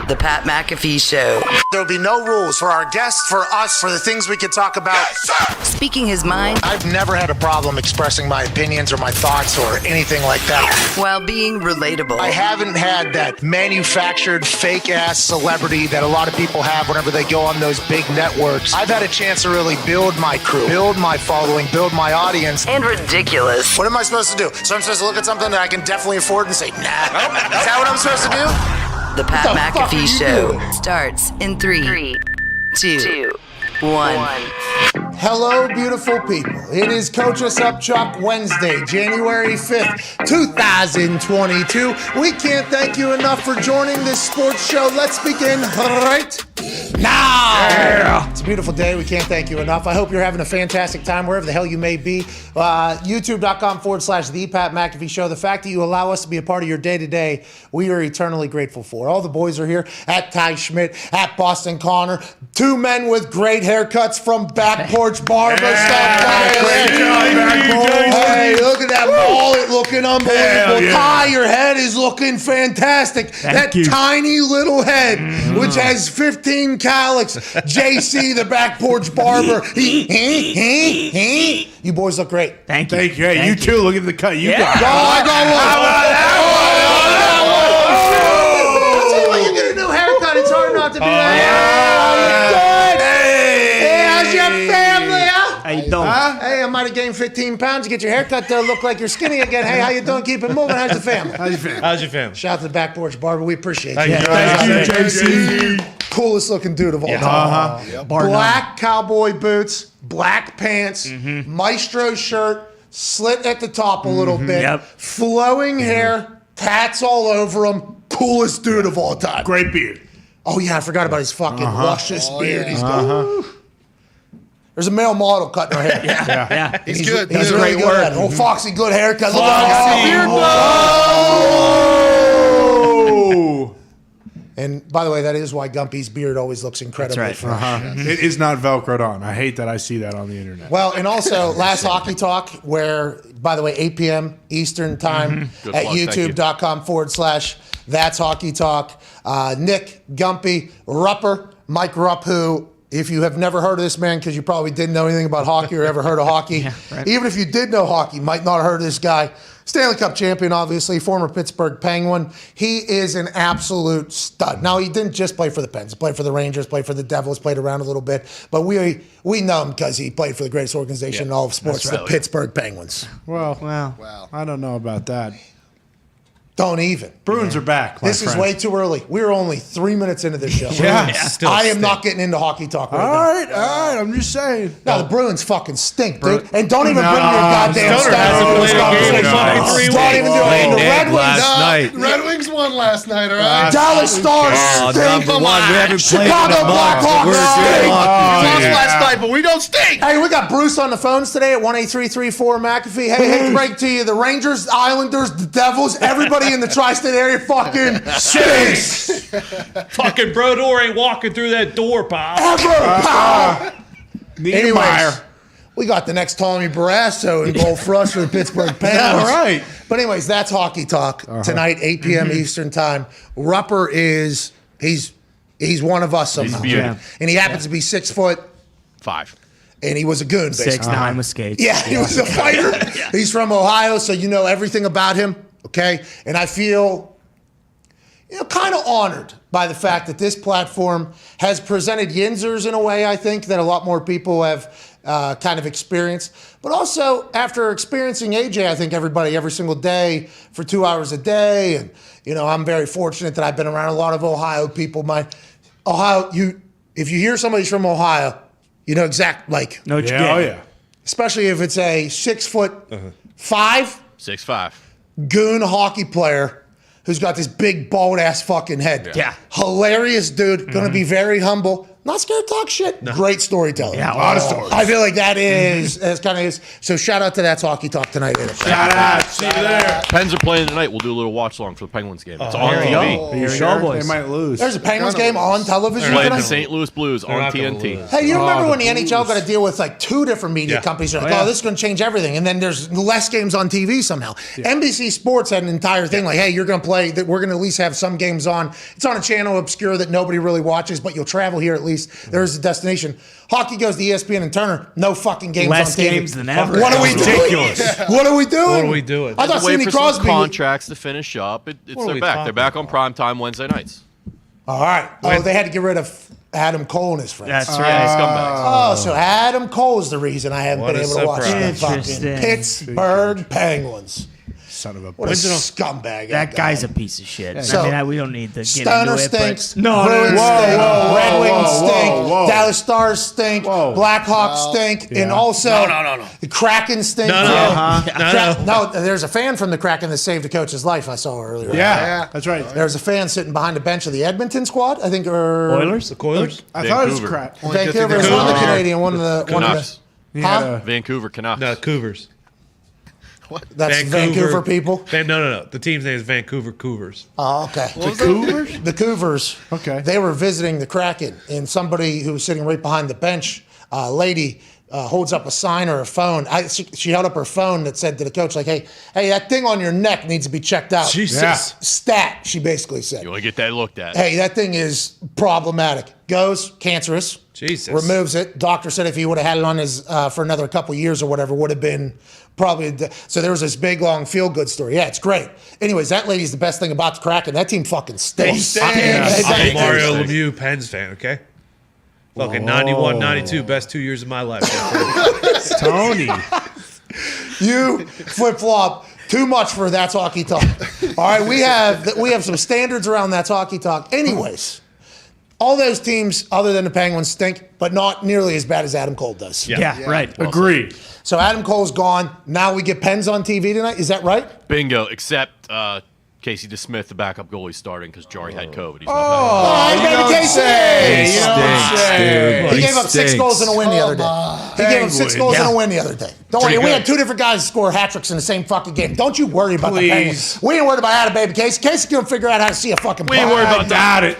The Pat McAfee Show. There'll be no rules for our guests, for us, for the things we can talk about. Yes, speaking his mind. I've never had a problem expressing my opinions or my thoughts or anything like that. While being relatable. I haven't had that manufactured fake-ass celebrity that a lot of people have whenever they go on those big networks. I've had a chance to really build my crew, build my following, build my audience. And ridiculous. What am I supposed to do? So I'm supposed to look at something that I can definitely afford and say, nah. Is that what I'm supposed to do? The Pat McAfee Show starts in 3, 2, 1. Hello, beautiful people. It is Coach Us Up Chuck Wednesday, January 5th, 2022. We can't thank you enough for joining this sports show. Let's begin right now. Yeah. It's a beautiful day. We can't thank you enough. I hope you're having a fantastic time wherever the hell you may be. YouTube.com/The Pat McAfee Show. The fact that you allow us to be a part of your day-to-day, we are eternally grateful for. All the boys are here at Ty Schmidt, at Boston Connor. Two men with great haircuts from Back Porch Barber. Hey, look at that mullet looking unbelievable. Yeah. Ty, your head is looking fantastic. Thank you. Tiny little head, which has 15 calyx. JC, the Back Porch Barber. You boys look great. Thank you. Thank you. Hey, you too. Look at the cut you got. Oh, I got one. I'll tell you what, you get a new haircut. It's hard not to be like, hey, how's your family, huh? How you doing? Hey, I might have gained 15 pounds. You get your haircut to look like you're skinny again. Hey, how you doing? Keep it moving. How's the family? How's your family? Shout out to the Back Porch Barber. We appreciate you. Thank you, JC. Coolest looking dude of all time. Black cowboy boots, black pants, maestro shirt, slit at the top a little bit, flowing hair, tats all over him. Coolest dude of all time. Great beard. Oh, yeah, I forgot about his fucking luscious beard. He's good. There's a male model cutting her hair. Yeah. He's good. He's really good at it. Oh, Foxy, good haircut. Look at that. Oh! And by the way, that is why Gumpy's beard always looks incredibly fresh. It is not Velcroed on. I hate that I see that on the internet. Well, and also Last Hockey Talk, where, by the way, 8 p.m. Eastern time at youtube.com/That's Hockey Talk. Nick, Gumpy, Rupper, Mike Rupp, who, if you have never heard of this man because you probably didn't know anything about hockey or ever heard of hockey, even if you did know hockey, might not have heard of this guy. Stanley Cup champion, obviously, former Pittsburgh Penguin. He is an absolute stud. Now, he didn't just play for the Pens. He played for the Rangers, played for the Devils, played around a little bit. But we know him because he played for the greatest organization in all of sports, the Pittsburgh Penguins. Well, I don't know about that. Don't even. Bruins are back. This is way too early. We're only 3 minutes into this show. I am not getting into hockey talk right now. All right. I'm just saying. No, the Bruins fucking stink, dude. And don't even bring your goddamn stats into this conversation. Don't even do it. The Red Wings. Red Wings won last night, all right? Dallas Stars stink. Chicago Blackhawks stink. Lost last night, but we don't stink. Hey, we got Bruce on the phones today at 1-833-4 McAfee. Hey, break to you. The Rangers, Islanders, the Devils, everybody in the tri-state area fucking stinks. Fucking Brodeur ain't walking through that door, pal. Ever, pal. Anyways, we got the next Tommy Barrasso in goal for us for the Pittsburgh Penguins. All right. But anyways, that's Hockey Talk tonight, 8 p.m. Eastern time. Rupper is, he's one of us somehow. And he happens to be 6'5". And he was a goon, basically. 6'9" with skates. Yeah, he was a fighter. He's from Ohio, so you know everything about him. Okay, and I feel, kind of honored by the fact that this platform has presented Yinzers in a way, I think, that a lot more people have kind of experienced. But also, after experiencing AJ, I think everybody every single day for 2 hours a day. And, I'm very fortunate that I've been around a lot of Ohio people. If you hear somebody's from Ohio, you know exactly, know what you get. Oh, yeah. Especially if it's a 6'5", 6'5". goon hockey player who's got this big bald ass fucking head. Yeah. Hilarious dude. Gonna be very humble, Not scared to talk shit. Great storytelling. Yeah, a lot of stories. I feel like that is kind of is. So shout out to That's Hockey Talk tonight. Shout out. See you there. Pens are playing tonight. We'll do a little watch along for the Penguins game. It's on There you TV. go. Are you There sure? boys. They might lose. There's a Penguins game on television Playing the tonight. St. Louis Blues on not gonna TNT. lose. Hey, you remember Oh, when the the NHL Blues. got to deal with like 2 different media Yeah. companies? They're like, Oh, yeah. this is going to change everything. And then there's less games on TV somehow. NBC Sports had an entire thing like, hey, you're going to play, that we're going to at least have some games on. It's on a channel obscure that nobody really watches, but you'll travel here at least. There's a destination. Hockey goes to ESPN and Turner. No fucking games Less on TV. games than ever. What are we doing? Ridiculous. What are we doing? What are we doing? I thought Wait Sidney for some Crosby. contracts to finish up. What are They're we back. talking They're back on about? primetime Wednesday nights. All right. Oh, they had to get rid of Adam Cole and his friends. That's Yeah, right. scumbags. Oh, so Adam Cole is the reason I haven't What been a able to watch the surprise. fucking Interesting. Pittsburgh Penguins. Son of a What a bitch. scumbag. That guy's guy. a piece of shit. So, I mean, we don't need to get Stoner into it. stinks. But no, Bruins stink. Red Wings stink. whoa. Dallas Stars stink. Whoa. Blackhawks stink. And also, No. the Kraken stink. No. No, there's a fan from the Kraken that saved a coach's life. I saw earlier. Yeah, that's right. There's a fan sitting behind the bench of the Edmonton squad. I think, or Oilers? The Coilers? I thought it was Vancouver. crap. Vancouver is one of the Canadian. One of the. Canucks. He had Huh? Vancouver Canucks. No, Cougars. That's Vancouver people. No. The team's name is Vancouver Cougars. Oh, okay. The Cougars? The Cougars. Okay. They were visiting the Kraken, and somebody who was sitting right behind the bench, a lady, holds up a sign or a phone. She held up her phone that said to the coach, like, hey, that thing on your neck needs to be checked out. Jesus. Yeah. Stat, she basically said. You want to get that looked at. Hey, that thing is problematic. Goes, cancerous. Jesus. Removes it. Doctor said if he would have had it on his for another couple years or whatever, would have been probably. So there was this big, long, feel-good story. Yeah, it's great. Anyways, that lady's the best thing about the Kraken. That team fucking stinks. I'm They- a Mario Lemieux Pens fan, okay? Fucking 91, 92, best 2 years of my life. Tony. You flip-flop too much for That's Hockey Talk. All right, we have some standards around That's Hockey Talk. Anyways, all those teams other than the Penguins stink, but not nearly as bad as Adam Cole does. Yeah, right. Agreed. So Adam Cole's gone. Now we get Pens on TV tonight. Is that right? Bingo. Except Casey DeSmith, the backup goalie, starting because Jari had COVID. He's not Oh, you don't Casey! say. You don't say. He gave up 6 goals in a win the other day. He gave up 6 goals in a win the other day. Don't worry, we had 2 different guys score hat tricks in the same fucking game. Don't you worry about the Penguins. We ain't worried about Adam, baby. Casey can figure out how to see a fucking We ain't worried puck. about that. Doubt it.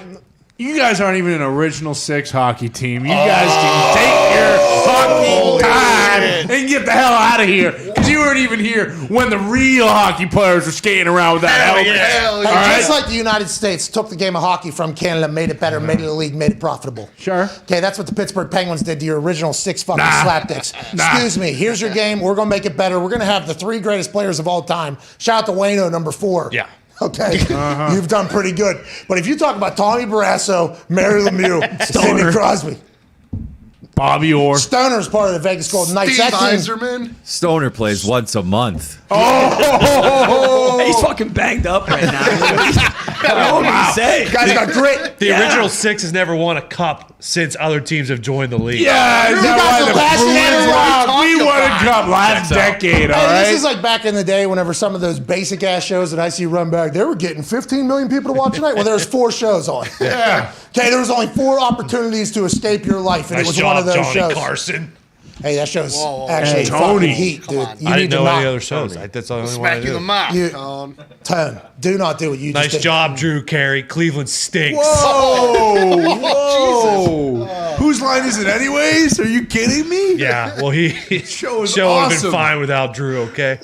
You guys aren't even an original 6 hockey team. You guys can take your hockey time and get the hell out of here. Because you weren't even here when the real hockey players were skating around with that helmet. yeah. All Just right? like the United States took the game of hockey from Canada, made it better, made it a league, made it profitable. Sure. Okay, that's what the Pittsburgh Penguins did to your original 6 fucking Nah. slapdicks. Nah. Excuse me, here's your game. We're going to make it better. We're going to have the 3 greatest players of all time. Shout out to Wayno, number 4. Yeah. Okay, you've done pretty good. But if you talk about Tommy Barrasso, Mary Lemieux, Sidney Crosby, Bobby Orr. Stoner's part of the Vegas Golden Knights. Steve That team, Yzerman. Stoner plays once a month. He's fucking banged up right now. What can you say? guy's got grit. The original 6 has never won a cup since other teams have joined the league. Yeah, is You guys that are why the passionate Bruins about we won a cup last decade, all Hey, right? this is like back in the day whenever some of those basic ass shows that I see run back, they were getting 15 million people to watch tonight. Well, there's 4 shows on. Yeah. Okay, there was only 4 opportunities to escape your life, and it was one of those Johnny shows. Carson. Hey, that show's actually Hey, fucking Tony. heat, dude. You I need didn't to know not any other shows. That's the only one I Smack you in the do. mouth, You- Colin. Tone. Do not do what you Nice just did. job, Drew Carey. Cleveland stinks. Whoa. Whose line is it anyways? Are you kidding me? Yeah, well, he Show is would have been awesome. fine without Drew, okay?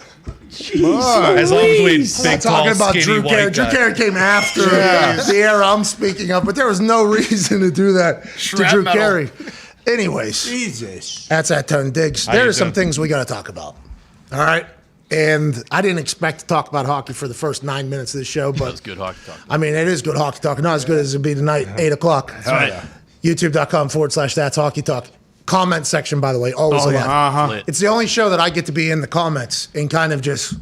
Fuck. As long as we had I'm big, not tall, talking about skinny Drew Carey. white Drew guy. Carey came after the era I'm speaking of, but there was no reason to do that to Shrap Drew metal. Carey. Anyways, Jesus. that's that Tone Diggs. How There you are some doing? things we got to talk about. All right. And I didn't expect to talk about hockey for the first 9 minutes of the show, but That's good hockey talk. I mean, it is good hockey talk. Not as good as it'll be tonight, 8 o'clock. That's right. YouTube.com/That's Hockey Talk. Comment section, by the way, always alive. Uh-huh. Lit. It's the only show that I get to be in the comments and kind of just,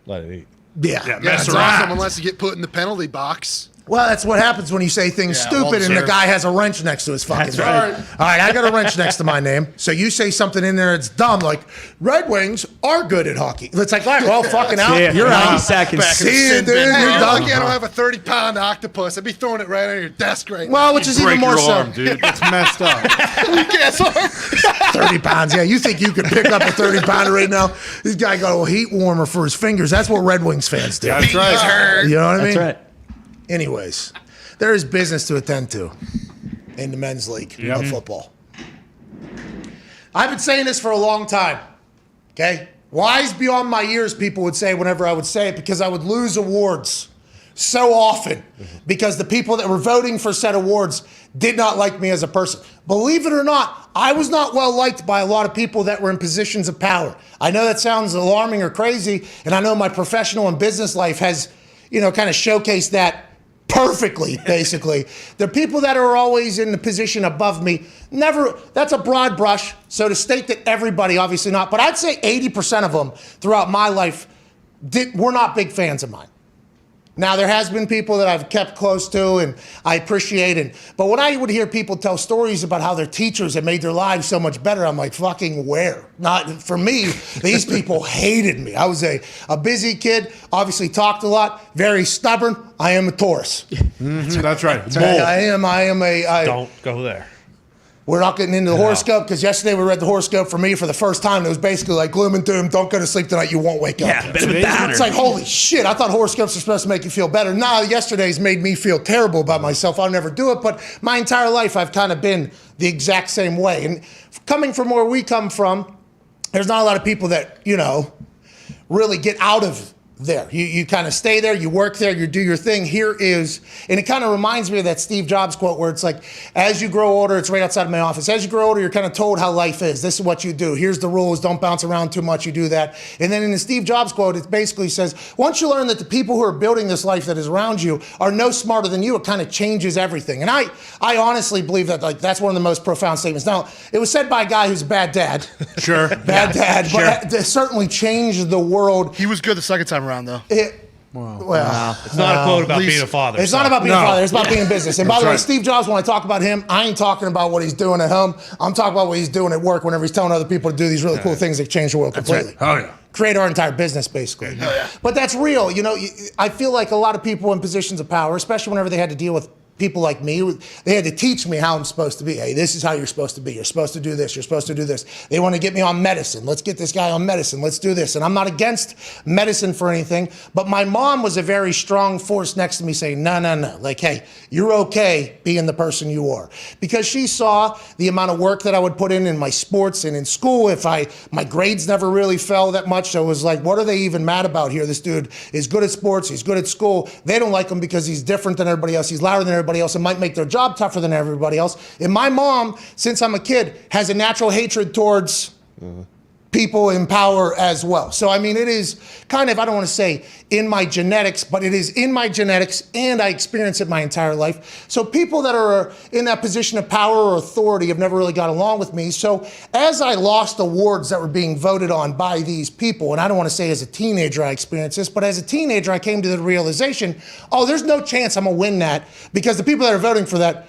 Let it eat. yeah. Yeah, Mess it's around. awesome unless you get put in the penalty box. Well, that's what happens when you say things stupid and the guy has a wrench next to his fucking name. right. All right, I got a wrench next to my name. So you say something in there that's dumb, like Red Wings are good at hockey. It's like, all right, well, fucking out. Yeah, You're 90 out. seconds. See you, dude. You're You're done. lucky I don't have a 30-pound octopus. I'd be throwing it right on your desk right now. Well, which is even Break more your so. arm, dude. It's messed up. Yes, 30 pounds. Yeah, you think you could pick up a 30-pounder right now? This guy got a heat warmer for his fingers. That's what Red Wings fans do. That's right. You know what I mean? That's right. Anyways, there is business to attend to in the men's league of football. I've been saying this for a long time, okay? Wise beyond my years, people would say whenever I would say it, because I would lose awards so often because the people that were voting for said awards did not like me as a person. Believe it or not, I was not well liked by a lot of people that were in positions of power. I know that sounds alarming or crazy, and I know my professional and business life has, kind of showcased that perfectly, basically. The people that are always in the position above me, never, that's a broad brush. So to state that everybody, obviously not, but I'd say 80% of them throughout my life were not big fans of mine. Now, there has been people that I've kept close to and I appreciate. But when I would hear people tell stories about how their teachers had made their lives so much better, I'm like, fucking where? Not for me. These people hated me. I was a busy kid, obviously talked a lot, very stubborn. I am a Taurus. That's right. I am a... Don't go there. We're not getting into the horoscope because yesterday we read the horoscope for me for the first time. It was basically like gloom and doom. Don't go to sleep tonight. You won't wake up. Yeah, bit of a downer. It's like, holy shit. I thought horoscopes were supposed to make you feel better. Nah, yesterday's made me feel terrible about myself. I'll never do it. But my entire life, I've kind of been the exact same way. And coming from where we come from, there's not a lot of people that, really get out of there. You kind of stay there, you work there, you do your thing. Here is, and it kind of reminds me of that Steve Jobs quote where it's like, as you grow older, it's right outside of my office. As you grow older, you're kind of told how life is. This is what you do. Here's the rules. Don't bounce around too much. You do that. And then in the Steve Jobs quote, it basically says, once you learn that the people who are building this life that is around you are no smarter than you, it kind of changes everything. And I honestly believe that that's one of the most profound statements. Now, it was said by a guy who's a bad dad. Sure. Bad dad. Sure. But it certainly changed the world. He was good the second time around, though. Well, It's not a quote about being a father. it's not about being a father. It's about being in business. And by the way, right. Steve Jobs, when I talk about him, I ain't talking about what he's doing at home. I'm talking about what he's doing at work whenever he's telling other people to do these really cool things that change the world completely. Oh, yeah. Create our entire business, basically. But that's real. I feel like a lot of people in positions of power, especially whenever they had to deal with people like me, they had to teach me how I'm supposed to be. Hey, this is how you're supposed to be. You're supposed to do this. You're supposed to do this. They want to get me on medicine. Let's get this guy on medicine. Let's do this. And I'm not against medicine for anything, but my mom was a very strong force next to me saying, no. Like, hey, you're okay being the person you are. Because she saw the amount of work that I would put in my sports and in school. My grades never really fell that much. So it was like, what are they even mad about here? This dude is good at sports. He's good at school. They don't like him because he's different than everybody else. He's louder than everybody else and might make their job tougher than everybody else. And my mom, since I'm a kid, has a natural hatred towards people in power as well. So, I mean, it is kind of, I don't want to say in my genetics, but it is in my genetics and I experience it my entire life. So people that are in that position of power or authority have never really got along with me. So as I lost awards that were being voted on by these people, and I don't want to say as a teenager I experienced this, but as a teenager I came to the realization, there's no chance I'm going to win that because the people that are voting for that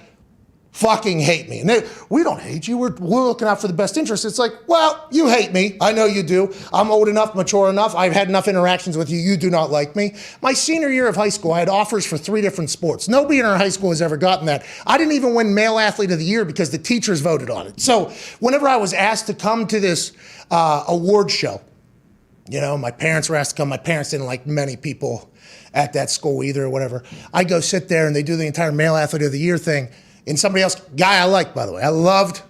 fucking hate me. And we don't hate you. We're looking out for the best interest. It's like, well, you hate me. I know you do. I'm old enough, mature enough. I've had enough interactions with you. You do not like me. My senior year of high school, I had offers for 3 different sports. Nobody in our high school has ever gotten that. I didn't even win Male Athlete of the Year because the teachers voted on it. So whenever I was asked to come to this award show, my parents were asked to come. My parents didn't like many people at that school either or whatever. I go sit there and they do the entire Male Athlete of the Year thing. And somebody else, guy I like, by the way. I loved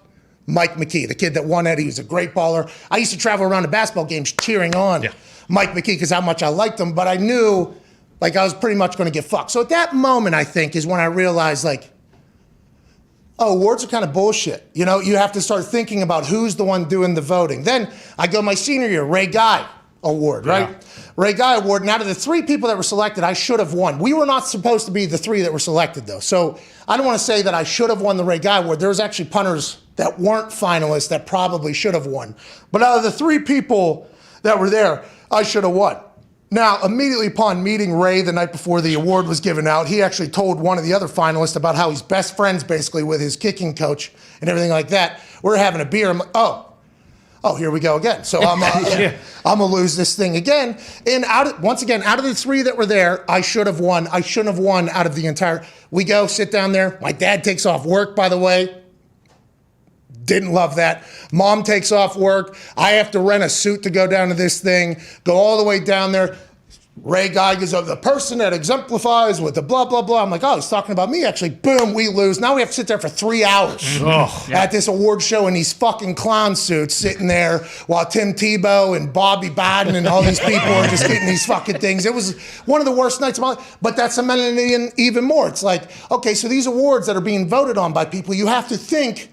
Mike McKee, the kid that won it. He was a great baller. I used to travel around to basketball games cheering on Mike McKee because how much I liked him, but I knew like I was pretty much going to get fucked. So at that moment, I think, is when I realized like, awards are kind of bullshit. You have to start thinking about who's the one doing the voting. Then I go my senior year, Ray Guy Award, right? Yeah. Ray Guy Award. And out of the 3 people that were selected, I should have won. We were not supposed to be the 3 that were selected, though. So I don't want to say that I should have won the Ray Guy Award. There was actually punters that weren't finalists that probably should have won. But out of the 3 people that were there, I should have won. Now, immediately upon meeting Ray the night before the award was given out, he actually told one of the other finalists about how he's best friends basically with his kicking coach and everything like that. We're having a beer. I'm like, oh, here we go again. So I'm going to lose this thing again. And once again, out of the 3 that were there, I should have won. I shouldn't have won out of the entire. We go, sit down there. My dad takes off work, by the way. Didn't love that. Mom takes off work. I have to rent a suit to go down to this thing, go all the way down there. Ray Guy goes, the person that exemplifies with the blah, blah, blah. I'm like, he's talking about me. Actually, boom, we lose. Now we have to sit there for 3 hours at this award show in these fucking clown suits sitting there while Tim Tebow and Bobby Biden and all these people are just getting these fucking things. It was one of the worst nights of my life. But that's cemented in even more. It's like, okay, so these awards that are being voted on by people, you have to think,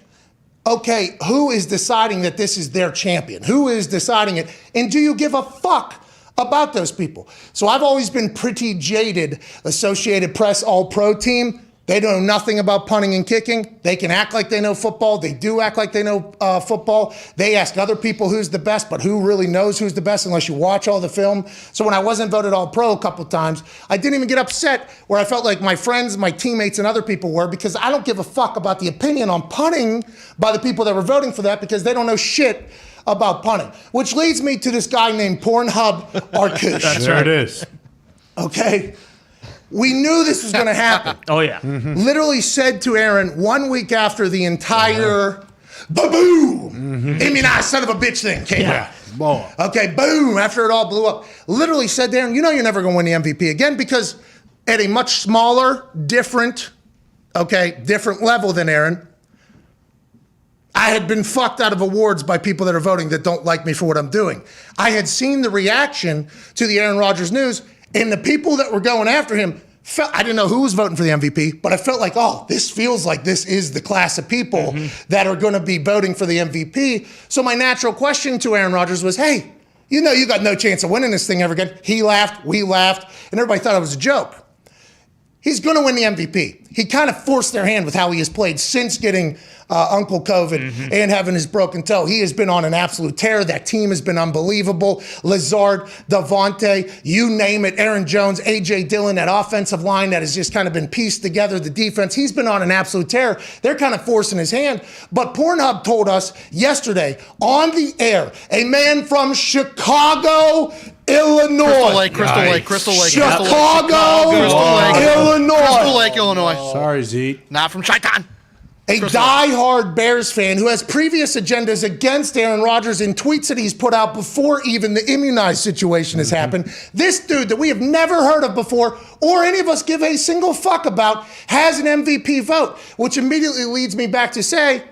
okay, who is deciding that this is their champion? Who is deciding it? And do you give a fuck about those people? So I've always been pretty jaded. Associated Press All-Pro team, they know nothing about punting and kicking. They can act like they know football. They do act like they know football. They ask other people who's the best, but who really knows who's the best unless you watch all the film? So when I wasn't voted All-Pro a couple times, I didn't even get upset where I felt like my friends, my teammates, and other people were, because I don't give a fuck about the opinion on punting by the people that were voting for that, because they don't know shit about punting. Which leads me to this guy named Pornhub Arkush. That's right. It is. Okay? We knew this was going to happen. Oh, yeah. Mm-hmm. Literally said to Aaron 1 week after the entire boom, immunized son of a bitch thing came out. Boy. Okay, boom, after it all blew up. Literally said to Aaron, you're never going to win the MVP again, because at a much smaller, different level than Aaron, I had been fucked out of awards by people that are voting that don't like me for what I'm doing. I had seen the reaction to the Aaron Rodgers news, and the people that were going after him I didn't know who was voting for the MVP, but I felt like, this feels like this is the class of people that are going to be voting for the MVP. So my natural question to Aaron Rodgers was, hey, you got no chance of winning this thing ever again. He laughed, we laughed, and everybody thought it was a joke. He's going to win the MVP. He kind of forced their hand with how he has played since getting Uncle COVID and having his broken toe. He has been on an absolute tear. That team has been unbelievable. Lazard, Davante, you name it. Aaron Jones, A.J. Dillon, that offensive line that has just kind of been pieced together. The defense, he's been on an absolute tear. They're kind of forcing his hand. But Pornhub told us yesterday on the air, a man from Chicago, Illinois. Crystal Lake. Chicago, Illinois. Crystal Lake, Illinois. Sorry, Zeke. Not from Chi-Town. A diehard Bears fan who has previous agendas against Aaron Rodgers in tweets that he's put out before even the immunized situation has happened. This dude that we have never heard of before or any of us give a single fuck about has an MVP vote, which immediately leads me back to say,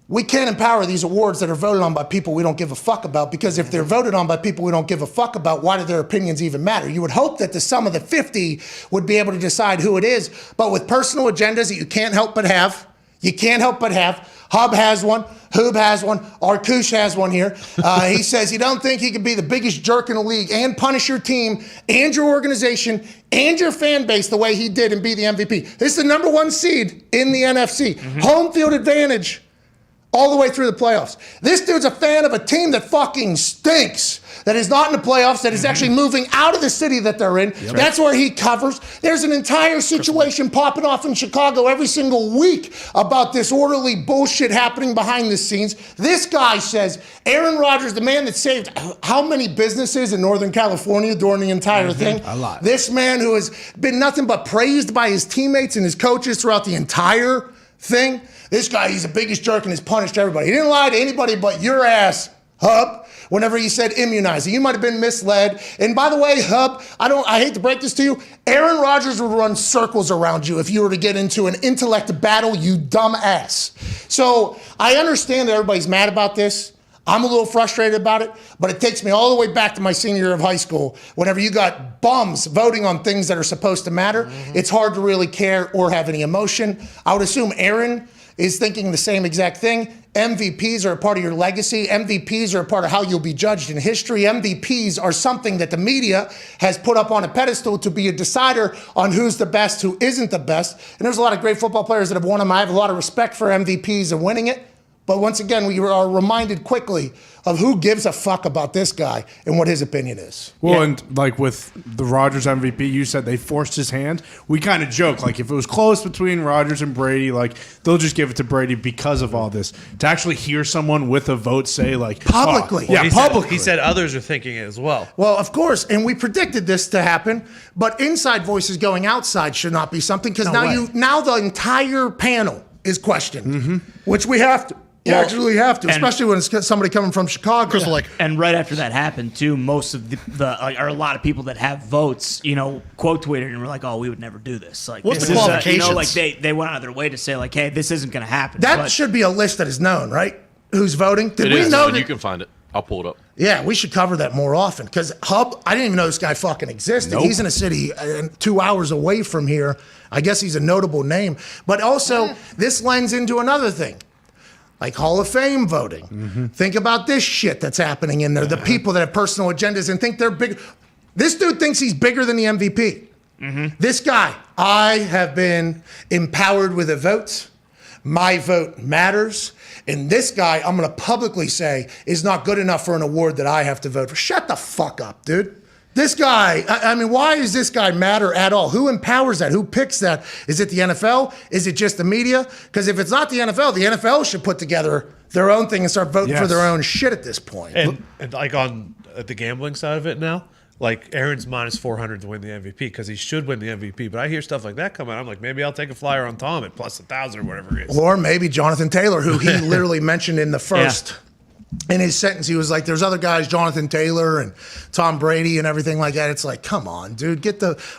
we can't empower these awards that are voted on by people we don't give a fuck about, because if they're voted on by people we don't give a fuck about, why do their opinions even matter? You would hope that the sum of the 50 would be able to decide who it is, but with personal agendas that you can't help but have, Hub has one, Hoob has one, Arkush has one here. He says he don't think he could be the biggest jerk in the league and punish your team and your organization and your fan base the way he did and be the MVP. This is the number one seed in the NFC. Home field advantage all the way through the playoffs. This dude's a fan of a team that fucking stinks, that is not in the playoffs, that is actually moving out of the city that they're in. Yep. That's where he covers. There's an entire situation popping off in Chicago every single week about this orderly bullshit happening behind the scenes. This guy says, Aaron Rodgers, the man that saved how many businesses in Northern California during the entire thing? A lot. This man who has been nothing but praised by his teammates and his coaches throughout the entire thing. This guy, he's the biggest jerk and has punished everybody. He didn't lie to anybody but your ass, Hub, whenever he said immunizing. You might have been misled. And by the way, Hub, I hate to break this to you, Aaron Rodgers would run circles around you if you were to get into an intellect battle, you dumb ass. So I understand that everybody's mad about this. I'm a little frustrated about it, but it takes me all the way back to my senior year of high school. Whenever you got bums voting on things that are supposed to matter, it's hard to really care or have any emotion. I would assume Aaron is thinking the same exact thing. MVPs are a part of your legacy. MVPs are a part of how you'll be judged in history. MVPs are something that the media has put up on a pedestal to be a decider on who's the best, who isn't the best. And there's a lot of great football players that have won them. I have a lot of respect for MVPs and winning it. But once again, we are reminded quickly of who gives a fuck about this guy and what his opinion is. Well, and like with the Rodgers MVP, you said they forced his hand. We kind of joke, like if it was close between Rodgers and Brady, like they'll just give it to Brady because of all this. To actually hear someone with a vote say like publicly. Publicly. He said others are thinking it as well. Well, of course, and we predicted this to happen, but inside voices going outside should not be something because now the entire panel is questioned, which we have to. You actually have to, especially when it's somebody coming from Chicago. Crystal Lake. And right after that happened, too, most of or a lot of people that have votes, quote tweeted and were like, "Oh, we would never do this." Like, what's this the qualifications? like they went out of their way to say, like, "Hey, this isn't going to happen." That should be a list that is known, right? Who's voting? Did It we is, know and that? you can find it. I'll pull it up. Yeah, we should cover that more often because Hub. I didn't even know this guy fucking existed. Nope. He's in a city 2 hours away from here. I guess he's a notable name, but also this lends into another thing. Like Hall of Fame voting. Think about this shit that's happening in there. The people that have personal agendas and think they're big. This dude thinks he's bigger than the MVP. This guy, I have been empowered with a vote. My vote matters. And this guy, I'm going to publicly say, is not good enough for an award that I have to vote for. Shut the fuck up, dude. This guy, I mean, why does this guy matter at all? Who empowers that? Who picks that? Is it the NFL? Is it just the media? Because if it's not the NFL should put together their own thing and start voting for their own shit at this point. And like on the gambling side of it now, like Aaron's minus 400 to win the MVP because he should win the MVP. But I hear stuff like that come out. I'm like, maybe I'll take a flyer on Tom at plus 1,000 or whatever it is. Or maybe Jonathan Taylor, who he literally mentioned in the first. In his sentence, he was like, there's other guys, Jonathan Taylor and Tom Brady and everything like that. It's like, come on, dude,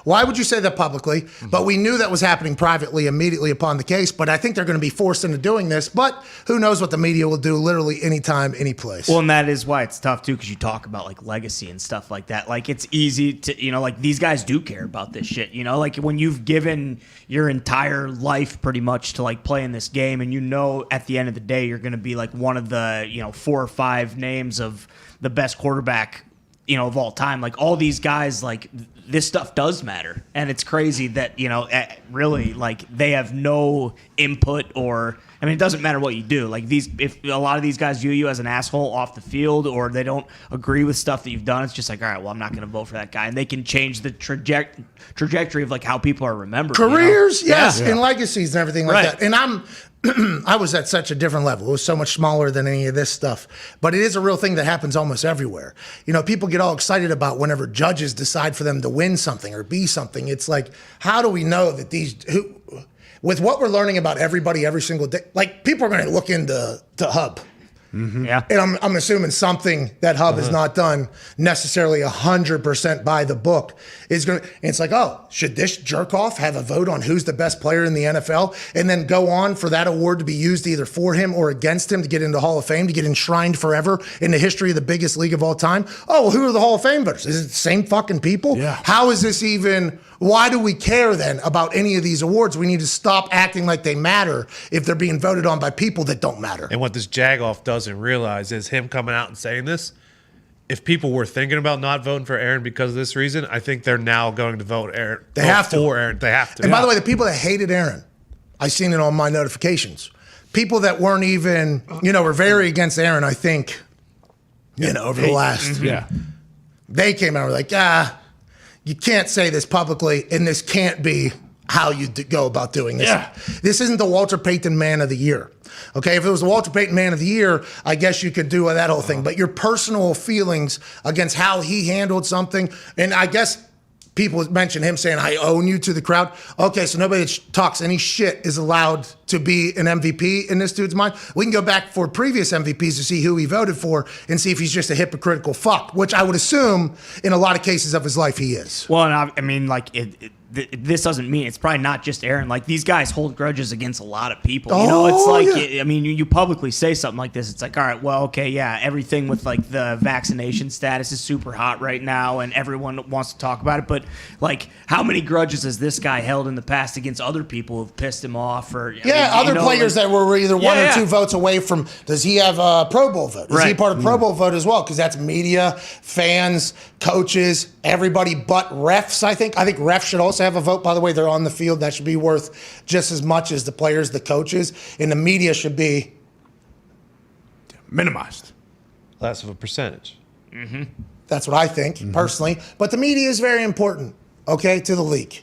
why would you say that publicly? But we knew that was happening privately immediately upon the case. But I think they're going to be forced into doing this. But who knows what the media will do literally anytime, any place. Well, and that is why it's tough, too, because you talk about, like, legacy and stuff like that. Like, it's easy to, like, these guys do care about this shit, Like, when you've given your entire life pretty much to, like, playing this game and at the end of the day you're going to be, like, one of the, 4 or 5 names of the best quarterback, of all time. Like all these guys, like this stuff does matter. And it's crazy that, really like they have no input it doesn't matter what you do. Like if a lot of these guys view you as an asshole off the field or they don't agree with stuff that you've done, it's just like, all right, well, I'm not going to vote for that guy. And they can change the trajectory of like how people are remembered. Careers, yes, and legacies and everything like that. And I was at such a different level. It was so much smaller than any of this stuff. But it is a real thing that happens almost everywhere. People get all excited about whenever judges decide for them to win something or be something. It's like, how do we know that with what we're learning about everybody every single day, like people are going to look into Hub. Yeah. And I'm assuming something that Hub has not done necessarily 100% by the book is going to, and it's like, oh, should this jerk off have a vote on who's the best player in the NFL and then go on for that award to be used either for him or against him to get into Hall of Fame, to get enshrined forever in the history of the biggest league of all time? Oh, well, who are the Hall of Fame voters? Is it the same fucking people? Yeah. How is this even, why do we care then about any of these awards? We need to stop acting like they matter if they're being voted on by people that don't matter. And what this jagoff doesn't realize is him coming out and saying this. If people were thinking about not voting for Aaron because of this reason, I think they're now going to vote Aaron. They have to. For Aaron. They have to. And by the way, the people that hated Aaron, I seen it on my notifications. People that weren't even, were very against Aaron, I think, over the last. They came out and were like, you can't say this publicly, and this can't be how you go about doing this. Yeah. This isn't the Walter Payton Man of the Year. Okay, if it was the Walter Payton Man of the Year, I guess you could do that whole thing. But your personal feelings against how he handled something, and I guess people mentioned him saying, I own you to the crowd. Okay, so nobody that talks any shit is allowed to be an MVP in this dude's mind. We can go back for previous MVPs to see who he voted for and see if he's just a hypocritical fuck, which I would assume in a lot of cases of his life he is. Well, and this doesn't mean it's probably not just Aaron. Like these guys hold grudges against a lot of people. It's like, you publicly say something like this. It's like, all right, well, okay, yeah, everything with like the vaccination status is super hot right now and everyone wants to talk about it. But like, how many grudges has this guy held in the past against other people who've pissed him off? Or other players that were either one or two votes away from. Does he have a Pro Bowl vote? Is he part of Pro Bowl vote as well? Because that's media, fans, coaches, everybody but refs. I think refs should also have a vote. By the way, they're on the field. That should be worth just as much as the players, the coaches, and the media should be minimized. Less of a percentage. That's what I think, personally. But the media is very important, okay, to the league.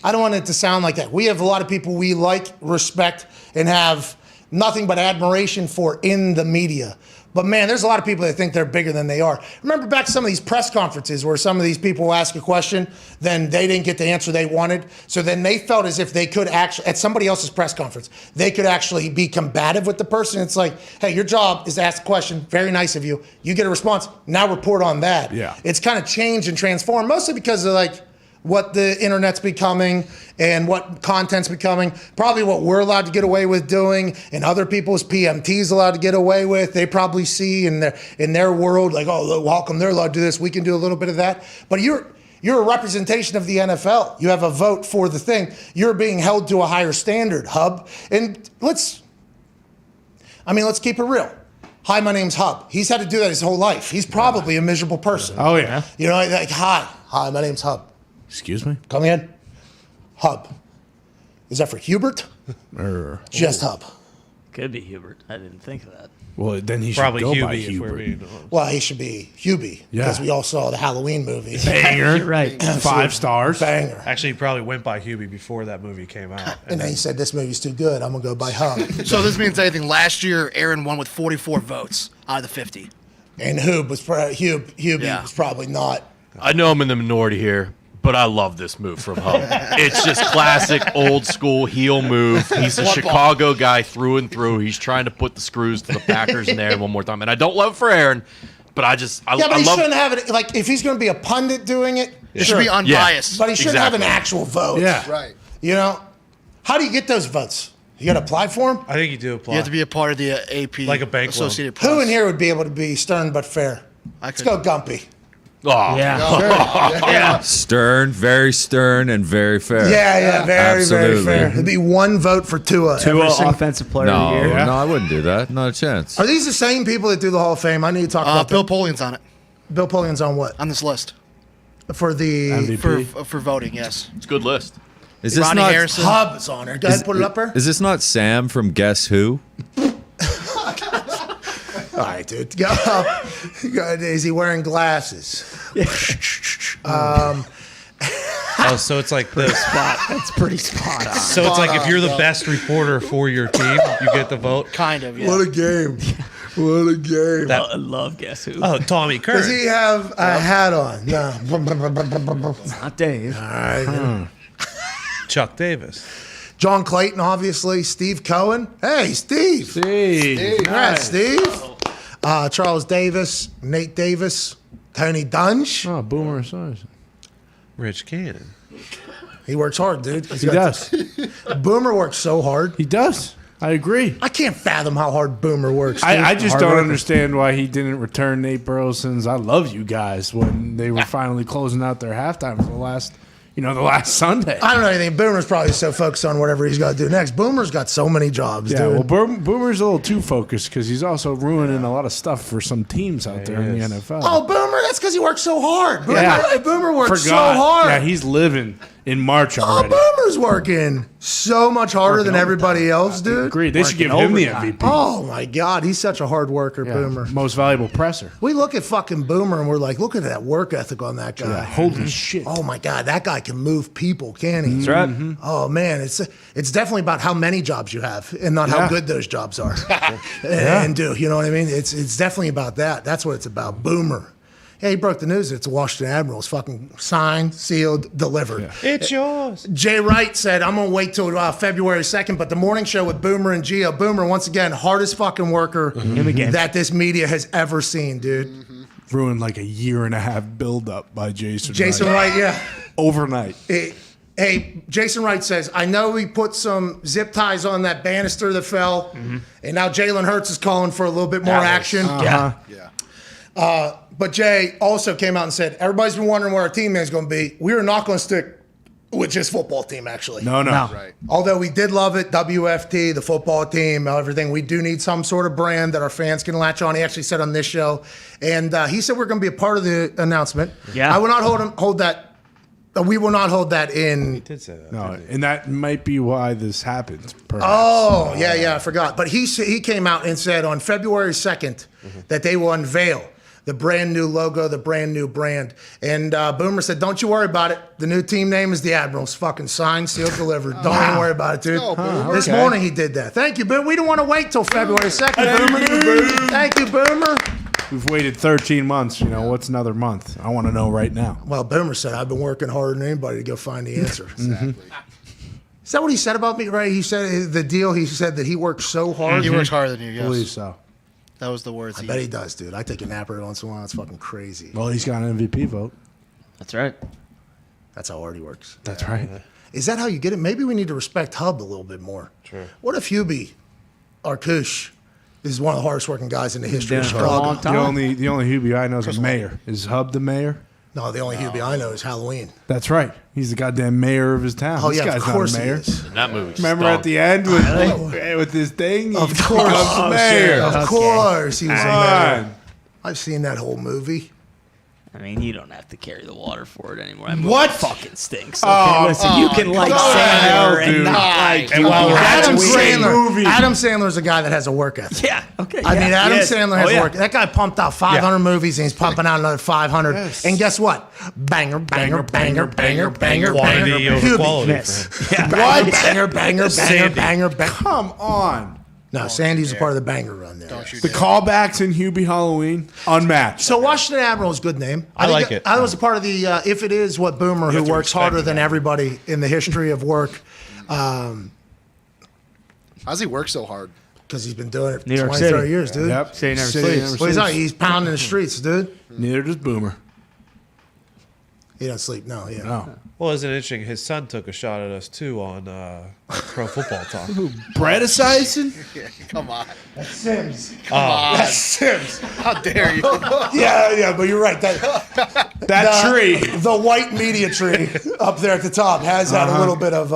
I don't want it to sound like that. We have a lot of people we like, respect, and have nothing but admiration for in the media. But man, there's a lot of people that think they're bigger than they are. Remember back to some of these press conferences where some of these people will ask a question, then they didn't get the answer they wanted. So then they felt as if they could actually, at somebody else's press conference, they could actually be combative with the person. It's like, hey, your job is to ask a question. Very nice of you. You get a response. Now report on that. Yeah. It's kind of changed and transformed, mostly because of like what the internet's becoming and what content's becoming, probably what we're allowed to get away with doing and other people's PMT's allowed to get away with. They probably see in their world like, oh, how come they're allowed to do this? We can do a little bit of that. But you're a representation of the NFL. You have a vote for the thing. You're being held to a higher standard, Hub. And let's keep it real. Hi, my name's Hub. He's had to do that his whole life. He's probably a miserable person. Oh, yeah. You know, like, hi, my name's Hub. Excuse me? Come in. Hub. Is that for Hubert? Just Hub. Could be Hubert. I didn't think of that. Well, then he should Probably go by Hubie if we're Hubert. being honest. Well, he should be Hubie because Yeah. we all saw the Halloween movie. Banger. You're right. 5 stars. Banger. Actually, he probably went by Hubie before that movie came out. And then he said, this movie's too good. I'm going to go by Hub. So this means anything. Last year, Aaron won with 44 votes out of the 50. And Hubie was probably not. I know I'm in the minority here, but I love this move from Hub. It's just classic old school heel move. He's a Chicago guy through and through. He's trying to put the screws to the Packers in there one more time. And I don't love it for Aaron, but I Yeah, but he shouldn't have it. Like, if he's going to be a pundit doing it, It should be unbiased. but he shouldn't have an Exactly. actual vote. Yeah. Right. You know? How do you get those votes? You got to apply for them? I think you do apply. You have to be a part of the AP. Like a bank loan. Associated Press. Who in here would be able to be stern but fair? Let's go Gumpy. Oh, Yeah. Stern, very stern, and very fair. Yeah, very Absolutely. fair. It'd be one vote for Tua. Tua, every single- offensive player of No, the year. no, I wouldn't do that. Not a chance. Are these the same people that do the Hall of Fame? I need to talk about Bill that. Polian's on it. Bill Polian's on what? On this list. For the MVP. For voting, yes. it's a good list. Is this Ronnie not Harrison. Hub is on there. Go ahead, put it up there. Is this not Sam from Guess Who? All right, dude. Go. Is he wearing glasses? Oh, so it's like the That's pretty spot on. So it's like if you're the best reporter for your team, you get the vote. Kind of, yeah. What a game. What a game. I love Guess Who. Oh, Tommy Does Curran. he have a hat on? No. Not Dave. All right. Chuck Davis. John Clayton, obviously. Steve Cohen. Hey, Steve. All right, Steve. Charles Davis. Nate Davis. Tony Dungy. Oh, Boomer Esiason. Rich Cannon. He works hard, dude. He does. Boomer works so hard. He does. I agree. I can't fathom how hard Boomer works. dude. I just Hard don't worker. understand why he didn't return Nate Burleson's "I love you guys" when they were finally closing out their halftime for the last Sunday. I don't know anything. Boomer's probably so focused on whatever he's got to do next. Boomer's got so many jobs, Yeah, dude. well, Boomer's a little too focused because he's also ruining a lot of stuff for some teams out there in the NFL. Oh, Boomer, that's because he works so hard. Boomer, Yeah. Boomer works Forgot. so hard. Yeah, he's living in March Oh, already. Boomer's working so much harder than everybody else, dude. Agreed. They should give Working him the overtime. MVP. Oh, my God. He's such a hard worker, Yeah, Boomer. most valuable presser. We look at fucking Boomer and we're like, look at that work ethic on that guy. Yeah, holy shit. Oh, my God. That guy can move people, can he? That's right. Oh, man. It's definitely about how many jobs you have and not how Yeah. good those jobs are. And do. You know what I mean? It's definitely about that. That's what it's about. Boomer. Yeah, he broke the news that it's the Washington Admirals. Fucking signed, sealed, delivered. It's yours. Jay Wright said, I'm going to wait till February 2nd, but the morning show with Boomer and Gio. Boomer, once again, hardest fucking worker that this media has ever seen, dude. Ruined like a year and a half build-up by Jason Wright, yeah. Overnight. Hey, Jason Wright says, I know we put some zip ties on that banister that fell, and now Jalen Hurts is calling for a little bit more action. Uh-huh. But Jay also came out and said, everybody's been wondering where our team is going to be. We are not going to stick with just football team, actually. No. Right. Although we did love it, WFT, the football team, everything, we do need some sort of brand that our fans can latch on. He actually said on this show. And he said we're going to be a part of the announcement. Yeah. I would not hold that We will not hold that in. He did say that. No, and that might be why this happened. Perhaps. Oh, yeah, I forgot. But he came out and said on February 2nd that they will unveil the brand new logo, the brand new brand. And Boomer said, don't you worry about it. The new team name is the Admirals. Fucking signed, sealed, delivered. Don't even worry about it, dude. This morning he did that. Thank you, Boomer. We don't want to wait till February 2nd, Boomer. Thank you, Boomer. We've waited 13 months. What's another month? I want to know right now. Well, Boomer said, I've been working harder than anybody to go find the answer. Exactly. Is that what he said about me, right? He said the deal, he said that he works so hard. He works harder than you, yes. I believe so. That was the words. I bet he does, dude. I take a nap every once in a while. It's fucking crazy. Well, he's got an MVP vote. That's right. That's how hard he works. That's right. Is that how you get it? Maybe we need to respect Hub a little bit more. Sure. What if Hubie Arkush is one of the hardest working guys in the history of Been for a long Chicago? time. The only Hubie I know is a mayor. Is Hub the mayor? No, the only Hubie I know is Halloween. That's right. He's the goddamn mayor of his town. Oh, This yeah, guy's of course not a he mayor. is. And that movie. Remember stunk. at the end with his thing? Of He course. becomes the mayor. Of course he was a Come mayor. on. I've seen that whole movie. I mean, you don't have to carry the water for it anymore. I mean, What? It fucking stinks. Okay, listen, you can like go to hell, Sandler dude. and not like. And while we're at Adam it, Sandler. Adam Sandler's a guy that has a work ethic. Yeah. Okay. I mean, Adam Sandler has work. That guy pumped out 500 movies and he's pumping out another 500. Yes. And guess what? Banger, banger, banger, banger, banger, Quantity banger. over Hubie. quality. Yes. For him. What? Banger, banger, banger, Sandy. banger, banger. Come on. No, Sandy's a part of the banger run there. Don't you The dare. callbacks in Hubie Halloween, unmatched. So Washington Admiral is a good name. I think like it. I was a part of the if it is what Boomer, who have to works respect harder than that. everybody in the history of work, How's he work so hard? because he's been doing it for New York 20, City. 30 years, dude. Yep. Say he never Say he sleeps. never What he's sleeps. like, he's pounding the streets, dude. Neither does Boomer. He doesn't sleep. No, yeah. No. Well, isn't it interesting? His son took a shot at us too on Pro Football Talk. Breadicizing? Come on. Sims. Come on. That's Sims. How dare you? Yeah, but you're right. That tree. The white media tree up there at the top has had a little bit of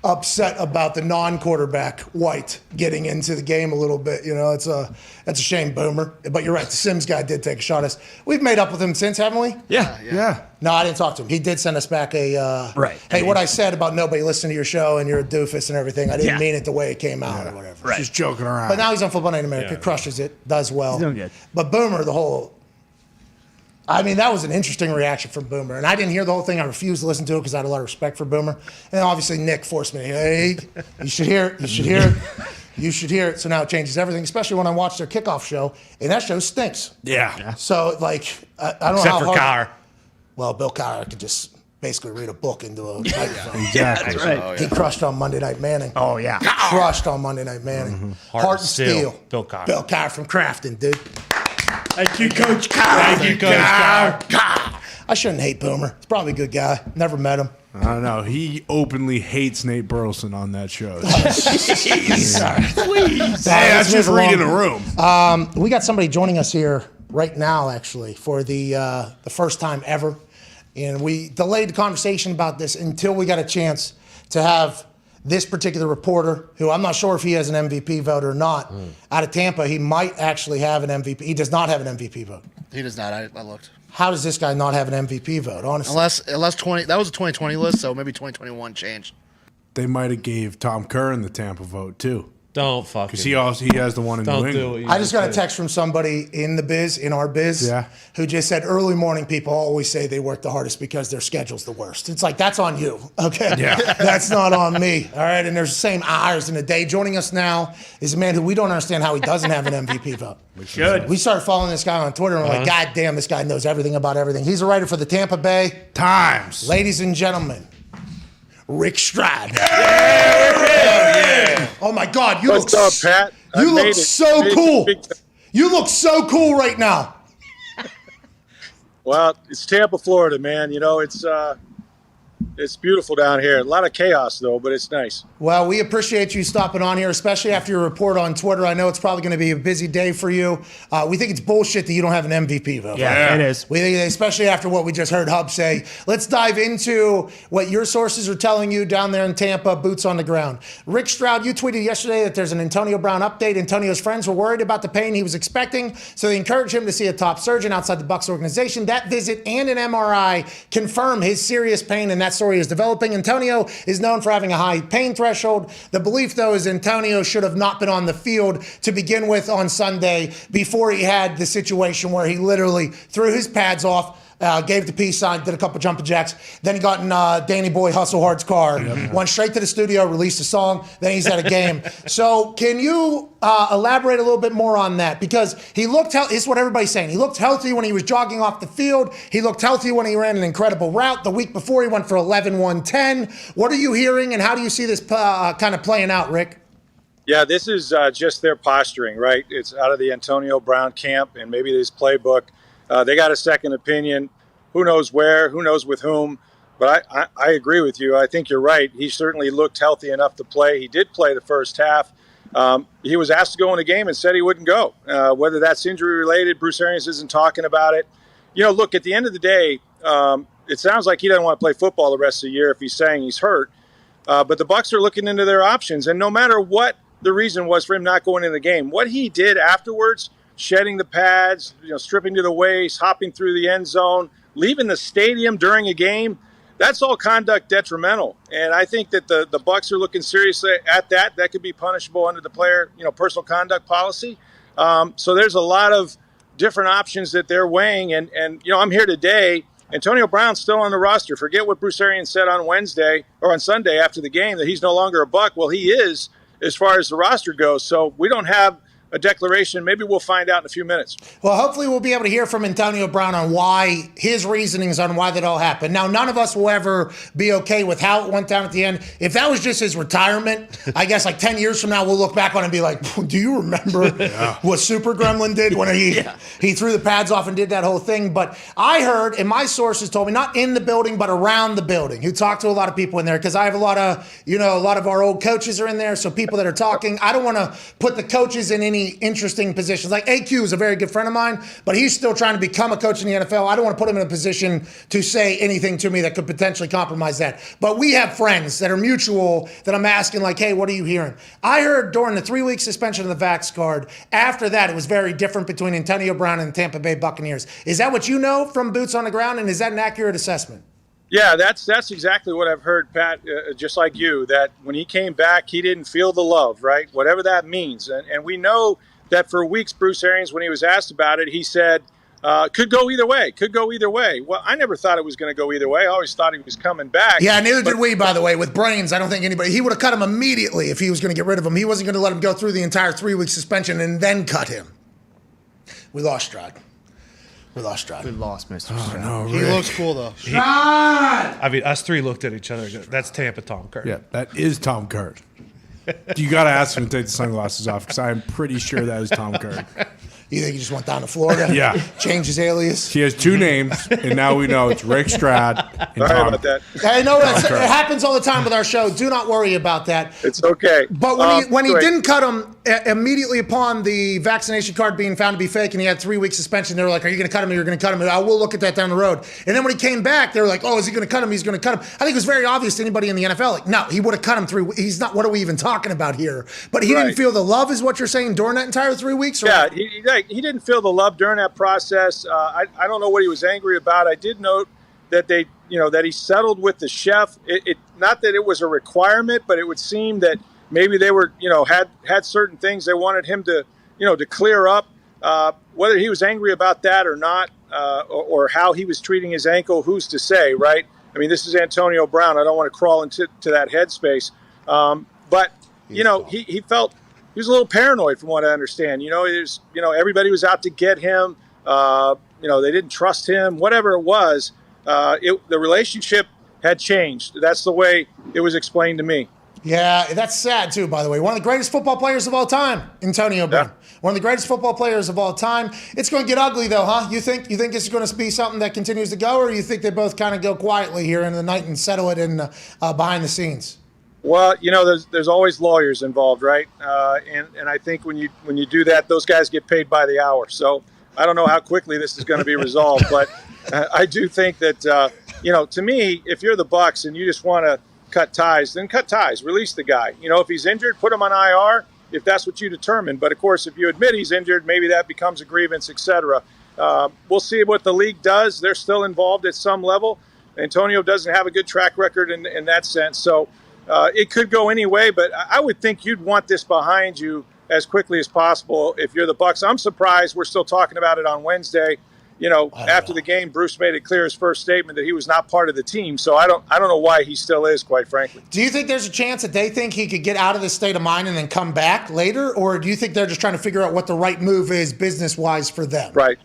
upset about the non-quarterback white getting into the game a little bit. That's a shame, Boomer. But you're right. The Sims guy did take a shot at us. We've made up with him since, haven't we? Yeah. No, I didn't talk to him. He did send us back a Right. Hey, what I said about nobody listening to your show and you're a doofus and everything, I didn't Yeah. mean it the way it came out or whatever. Right. Just joking around. But now he's on Football Night in America, crushes it, does well. He's doing good. But Boomer, that was an interesting reaction from Boomer. And I didn't hear the whole thing. I refused to listen to it because I had a lot of respect for Boomer. And obviously Nick forced me, hey, you should hear it. You should hear it. You should hear it. So now it changes everything, especially when I watch their kickoff show. And that show stinks. Yeah. So, I don't know Except how for hard. Carr. Well, Bill Cowher could just basically read a book into a microphone. Exactly. Right. Oh, He crushed on Monday Night Manning. Oh yeah. Crushed on Monday Night Manning. Heart and Steel. Bill Cowher. Bill Cowher from Crafton, dude. Thank you, Coach Kyle. Thank you, Coach Carr. I shouldn't hate Boomer. He's probably a good guy. Never met him. I don't know. He openly hates Nate Burleson on that show. Please. Hey, that's just reading the room. We got somebody joining us here right now, actually, for the first time ever. And we delayed the conversation about this until we got a chance to have this particular reporter, who I'm not sure if he has an MVP vote or not, out of Tampa. He might actually have an MVP. He does not have an MVP vote. He does not. I looked. How does this guy not have an MVP vote, honestly? Unless 20. That was a 2020 list, so maybe 2021 changed. They might have gave Tom Curran the Tampa vote too, Don't fucking. because he has the one in New Don't England. do it. I just got a text from somebody in the biz, in our biz, Yeah. who just said early morning people always say they work the hardest because their schedule's the worst. It's like, that's on you, okay? Yeah. That's not on me, all right? And there's the same hours in a day. Joining us now is a man who we don't understand how he doesn't have an MVP vote. Should. We started following this guy on Twitter and we're like, God damn, this guy knows everything about everything. He's a writer for the Tampa Bay. Times. Ladies and gentlemen, Rick Stride. Oh my God, you What's look up, Pat? I You made look it. so Made it cool. big time. You look so cool right now. Well, it's Tampa, Florida, man. It's It's beautiful down here. A lot of chaos, though, but it's nice. Well, we appreciate you stopping on here, especially after your report on Twitter. I know it's probably going to be a busy day for you. We think it's bullshit that you don't have an MVP vote. Yeah, it is. We think, especially after what we just heard Hub say. Let's dive into what your sources are telling you down there in Tampa, boots on the ground. Rick Stroud, you tweeted yesterday that there's an Antonio Brown update. Antonio's friends were worried about the pain he was expecting, so they encouraged him to see a top surgeon outside the Bucs organization. That visit and an MRI confirm his serious pain, and that story is developing. Antonio is known for having a high pain threshold. The belief, though, is Antonio should have not been on the field to begin with on Sunday before he had the situation where he literally threw his pads off, gave the peace sign, did a couple jumping jacks. Then he got in Danny Boy Hustle Hard's car, went straight to the studio, released a song. Then he's at a game. So can you elaborate a little bit more on that? Because he looked healthy. This is what everybody's saying. He looked healthy when he was jogging off the field. He looked healthy when he ran an incredible route. The week before, he went for 11-1-10. What are you hearing, and how do you see this kind of playing out, Rick? Yeah, this is just their posturing, right? It's out of the Antonio Brown camp and maybe his playbook. They got a second opinion. Who knows where? Who knows with whom? But I agree with you. I think you're right. He certainly looked healthy enough to play. He did play the first half. He was asked to go in the game and said he wouldn't go. Whether that's injury related, Bruce Arians isn't talking about it. Look, at the end of the day, it sounds like he doesn't want to play football the rest of the year if he's saying he's hurt. But the Bucs are looking into their options. And no matter what the reason was for him not going in the game, what he did afterwards, shedding the pads, stripping to the waist, hopping through the end zone, leaving the stadium during a game, that's all conduct detrimental. And I think that the Bucs are looking seriously at that. That could be punishable under the player, personal conduct policy. So there's a lot of different options that they're weighing. And I'm here today. Antonio Brown's still on the roster. Forget what Bruce Arians said on Wednesday or on Sunday after the game that he's no longer a Buck. Well, he is as far as the roster goes. So we don't have a declaration. Maybe we'll find out in a few minutes. Well, hopefully we'll be able to hear from Antonio Brown on why, his reasonings on why that all happened. Now, none of us will ever be okay with how it went down at the end. If that was just his retirement, I guess like 10 years from now, we'll look back on it and be like, do you remember what Super Gremlin did when he threw the pads off and did that whole thing? But I heard, and my sources told me, not in the building, but around the building, who talked to a lot of people in there, because I have a lot of our old coaches are in there, so people that are talking. I don't want to put the coaches in any interesting positions. Like AQ is a very good friend of mine, but he's still trying to become a coach in the NFL. I don't want to put him in a position to say anything to me that could potentially compromise that. But we have friends that are mutual that I'm asking, like, hey, what are you hearing? I heard during the 3-week suspension of the Vax card, after that, it was very different between Antonio Brown and the Tampa Bay Buccaneers. Is that what you know from boots on the ground, and is that an accurate assessment? Yeah, that's exactly what I've heard, Pat, just like you, that when he came back, he didn't feel the love, right? Whatever that means. And we know that for weeks, Bruce Arians, when he was asked about it, he said, could go either way, could go either way. Well, I never thought it was going to go either way. I always thought he was coming back. Yeah, neither did we, by the way. With brains, I don't think he would have cut him immediately if he was going to get rid of him. He wasn't going to let him go through the entire 3-week suspension and then cut him. We lost Stroud. We lost Mr. Stroud. No, He looks cool, though. I mean, us three looked at each other. That's Tampa Tom Curry. Yeah, that is Tom Curry. You got to ask him to take the sunglasses off because I'm pretty sure that is Tom Curry. You think he just went down to Florida? Yeah. Changed his alias? He has 2 names, and now we know it's Rick Stroud and Sorry Tom. about that. I know it happens all the time with our show. Do not worry about that. It's okay. But when he didn't cut him immediately upon the vaccination card being found to be fake and he had 3-week suspension, they were like, are you going to cut him or you're going to cut him? I will look at that down the road. And then when he came back, they were like, oh, is he going to cut him? He's going to cut him. I think it was very obvious to anybody in the NFL. Like, no, he would have cut him 3 weeks. He's not, what are we even talking about here? But he didn't feel the love is what you're saying during that entire 3 weeks? Or yeah, he didn't feel the love during that process. I don't know what he was angry about. I did note that that he settled with the chef. It not that it was a requirement, but it would seem that maybe they were, had certain things they wanted him to, to clear up. Whether he was angry about that or not, or how he was treating his ankle, who's to say, right? I mean, this is Antonio Brown. I don't want to crawl into that headspace. But, he felt he was a little paranoid from what I understand. Everybody was out to get him. They didn't trust him, whatever it was. The relationship had changed. That's the way it was explained to me. Yeah, that's sad too, by the way. One of the greatest football players of all time, Antonio Brown. One of the greatest football players of all time. It's going to get ugly though, huh? You think it's going to be something that continues to go, or you think they both kind of go quietly here in the night and settle it in behind the scenes? Well, there's always lawyers involved, right? And I think when you do that, those guys get paid by the hour. So I don't know how quickly this is going to be resolved, but I do think that to me, if you're the Bucs and you just want to cut ties, then cut ties. Release the guy. If he's injured, put him on IR. If that's what you determine. But of course, if you admit he's injured, maybe that becomes a grievance, etc. We'll see what the league does. They're still involved at some level. Antonio doesn't have a good track record in that sense, so. It could go any way, but I would think you'd want this behind you as quickly as possible if you're the Bucs. I'm surprised we're still talking about it on Wednesday. After the game, Bruce made it clear his first statement that he was not part of the team. So I don't know why he still is, quite frankly. Do you think there's a chance that they think he could get out of this state of mind and then come back later, or do you think they're just trying to figure out what the right move is business-wise for them? Right.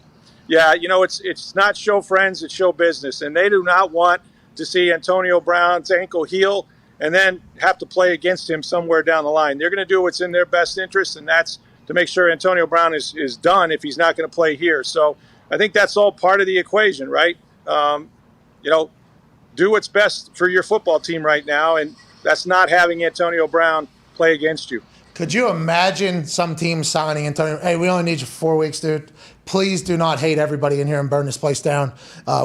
Yeah, it's not show friends, it's show business, and they do not want to see Antonio Brown's ankle heal and then have to play against him somewhere down the line. They're going to do what's in their best interest, and that's to make sure Antonio Brown is done if he's not going to play here. So I think that's all part of the equation, right? Do what's best for your football team right now, and that's not having Antonio Brown play against you. Could you imagine some team signing Antonio? Hey, we only need you for 4 weeks, dude. Please do not hate everybody in here and burn this place down.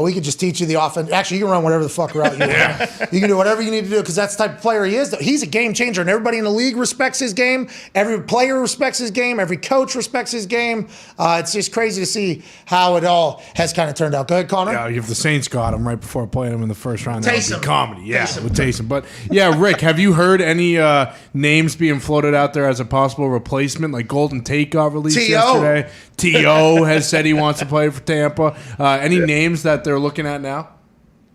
We could just teach you the offense. Actually, you can run whatever the fuck route you want. You can do whatever you need to do because that's the type of player he is. He's a game changer, and everybody in the league respects his game. Every player respects his game. Every coach respects his game. It's just crazy to see how it all has kind of turned out. Go ahead, Connor. Yeah, if the Saints got him right before playing him in the first round, that would be comedy. Yeah, Taysom. with Taysom. But yeah, Rick, have you heard any names being floated out there as a possible replacement? Like Golden Tate got released yesterday. T.O. has said he wants to play for Tampa. Any names that they're looking at now?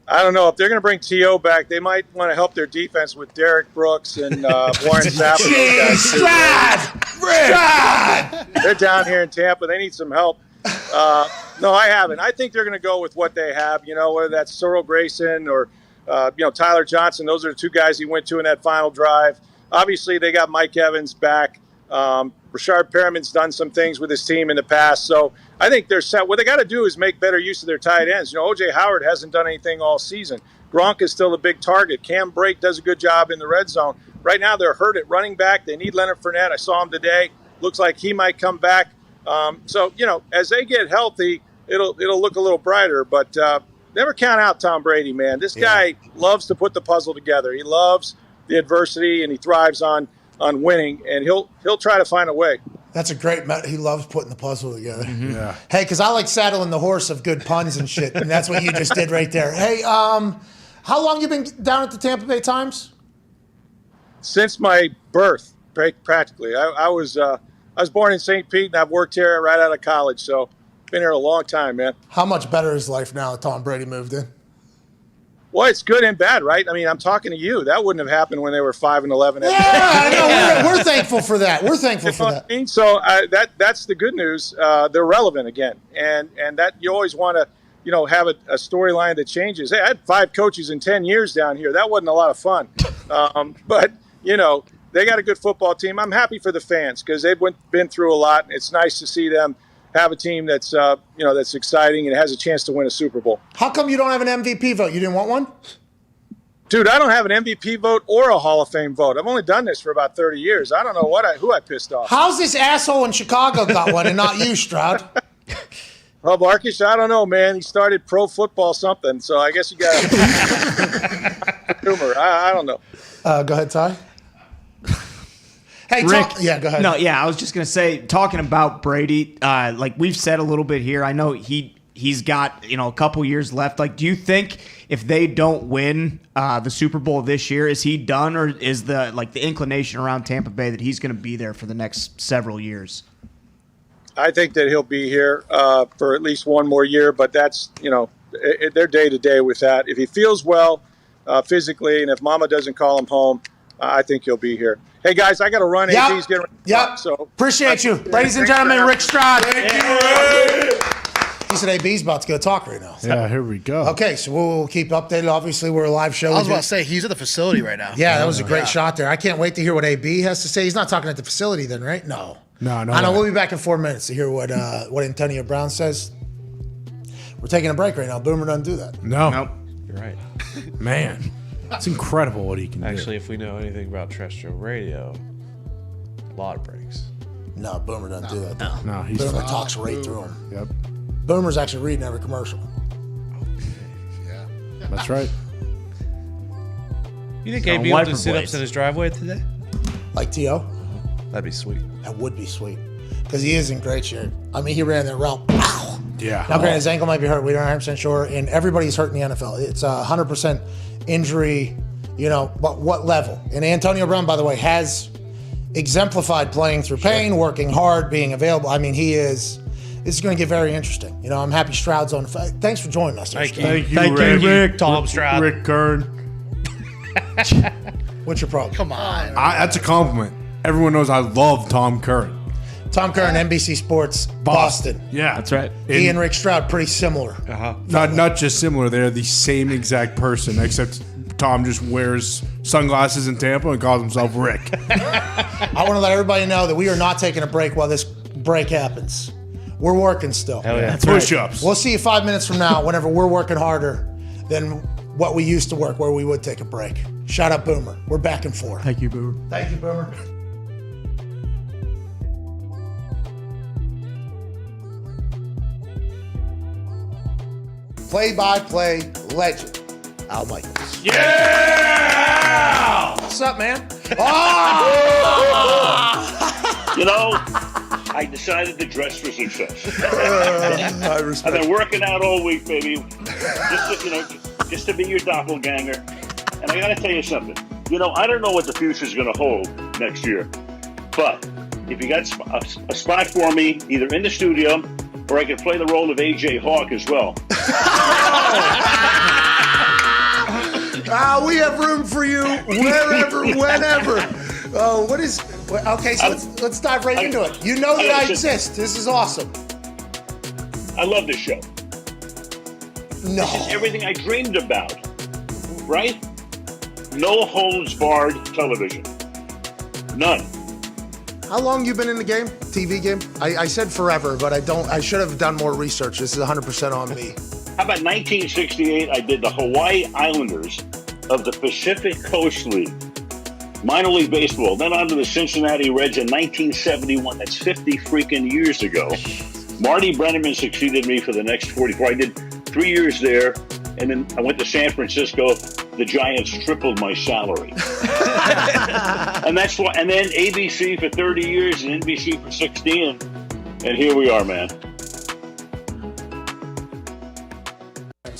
I don't know. If they're going to bring T.O. back, they might want to help their defense with Derek Brooks and Warren Sapp. They're down here in Tampa. They need some help. No, I haven't. I think they're going to go with what they have, whether that's Cyril Grayson or, Tyler Johnson. Those are the two guys he went to in that final drive. Obviously, they got Mike Evans back. Rashard Perriman's done some things with his team in the past. So I think they're set. What they got to do is make better use of their tight ends. O.J. Howard hasn't done anything all season. Gronk is still a big target. Cam Brake does a good job in the red zone. Right now they're hurt at running back. They need Leonard Fournette. I saw him today. Looks like he might come back. So as they get healthy, it'll look a little brighter. But never count out Tom Brady, man. This guy loves to put the puzzle together. He loves the adversity, and he thrives on winning, and he'll try to find a way. That's a great he loves putting the puzzle together. Mm-hmm. Yeah. Hey, because I like saddling the horse of good puns and shit, and that's what you just did right there. Hey, how long you been down at the Tampa Bay Times? Since my birth, practically. I was born in St. Pete, and I've worked here right out of college, so been here a long time, man. How much better is life now that Tom Brady moved in? Well, it's good and bad, right? I mean, I'm talking to you. That wouldn't have happened when they were 5-11. Yeah, I know. We're thankful for that. We're thankful for that. I mean? So that's the good news. They're relevant again, and that you always want to, have a storyline that changes. Hey, I had 5 coaches in 10 years down here. That wasn't a lot of fun, but they got a good football team. I'm happy for the fans because they've been through a lot. It's nice to see them have a team that's that's exciting and has a chance to win a Super Bowl. How come you don't have an MVP vote? You didn't want one? Dude, I don't have an MVP vote or a Hall of Fame vote. I've only done this for about 30 years. I don't know who I pissed off. How's this asshole in Chicago got one and not you, Stroud? Well, Marcus, I don't know, man. He started pro football something, so I guess you got humor. I don't know. Go ahead, Ty. Hey, Rick, go ahead. No, I was just going to say, talking about Brady, like we've said a little bit here, I know he's got, a couple years left. Like, do you think if they don't win the Super Bowl this year, is he done, or is the inclination around Tampa Bay that he's going to be there for the next several years? I think that he'll be here for at least one more year, but that's, they're day to day with that. If he feels well physically, and if Mama doesn't call him home, I think he'll be here. Hey, guys, I got to run. AP's getting ready to talk, so appreciate you. Ladies and gentlemen, Rick Stroud. Thank you, Rick. He said AB's about to go talk right now. Yeah, here we go. Okay, so we'll keep updated. Obviously, we're a live show. I was about to say, he's at the facility right now. Yeah, that was a great shot there. I can't wait to hear what AB has to say. He's not talking at the facility then, right? No. No. I know. We'll be back in 4 minutes to hear what Antonio Brown says. We're taking a break right now. Boomer doesn't do that. No. Nope. You're right. Man, it's incredible what he can Actually, if we know anything about terrestrial radio, a lot of breaks. No, Boomer doesn't do that. No, he's Boomer talks right through him. Yep. Boomer's actually reading every commercial. That's right. You think AB will just sit up in his driveway today? Like T.O.? That'd be sweet. That would be sweet. Because he is in great shape. I mean, he ran that route. Yeah. Now, granted, his ankle might be hurt. We aren't 100% sure. And everybody's hurt in the NFL. It's a 100% injury, but what level? And Antonio Brown, by the way, has exemplified playing through pain, working hard, being available. I mean, this is going to get very interesting. I'm happy Stroud's on. Thanks for joining us. Thank you, Rick. Tom Stroud. Rick Kern. What's your problem? Come on. That's a compliment. Everyone knows I love Tom Curran. Tom Curran, NBC Sports, Boston. Yeah. That's right. He and Rick Stroud, pretty similar. Not just similar. They're the same exact person, except Tom just wears sunglasses in Tampa and calls himself Rick. I want to let everybody know that we are not taking a break while this break happens. We're working still. Hell yeah. Push-ups. We'll see you 5 minutes from now whenever we're working harder than what we used to work, where we would take a break. Shout out Boomer. We're back in 4. Thank you, Boomer. Thank you, Boomer. Play-by-play legend, Al Michaels. Yeah! What's up, man? I decided to dress for success. I respect I've been working out all week, baby, just to be your doppelganger. And I got to tell you something. I don't know what the future's going to hold next year, but if you got a spot for me, either in the studio or I could play the role of AJ Hawk as well. We have room for you wherever, whenever. Okay, so let's dive right into it. You know that I exist. This is awesome. I love this show. No. This is everything I dreamed about, right? No holds barred television. None. How long you been in the game? TV game? I said forever, but I should have done more research. This is 100% on me. How about 1968? I did the Hawaii Islanders of the Pacific Coast League. Minor League Baseball. Then on to the Cincinnati Reds in 1971. That's 50 freaking years ago. Marty Brennaman succeeded me for the next 44. I did 3 years there, and then I went to San Francisco. The Giants tripled my salary. And that's why. And then ABC for 30 years and NBC for 16. And here we are, man.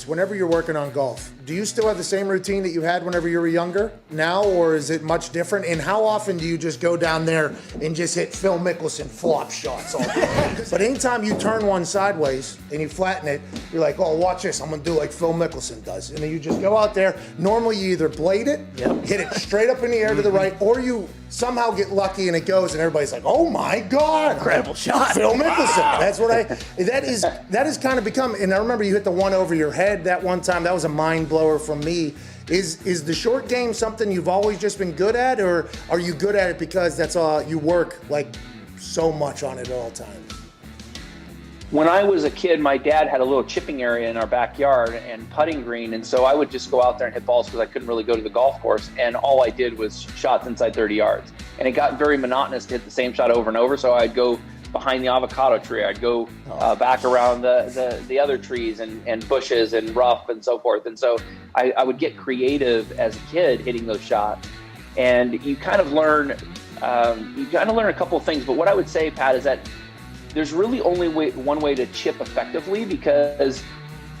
Whenever you're working on golf, do you still have the same routine that you had whenever you were younger now, or is it much different? And how often do you just go down there and just hit Phil Mickelson flop shots all day? But anytime you turn one sideways and you flatten it, you're like, oh, watch this. I'm going to do like Phil Mickelson does. And then you just go out there. Normally you either blade it, hit it straight up in the air to the right, or you somehow get lucky and it goes and everybody's like, oh my God. Incredible shot. Phil Mickelson. Wow. That's what that is kind of become, and I remember you hit the one over your head that one time. That was a mind blower from me. Is the short game something you've always just been good at, or are you good at it because that's all you work like so much on it at all times? When I was a kid, my dad had a little chipping area in our backyard and putting green, and so I would just go out there and hit balls because I couldn't really go to the golf course, and all I did was shots inside 30 yards. And it got very monotonous to hit the same shot over and over, so I'd go behind the avocado tree. I'd go back around the other trees and bushes and rough and so forth. And so I would get creative as a kid hitting those shots. And you kind of learn a couple of things. But what I would say, Pat, is that there's really only one way to chip effectively, because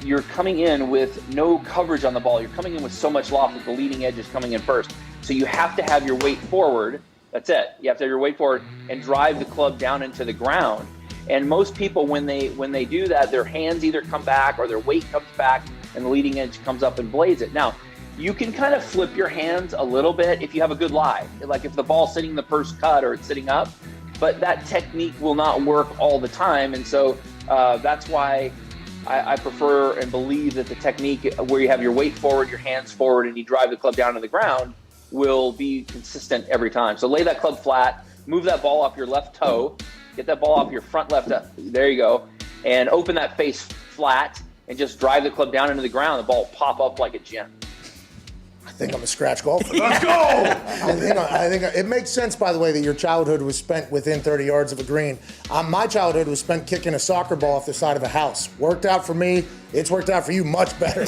you're coming in with no coverage on the ball. You're coming in with so much loft that the leading edge is coming in first. So you have to have your weight forward. That's it. You have to have your weight forward and drive the club down into the ground. And most people, when they do that, their hands either come back or their weight comes back and the leading edge comes up and blades it. Now, you can kind of flip your hands a little bit if you have a good lie. Like if the ball's sitting in the first cut or it's sitting up, but that technique will not work all the time. And so that's why I prefer and believe that the technique where you have your weight forward, your hands forward, and you drive the club down to the ground will be consistent every time. So lay that club flat, move that ball off your left toe, get that ball off your front left. There you go. And open that face flat and just drive the club down into the ground. The ball will pop up like a gem. I think I'm a scratch golfer. Let's go! I think it makes sense, by the way, that your childhood was spent within 30 yards of a green. My childhood was spent kicking a soccer ball off the side of a house. Worked out for me. It's worked out for you much better.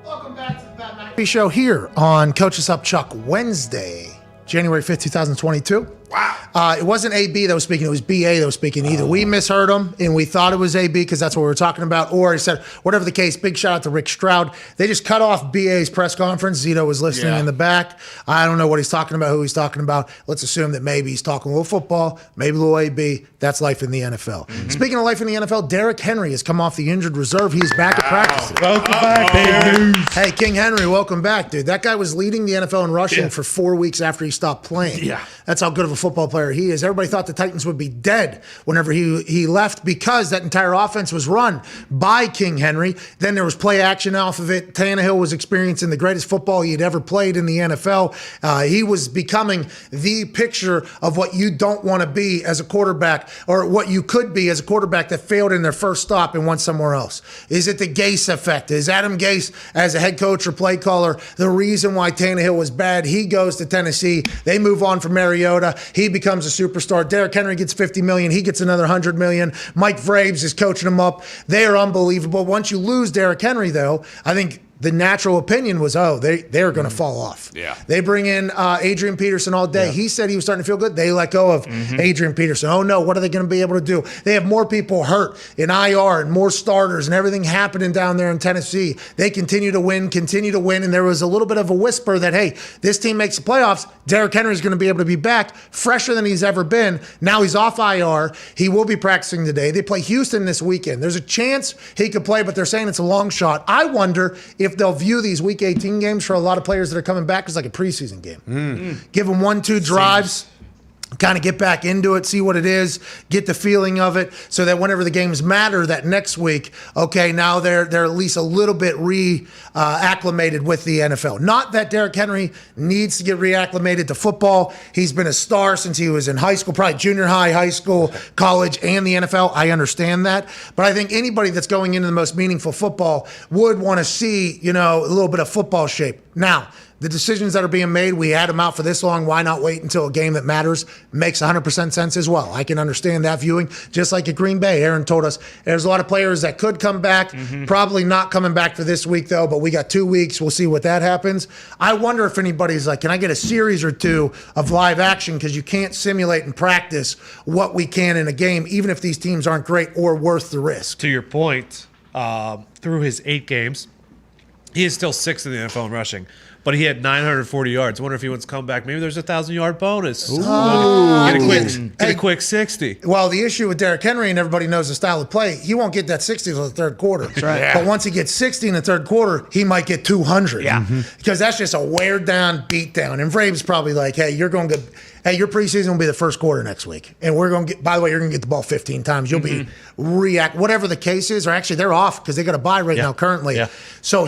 Welcome back to the McAfee Show here on Coaches Up Chuck Wednesday, January 5th, 2022. Wow. It wasn't AB that was speaking. It was BA that was speaking. Either we misheard him and we thought it was AB because that's what we were talking about, or he said, whatever the case, big shout out to Rick Stroud. They just cut off BA's press conference. Zito was listening in the back. I don't know what he's talking about, who he's talking about. Let's assume that maybe he's talking a little football, maybe a little AB. That's life in the NFL. Mm-hmm. Speaking of life in the NFL, Derrick Henry has come off the injured reserve. He's back at practice. Welcome back, baby. Hey, King Henry, welcome back, dude. That guy was leading the NFL in rushing for 4 weeks after he stopped playing. Yeah. That's how good of a football player he is. Everybody thought the Titans would be dead whenever he left because that entire offense was run by King Henry. Then there was play action off of it. Tannehill was experiencing the greatest football he had ever played in the NFL. He was becoming the picture of what you don't want to be as a quarterback, or what you could be as a quarterback that failed in their first stop and went somewhere else. Is it the Gase effect? Is Adam Gase, as a head coach or play caller, the reason why Tannehill was bad? He goes to Tennessee. They move on from Mariota. He becomes a superstar. Derrick Henry gets $50 million. He gets another $100 million. Mike Vrabes is coaching him up. They are unbelievable. Once you lose Derrick Henry, though, I think the natural opinion was, they're going to fall off. Yeah. They bring in Adrian Peterson all day. Yeah. He said he was starting to feel good. They let go of Adrian Peterson. Oh, no, what are they going to be able to do? They have more people hurt in IR and more starters and everything happening down there in Tennessee. They continue to win. And there was a little bit of a whisper that, hey, this team makes the playoffs. Derrick Henry is going to be able to be back fresher than he's ever been. Now he's off IR. He will be practicing today. They play Houston this weekend. There's a chance he could play, but they're saying it's a long shot. I wonder if they'll view these Week 18 games for a lot of players that are coming back as like a preseason game. Give them 1-2 drives, kind of get back into it, see what it is, get the feeling of it, so that whenever the games matter that next week, okay, now they're at least a little bit acclimated with the NFL. Not that Derrick Henry needs to get reacclimated to football. He's been a star since he was in high school, probably junior high, high school, college, and the NFL. I understand that. But I think anybody that's going into the most meaningful football would want to see, a little bit of football shape. Now, the decisions that are being made, we had them out for this long. Why not wait until a game that matters? Makes 100% sense as well. I can understand that viewing. Just like at Green Bay, Aaron told us there's a lot of players that could come back. Probably not coming back for this week, though, but we got 2 weeks. We'll see what that happens. I wonder if anybody's like, can I get a series or two of live action? Because you can't simulate and practice what we can in a game, even if these teams aren't great or worth the risk. To your point, through his 8 games, he is still 6th in the NFL in rushing. But he had 940 yards. I wonder if he wants to come back. Maybe there's a 1,000-yard bonus. Get a quick 60. Well, the issue with Derrick Henry, and everybody knows the style of play, he won't get that 60 until the third quarter. That's right. Yeah. But once he gets 60 in the third quarter, he might get 200. Yeah. Because that's just a wear-down, beat-down. And Vrabes probably like, hey, your preseason will be the first quarter next week. And we're going to get, by the way, you're going to get the ball 15 times. You'll be whatever the case is, or actually they're off because they got a bye right now currently. Yeah. So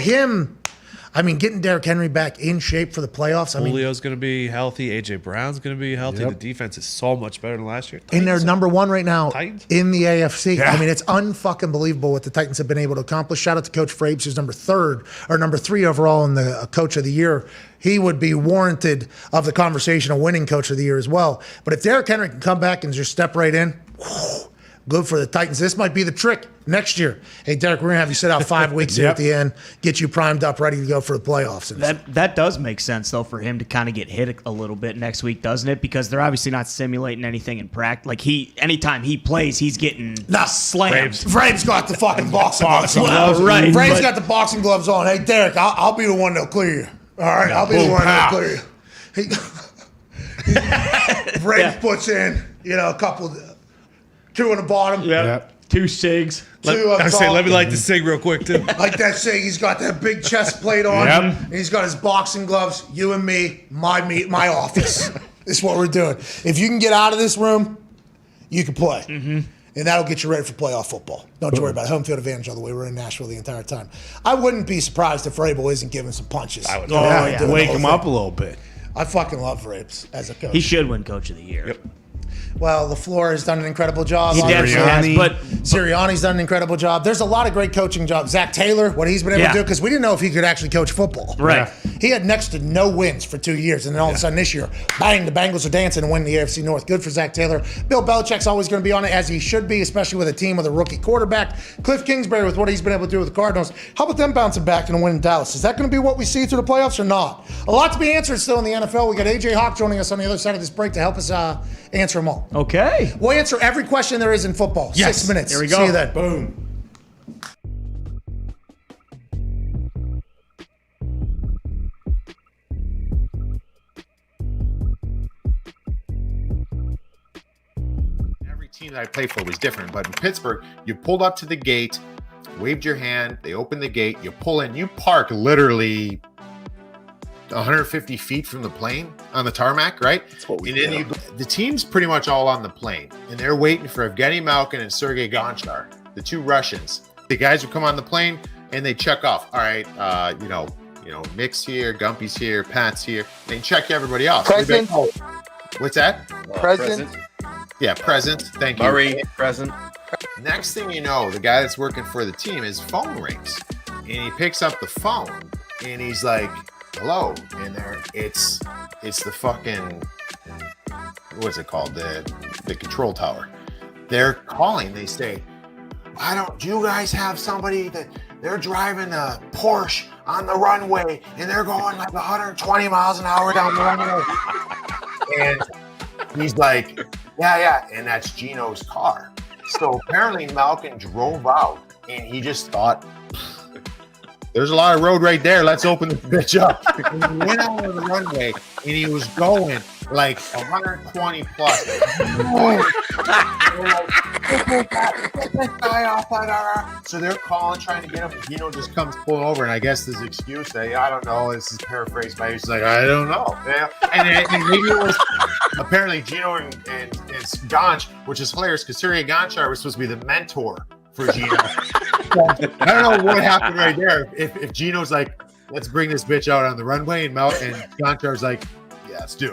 getting Derrick Henry back in shape for the playoffs. Julio's going to be healthy. A.J. Brown's going to be healthy. The defense is so much better than last year. And they're number one right now in the AFC. Yeah. It's unfucking believable what the Titans have been able to accomplish. Shout out to Coach Vrabes, who's number 3 overall in the Coach of the Year. He would be warranted of the conversation of winning Coach of the Year as well. But if Derrick Henry can come back and just step right in, good for the Titans. This might be the trick next year. Hey, Derek, we're going to have you sit out 5 weeks here at the end, get you primed up, ready to go for the playoffs. That does make sense, though, for him to kind of get hit a little bit next week, doesn't it? Because they're obviously not simulating anything in practice. Like, anytime he plays, he's getting slammed. Vrabes got the fucking boxing gloves on. Right. Vrabes got the boxing gloves on. Hey, Derek, I'll be the one that'll clear you. All right? I'll be the one that'll clear you. Vrabes puts in, a couple, 2 on the bottom. 2 cigs. Let me light the cig real quick too. Like that cig, he's got that big chest plate on. Yep. And he's got his boxing gloves. You and me, my office. This is what we're doing. If you can get out of this room, you can play. Mm-hmm. And that'll get you ready for playoff football. Don't you worry about it. Home field advantage all the way. We're in Nashville the entire time. I wouldn't be surprised if Vrabel isn't giving some punches. I would wake him up a little bit. I fucking love Vrabes as a coach. He should win Coach of the Year. Yep. Well, LaFleur has done an incredible job. He definitely has, but Sirianni's done an incredible job. There's a lot of great coaching jobs. Zach Taylor, what he's been able to do, because we didn't know if he could actually coach football. Right. He had next to no wins for 2 years, and then all of a sudden this year, bang, the Bengals are dancing and winning the AFC North. Good for Zach Taylor. Bill Belichick's always going to be on it, as he should be, especially with a team with a rookie quarterback. Cliff Kingsbury, with what he's been able to do with the Cardinals. How about them bouncing back and winning Dallas? Is that going to be what we see through the playoffs or not? A lot to be answered still in the NFL. We got AJ Hawk joining us on the other side of this break to help us answer them all. Okay. We'll answer every question there is in football. Yes. 6 minutes. Here we go. See you then. Boom. Every team that I played for was different, but in Pittsburgh, you pulled up to the gate, waved your hand, they opened the gate, you pull in, you park literally 150 feet from the plane on the tarmac, right? That's what we and then the team's pretty much all on the plane, and they're waiting for Evgeny Malkin and Sergei Gonchar, the 2 Russians. The guys would come on the plane and they check off. All right, Mick's here, Gumpy's here, Pat's here. They check everybody else. Present. What's that? Present. Yeah, present. Thank you. Murray, present. Next thing you know, the guy that's working for the team, his phone rings, and he picks up the phone, and he's like, "Hello," and it's the fucking, what's it called, the control tower. They're calling. They say, do you guys have somebody that they're driving a Porsche on the runway and they're going like 120 miles an hour down the runway? And he's like, yeah, and that's Gino's car. So apparently Malkin drove out and he just thought, there's a lot of road right there. Let's open the bitch up. And he went out on the runway and he was going like 120 plus. So they're calling, trying to get him. Gino just comes pulling over, and I guess his excuse, I don't know. This is paraphrased by he's like, I don't know. Yeah. And maybe it was apparently Gino and Gonch, which is hilarious because Sergei Gonchar was supposed to be the mentor for Gino. I don't know what happened right there. If Gino's like, let's bring this bitch out on the runway, and Gonchar's like, yeah, let's do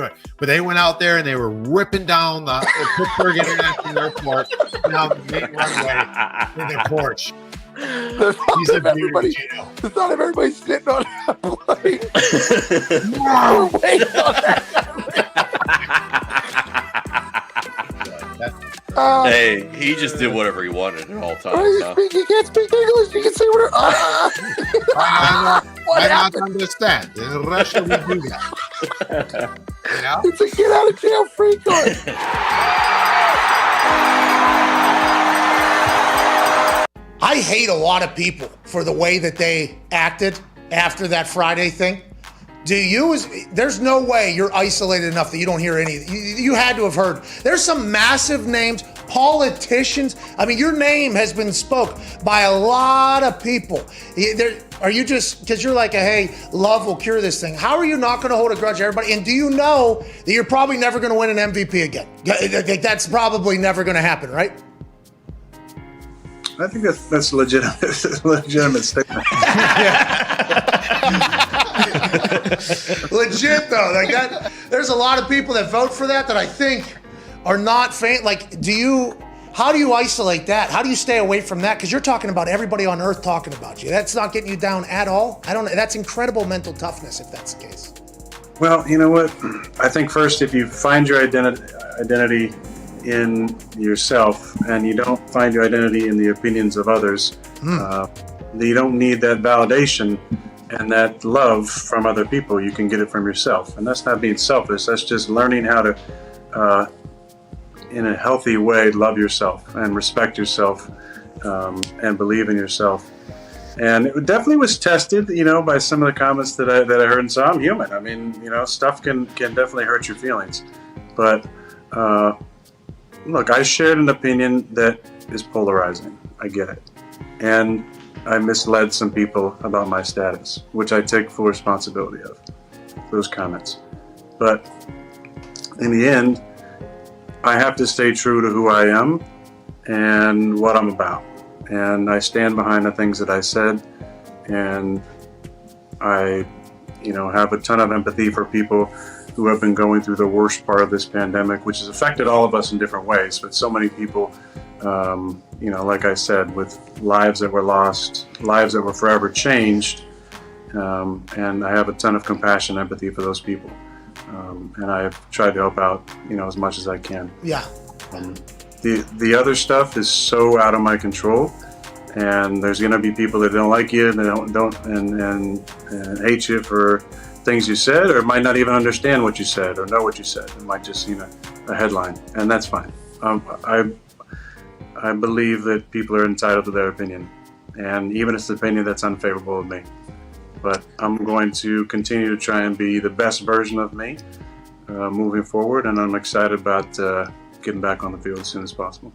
it. But they went out there and they were ripping down the Pittsburgh International Airport down the main runway in their Porsche. He's a beauty, Gino. The thought of everybody sitting on that plane. No, wait on that. Hey, he just did whatever he wanted at all times. You can't speak English. You can say whatever. I don't understand. In Russia, we do that. You know? It's a get out of jail free card. I hate a lot of people for the way that they acted after that Friday thing. There's no way you're isolated enough that you don't hear any. You had to have heard. There's some massive names, politicians. I mean, your name has been spoke by a lot of people. Are you just, because you're like, hey, love will cure this thing. How are you not going to hold a grudge to everybody? And do you know that you're probably never going to win an MVP again? That's probably never going to happen, right? I think that's a legitimate statement. Legit though, like that. There's a lot of people that vote for that I think are not like. How do you isolate that? How do you stay away from that? Because you're talking about everybody on earth talking about you. That's not getting you down at all. I don't know. That's incredible mental toughness if that's the case. Well, you know what? I think first, if you find your identity in yourself and you don't find your identity in the opinions of others, you don't need that validation and that love from other people. You can get it from yourself. And that's not being selfish. That's just learning how to, in a healthy way, love yourself and respect yourself and believe in yourself. And it definitely was tested, by some of the comments that I heard. And so I'm human. I mean, stuff can definitely hurt your feelings. But look, I shared an opinion that is polarizing. I get it. And I misled some people about my status, which I take full responsibility of, those comments. But in the end, I have to stay true to who I am and what I'm about. And I stand behind the things that I said, and I, have a ton of empathy for people who have been going through the worst part of this pandemic, which has affected all of us in different ways. But so many people, like I said, with lives that were lost, lives that were forever changed, and I have a ton of compassion and empathy for those people. And I've tried to help out, as much as I can. Yeah. The other stuff is so out of my control, and there's going to be people that don't like you and hate you for things you said, or might not even understand what you said or know what you said. It might just see a headline, and that's fine. I believe that people are entitled to their opinion, and even if it's an opinion that's unfavorable of me. But I'm going to continue to try and be the best version of me moving forward, and I'm excited about getting back on the field as soon as possible.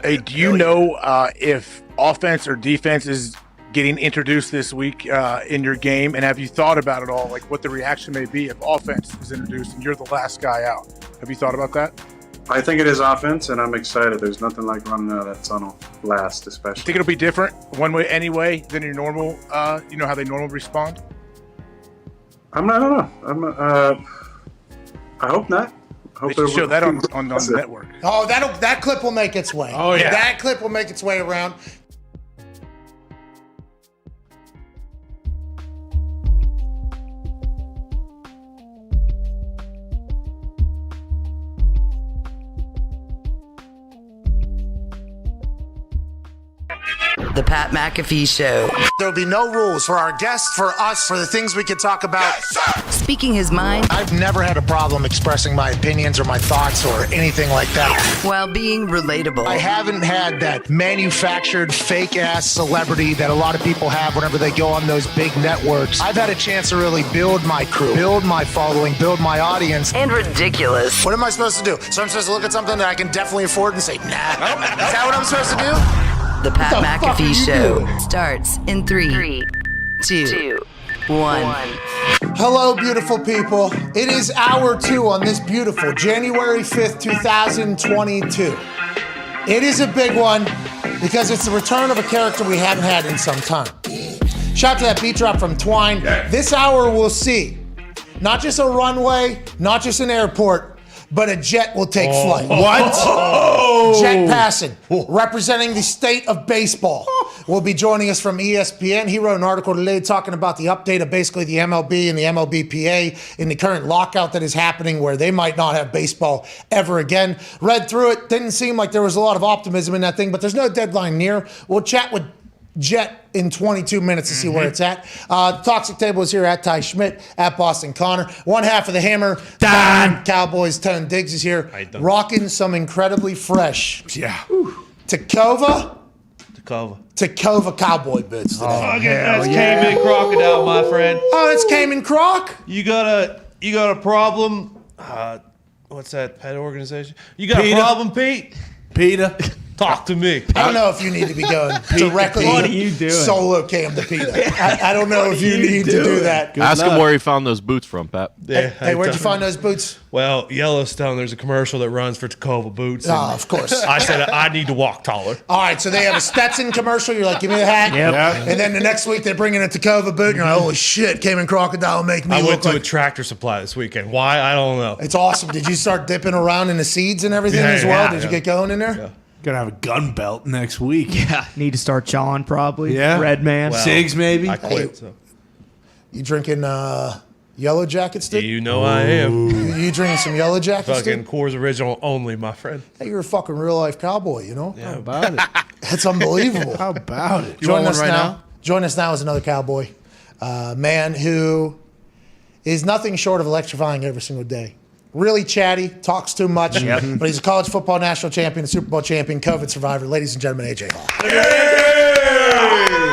Hey, do you know if offense or defense is getting introduced this week in your game? And have you thought about it all, like what the reaction may be if offense is introduced and you're the last guy out? Have you thought about that? I think it is offense, and I'm excited. There's nothing like running out of that tunnel last, especially. Think it'll be different one way anyway than your normal, how they normally respond? I don't know. I hope not. They should show that on the network. Oh, that clip will make its way. Oh, yeah. That clip will make its way around. The Pat McAfee Show. There'll be no rules for our guests, for us, for the things we can talk about. Speaking his mind I've never had a problem expressing my opinions or my thoughts or anything like that. while being relatable. I haven't had that manufactured fake-ass celebrity that a lot of people have whenever they go on those big networks. I've had a chance to really build my crew, build my following, build my audience. And ridiculous. What am I supposed to do? So I'm supposed to look at something that I can definitely afford and say, nah. Is that what I'm supposed to do? The Pat McAfee Show starts in 3, 2, 1. Hello, beautiful people. It is hour 2 on this beautiful January 5th, 2022. It is a big one because it's the return of a character we haven't had in some time. Shout out to that beat drop from Twine. This hour we'll see not just a runway, not just an airport, but a jet will take flight. What? Jet passing, representing the state of baseball, will be joining us from ESPN. He wrote an article today talking about the update of basically the MLB and the MLBPA in the current lockout that is happening where they might not have baseball ever again. Read through it, didn't seem like there was a lot of optimism in that thing, but there's no deadline near. We'll chat with Jet in 22 minutes to see where it's at. The Toxic Table is here at Ty Schmidt, at Boston Connor. One half of the Hammer, Dahn. Cowboys, Tone Diggs is here, rocking some incredibly fresh Tacova Cowboy boots today. That's Cayman Crocodile, my friend. Oh, it's Cayman Croc? You got a problem? What's that pet organization? You got a problem, Pete? Peter. Talk to me. I don't know if you need to be going directly What are you doing? solo cam to Peter. I don't know if you need to do that. Ask him where he found those boots from, Pat. Yeah, Hey, where'd you find those boots? Well, Yellowstone, there's a commercial that runs for Tacova boots. and Oh, of course. I said I need to walk taller. All right, so they have a Stetson commercial. You're like, give me the hat. Yep. And then the next week they're bringing a Tacova boot. And you're like, holy shit, Cayman Crocodile make me I look went to like... a Tractor Supply this weekend. Why? I don't know. It's awesome. Did you start dipping around in the seeds and everything as well? Did you get going in there? Yeah. Gonna have a gun belt next week. Yeah, need to start chawing probably. Yeah. Red man. Well, Cigs, maybe? I quit. So. You drinking Yellow Jackets, dude? You know I am. You drinking some Yellow Jackets, Fucking dude? Coors Original only, my friend. Hey, you're a fucking real life cowboy, you know? How about it? That's unbelievable. How about it? Join us now is another cowboy, man who is nothing short of electrifying every single day. Really chatty, talks too much, but he's a college football national champion, a Super Bowl champion, COVID survivor. Ladies and gentlemen, AJ Hall.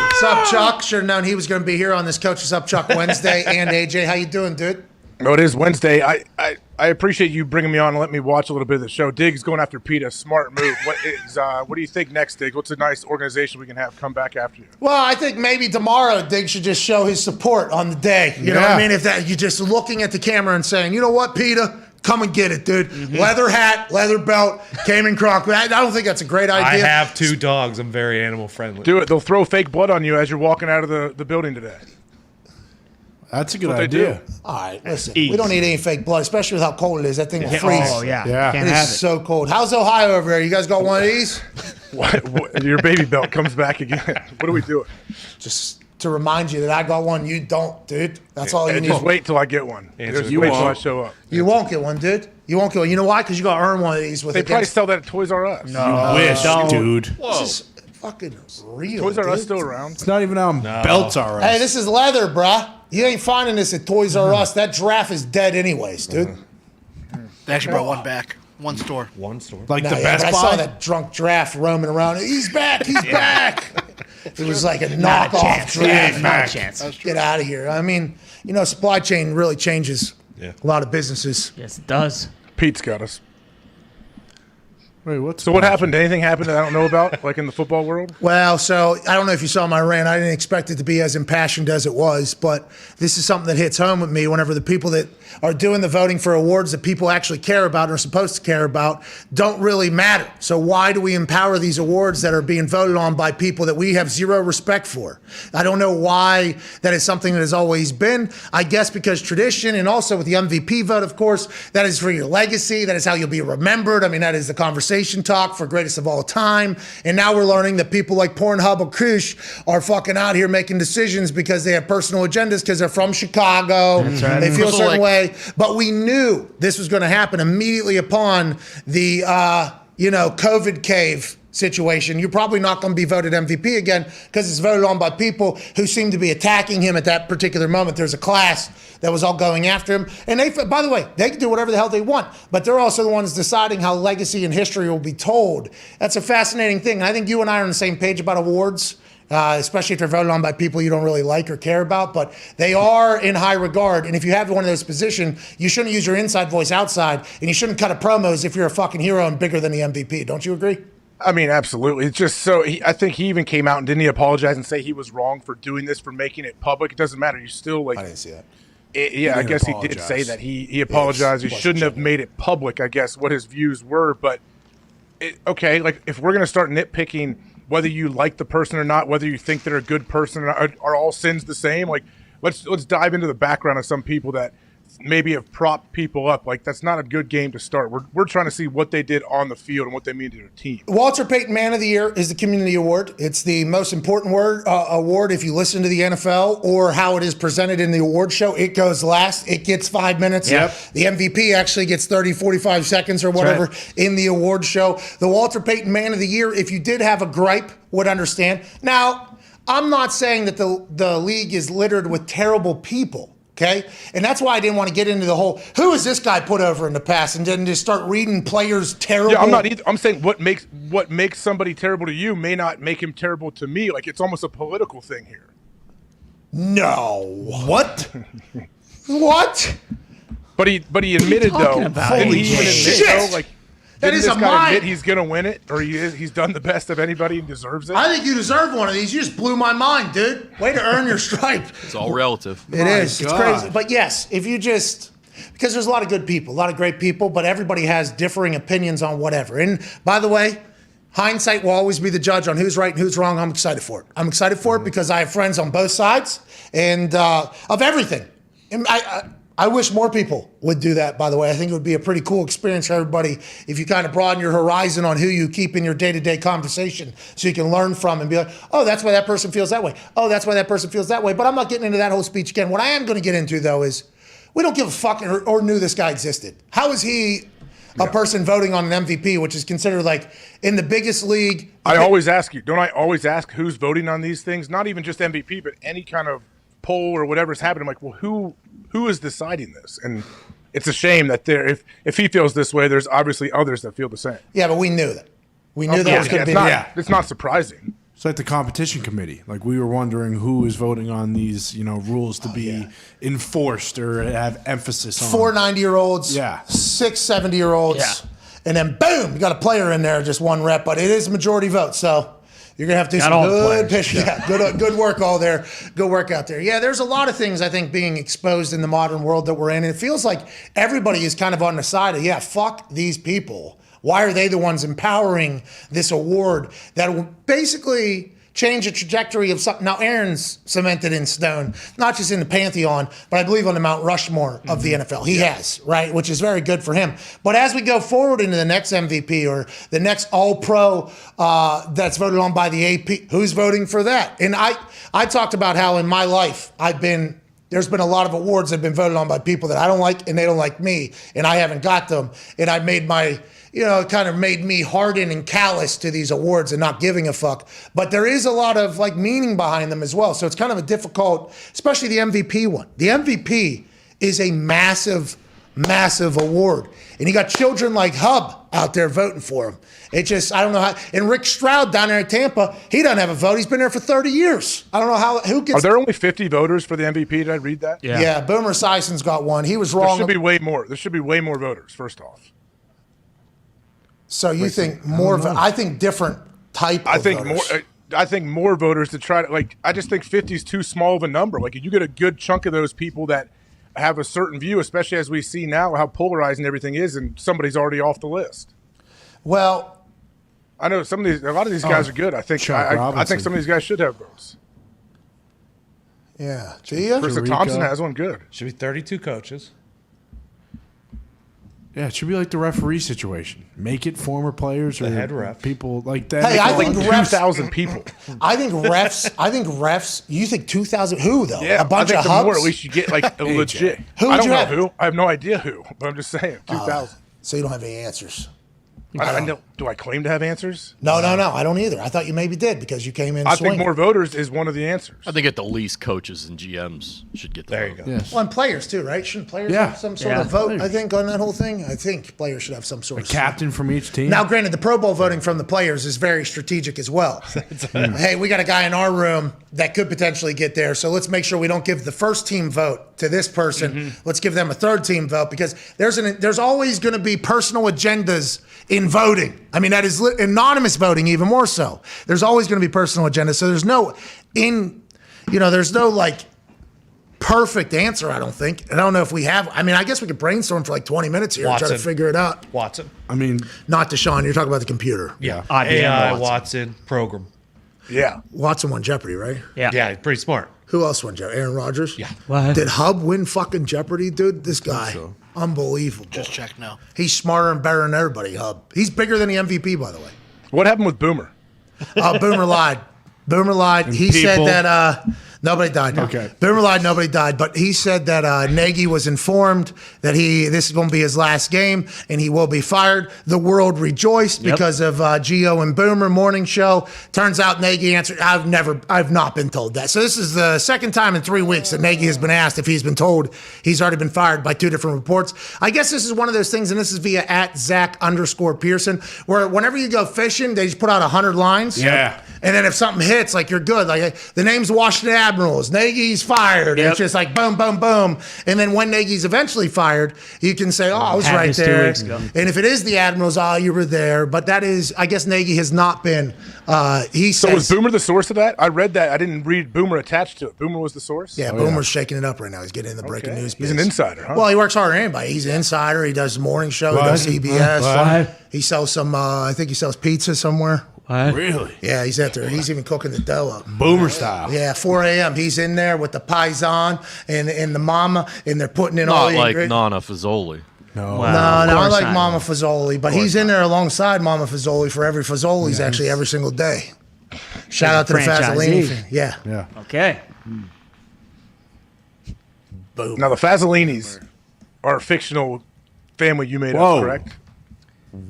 What's up, Chuck? Should have known he was going to be here on this Coach's Up Chuck Wednesday. And AJ, how you doing, dude? No, it is Wednesday. I appreciate you bringing me on and letting me watch a little bit of the show. Diggs going after PETA, smart move. What do you think next, Diggs? What's a nice organization we can have come back after you? Well, I think maybe tomorrow Diggs should just show his support on the day. You know what I mean? If that you're just looking at the camera and saying, you know what, PETA, come and get it, dude. Mm-hmm. Leather hat, leather belt, Cayman Croc. I don't think that's a great idea. I have 2 dogs. I'm very animal friendly. Do it. They'll throw fake blood on you as you're walking out of the building today. That's a good What they idea. do. All right, listen. We don't need any fake blood, especially with how cold it is. That thing will freeze. Oh, yeah. It is so cold. How's Ohio over there? You guys got one of these? What, your baby belt comes back again. What are we doing? Just to remind you that I got one. You don't, dude. That's all you And need. just wait till I get one. Just You wait till I won't. show up. You won't get one, dude. You won't get one. You know why? Because you got to earn one of these with They probably against. sell that at Toys R Us. You wish, dude. This is fucking real. Toys R Us dude. still around? It's not even on belts are. Hey, this is leather, bruh. You ain't finding this at Toys R Us. That giraffe is dead anyways, dude. They actually brought one back. One store. One store. Like No, the yeah, Best but Buy. I saw that drunk giraffe roaming around. He's back. He's back. It was like a knockoff giraffe. Not a chance. Get out of here. I mean, you know, supply chain really changes a lot of businesses. Yes, it does. Pete's got us. Wait, what's So what happened? Anything happened that I don't know about, like in the football world? Well, so I don't know if you saw my rant. I didn't expect it to be as impassioned as it was, but this is something that hits home with me whenever the people that are doing the voting for awards that people actually care about and are supposed to care about don't really matter. So why do we empower these awards that are being voted on by people that we have zero respect for? I don't know why that is something that has always been. I guess because tradition, and also with the MVP vote, of course, that is for your legacy. That is how you'll be remembered. I mean, that is the conversation talk for greatest of all time. And now we're learning that people like Pornhub or Kush are fucking out here making decisions because they have personal agendas because they're from Chicago. That's right. They feel a Also, certain like- way. But we knew this was going to happen immediately upon the, COVID cave situation. You're probably not going to be voted MVP again because it's voted on by people who seem to be attacking him at that particular moment. There's a class that was all going after him. And they, by the way, they can do whatever the hell they want, but they're also the ones deciding how legacy and history will be told. That's a fascinating thing. And I think you and I are on the same page about awards. Especially if they're voted on by people you don't really like or care about, but they are in high regard. And if you have one of those positions, you shouldn't use your inside voice outside, and you shouldn't cut a promos if you're a fucking hero and bigger than the MVP. Don't you agree? I mean, absolutely. It's just so. I think he even came out and didn't he apologize and say he was wrong for doing this, for making it public. It doesn't matter. You still like. I didn't see that. I guess he did say that he apologized. He shouldn't have made it public. I guess what his views were, but okay, like if we're gonna start nitpicking whether you like the person or not, whether you think they're a good person, are all sins the same? Like, let's dive into the background of some people that maybe have propped people up. Like, that's not a good game to start. We're trying to see what they did on the field and what they mean to their team. Walter Payton Man of the Year is the Community Award. It's the most important award if you listen to the NFL or how it is presented in the award show. It goes last. It gets 5 minutes. Yep. The MVP actually gets 30, 45 seconds or whatever in the award show. The Walter Payton Man of the Year, if you did have a gripe, would understand. Now, I'm not saying that the league is littered with terrible people. Okay, and that's why I didn't want to get into the whole who has this guy put over in the past and then just start reading players terrible. Yeah, I'm not either. I'm saying what makes somebody terrible to you may not make him terrible to me. Like, it's almost a political thing here. No. What? What? But he admitted though. Didn't he even admit though? Like, That didn't is this a guy mine. admit he's gonna win it, or he's done the best of anybody and deserves it? I think you deserve one of these. You just blew my mind, dude. Way to earn your stripe. It's all relative. It is. It's crazy. But yes, if you just, because there's a lot of good people, a lot of great people, but everybody has differing opinions on whatever. And by the way, hindsight will always be the judge on who's right and who's wrong. I'm excited for it. I'm excited for it because I have friends on both sides and of everything. And I wish more people would do that, by the way. I think it would be a pretty cool experience for everybody if you kind of broaden your horizon on who you keep in your day-to-day conversation so you can learn from and be like, oh, that's why that person feels that way. Oh, that's why that person feels that way. But I'm not getting into that whole speech again. What I am going to get into, though, is we don't give a fuck or knew this guy existed. How is he a person voting on an MVP, which is considered like in the biggest league? I always ask you, don't I always ask who's voting on these things? Not even just MVP, but any kind of poll or whatever's happening. I'm like, well, who is deciding this? And it's a shame that if he feels this way, there's obviously others that feel the same. Yeah, but we knew that. We knew that was going to be. It's not surprising. It's like the competition committee. Like we were wondering who is voting on these, rules to be enforced or have emphasis on. 4 90-year-olds, Yeah. 6 70-year-olds, and then boom, you got a player in there, just one rep, but it is a majority vote, so you're gonna have to do some good pitching. Yeah, good work all there. Good work out there. Yeah, there's a lot of things I think being exposed in the modern world that we're in, and it feels like everybody is kind of on the side of fuck these people. Why are they the ones empowering this award that will basically change the trajectory of something? Now, Aaron's cemented in stone, not just in the Pantheon, but I believe on the Mount Rushmore of the NFL. He has, right? Which is very good for him. But as we go forward into the next MVP or the next All-Pro that's voted on by the AP, who's voting for that? And I talked about how in my life there's been a lot of awards that have been voted on by people that I don't like and they don't like me, and I haven't got them. And I made it kind of made me harden and callous to these awards and not giving a fuck. But there is a lot of meaning behind them as well. So it's kind of a difficult, especially the MVP one. The MVP is a massive, massive award. And you got children like Hub out there voting for him. It just, I don't know how. And Rick Stroud down there in Tampa, he doesn't have a vote. He's been there for 30 years. I don't know who gets. Are there only 50 voters for the MVP? Did I read that? Yeah, Boomer Sison's got one. He was wrong. There should be way more. There should be way more voters, first off. So you think more? I think different type. I of think voters. more. I think more voters to try to I just think 50 is too small of a number. Like you get a good chunk of those people that have a certain view, especially as we see now how polarizing everything is, and somebody's already off the list. Well, I know a lot of these guys are good. I think I think some of these guys should have votes. Yeah, Gia? Krista Thompson has one good. Should be 32 coaches. Yeah, it should be like the referee situation. Make it former players or The head ref. people like that. Hey, I think refs. 2,000 people. I think refs. You think 2,000? Who though? Yeah, a bunch I think of the hubs. more at least you get a legit. Who I would don't you know have? who. I have no idea who, but I'm just saying 2,000. So you don't have any answers. I know. Do I claim to have answers? No. I don't either. I thought you maybe did because you came in. I swinging. think more voters is one of the answers. I think at the least, coaches and GMs should get the There vote. you go. Yes. Well, and players too, right? Shouldn't players Yeah. have some sort Yeah. of vote? Players. I think on that whole thing. I think players should have some sort A of captain from each team. Now, granted, the Pro Bowl voting from the players is very strategic as well. Hey, we got a guy in our room that could potentially get there, so let's make sure we don't give the first team vote to this person. Let's give them a third team vote because there's always going to be personal agendas in voting. I mean, that is anonymous voting even more so. There's always going to be personal agendas. So there's no perfect answer, I don't think. I don't know if we have. I mean, I guess we could brainstorm for 20 minutes here and try to figure it out. Watson. I mean, Not Deshaun, you're talking about the computer. Yeah. IBM AI Watson. Watson program. Yeah. Watson won Jeopardy, right? Yeah. Yeah, pretty smart. Who else won Jeopardy? Aaron Rodgers? Yeah. What? Did Hub win fucking Jeopardy, dude? This guy. Unbelievable. Just check now. He's smarter and better than everybody, Hub. He's bigger than the MVP, by the way. What happened with Boomer? Boomer lied. Boomer lied. He said people- that nobody died. Okay. Boomer lied, nobody died. But he said that Nagy was informed that this is going to be his last game and he will be fired. The world rejoiced because of Gio and Boomer morning show. Turns out Nagy answered, I've not been told that. So this is the second time in 3 weeks that Nagy has been asked if he's been told he's already been fired by 2 different reports. I guess this is one of those things, and this is via @Zach_Pearson, where whenever you go fishing, they just put out 100 lines. Yeah. And then if something hits, you're good. The name's Washington Admirals. Nagy's fired. Yep. It's just boom, boom, boom. And then when Nagy's eventually fired, you can say, I was Had right this 2 there. weeks ago. And if it is the Admirals, you were there. But that is, I guess Nagy has not been. He So says. was Boomer the source of that? I read that. I didn't read Boomer attached to it. Boomer was the source? Yeah, Boomer's shaking it up right now. He's getting in the breaking news. He's an biz. insider, huh? Well, he works harder than anybody. He's an insider. He does the morning show. He does CBS. What? He sells some, I think he sells pizza somewhere. What? really? Yeah, he's out there. He's even cooking the dough up. Boomer style. Yeah, 4 a.m. He's in there with the paisan and the mama, and they're putting in all Not the like ingredients. Nana Fazoli. No. No, I course like not. Mama Fazoli, but he's in there alongside Mama Fazoli for every Fazoli's actually every single day. Shout out to the Franchisee. Fazzolini fan. Yeah. Yeah. Okay. Boom. Now, the Fazzolinis are a fictional family you made Whoa. up, correct?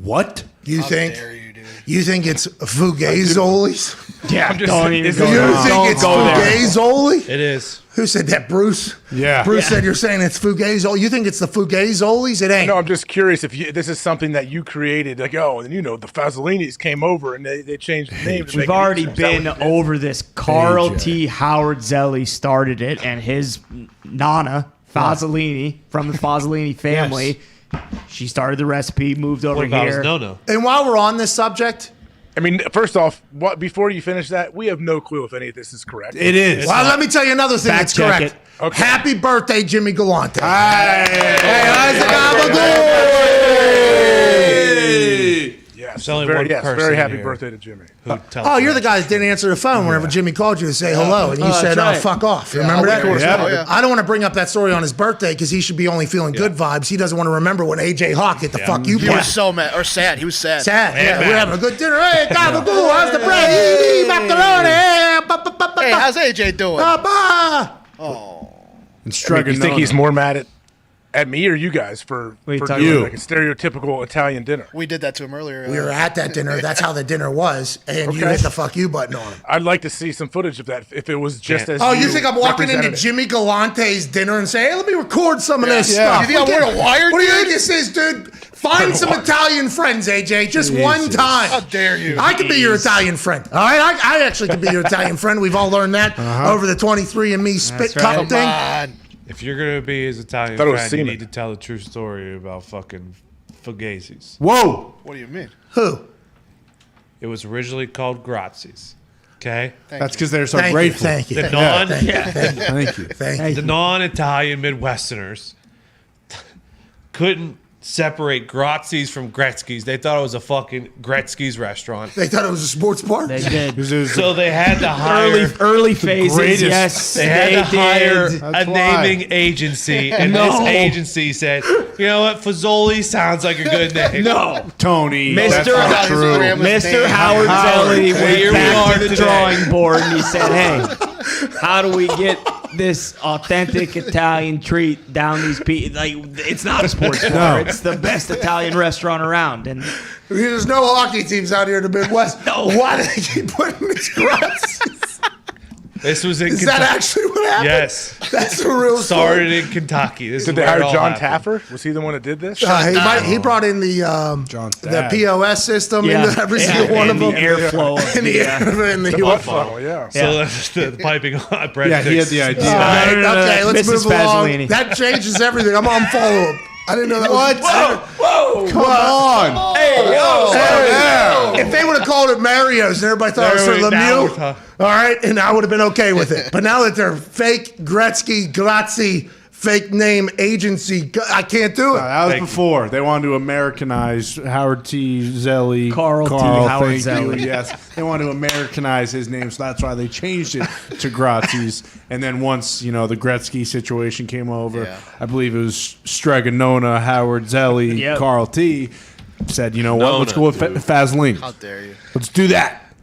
What? You think? Dare you, dude. You think it's Fugazzoli's? Yeah, don't even go there. You think it's Fugazzoli? It is. Who said that, Bruce? Yeah. Bruce said you're saying it's Fugazzoli. You think it's the Fugazzolis? It ain't. No, I'm just curious if this is something that you created. Like, and the Fazzolinis came over and they changed the name. We've already been over this. Carl T. Howard Zelli started it, and his Nana, Fazzolini, from the Fazzolini family, she started the recipe, moved over here. And while we're on this subject, I mean, first off, before you finish that, we have no clue if any of this is correct. it is. Well, let me tell you another thing that's correct. Okay. Happy birthday, Jimmy Galante. Hey, yes, very happy birthday to Jimmy. Oh, you're the guy that didn't answer the phone whenever Jimmy called you to say hello, and you said, fuck off. Remember that? I don't want to bring up that story on his birthday because he should be only feeling good vibes. He doesn't want to remember when AJ Hawk hit the fuck you He button. was so mad, or sad. He was sad. We're having a good dinner. Hey, gabagool, how's the bread? Macaroni. Hey, how's AJ doing? You think he's more mad at me or you guys for doing like a stereotypical Italian dinner? We did that to him earlier. We were at that dinner. That's how the dinner was, and you hit the fuck you button on him. I'd like to see some footage of that if it was just as. Oh, you think I'm walking into Jimmy Galante's dinner and say, "Hey, let me record some of this stuff"? You think I'm wearing a wire? What do you think this is, dude? Find some Italian friends, AJ. Just one time. How dare you? I could be your Italian friend. All right, I actually could be your Italian friend. We've all learned that over the 23andMe spit cup thing. If you're gonna be his Italian friend, you need to tell the true story about fucking Fugazzis. Whoa! What do you mean? Who? It was originally called Grazi's. Okay, that's because they're so grateful. Thank you. The Thank you. non-Italian Midwesterners couldn't separate Grazi's from Gretzky's. They thought it was a fucking Gretzky's restaurant. They thought it was a sports bar? They did. So they had to hire early phases. Yes, they had to hire did. a naming agency, and this agency said, "You know what? Fazzoli sounds like a good name." Tony, Mr. that's not true. Mr. Howard Zelli went back to the drawing board and he said, "Hey, how do we get this authentic Italian treat down these people? Like, it's not a sports bar. It's the best Italian restaurant around." And there's no hockey teams out here in the Midwest. Why do they keep putting these Grazi's? This was in Is Kentucky. that actually what happened? Yes. That's a real Started story. in Kentucky. This Did is they where hire it all John happened. Taffer? Was he the one that did this? He brought in the POS system into every single one of them. Airflow. And the blood funnel, So that's the piping hot bread. Yeah, he had the idea. Okay, let's Mrs. move along. Fazzolini. That changes everything. I'm on follow-up. I didn't know that was... Whoa! Come on! Hey, If they would have called it Mario's and everybody thought it was for Lemieux, all right, and I would have been okay with it. But now that they're fake Gretzky, Grazi, fake name agency, I can't do it. That was before. They wanted to Americanize Howard T. Zelli. Carl T. Howard thank you. Zelli. Yes. They wanted to Americanize his name, so that's why they changed it to Grazi's. And then once, the Gretzky situation came over, I believe it was Stregonona, Howard Zelli, Yep. Carl T. said, you know what, let's go with Fazzolini. How dare you? Let's do that.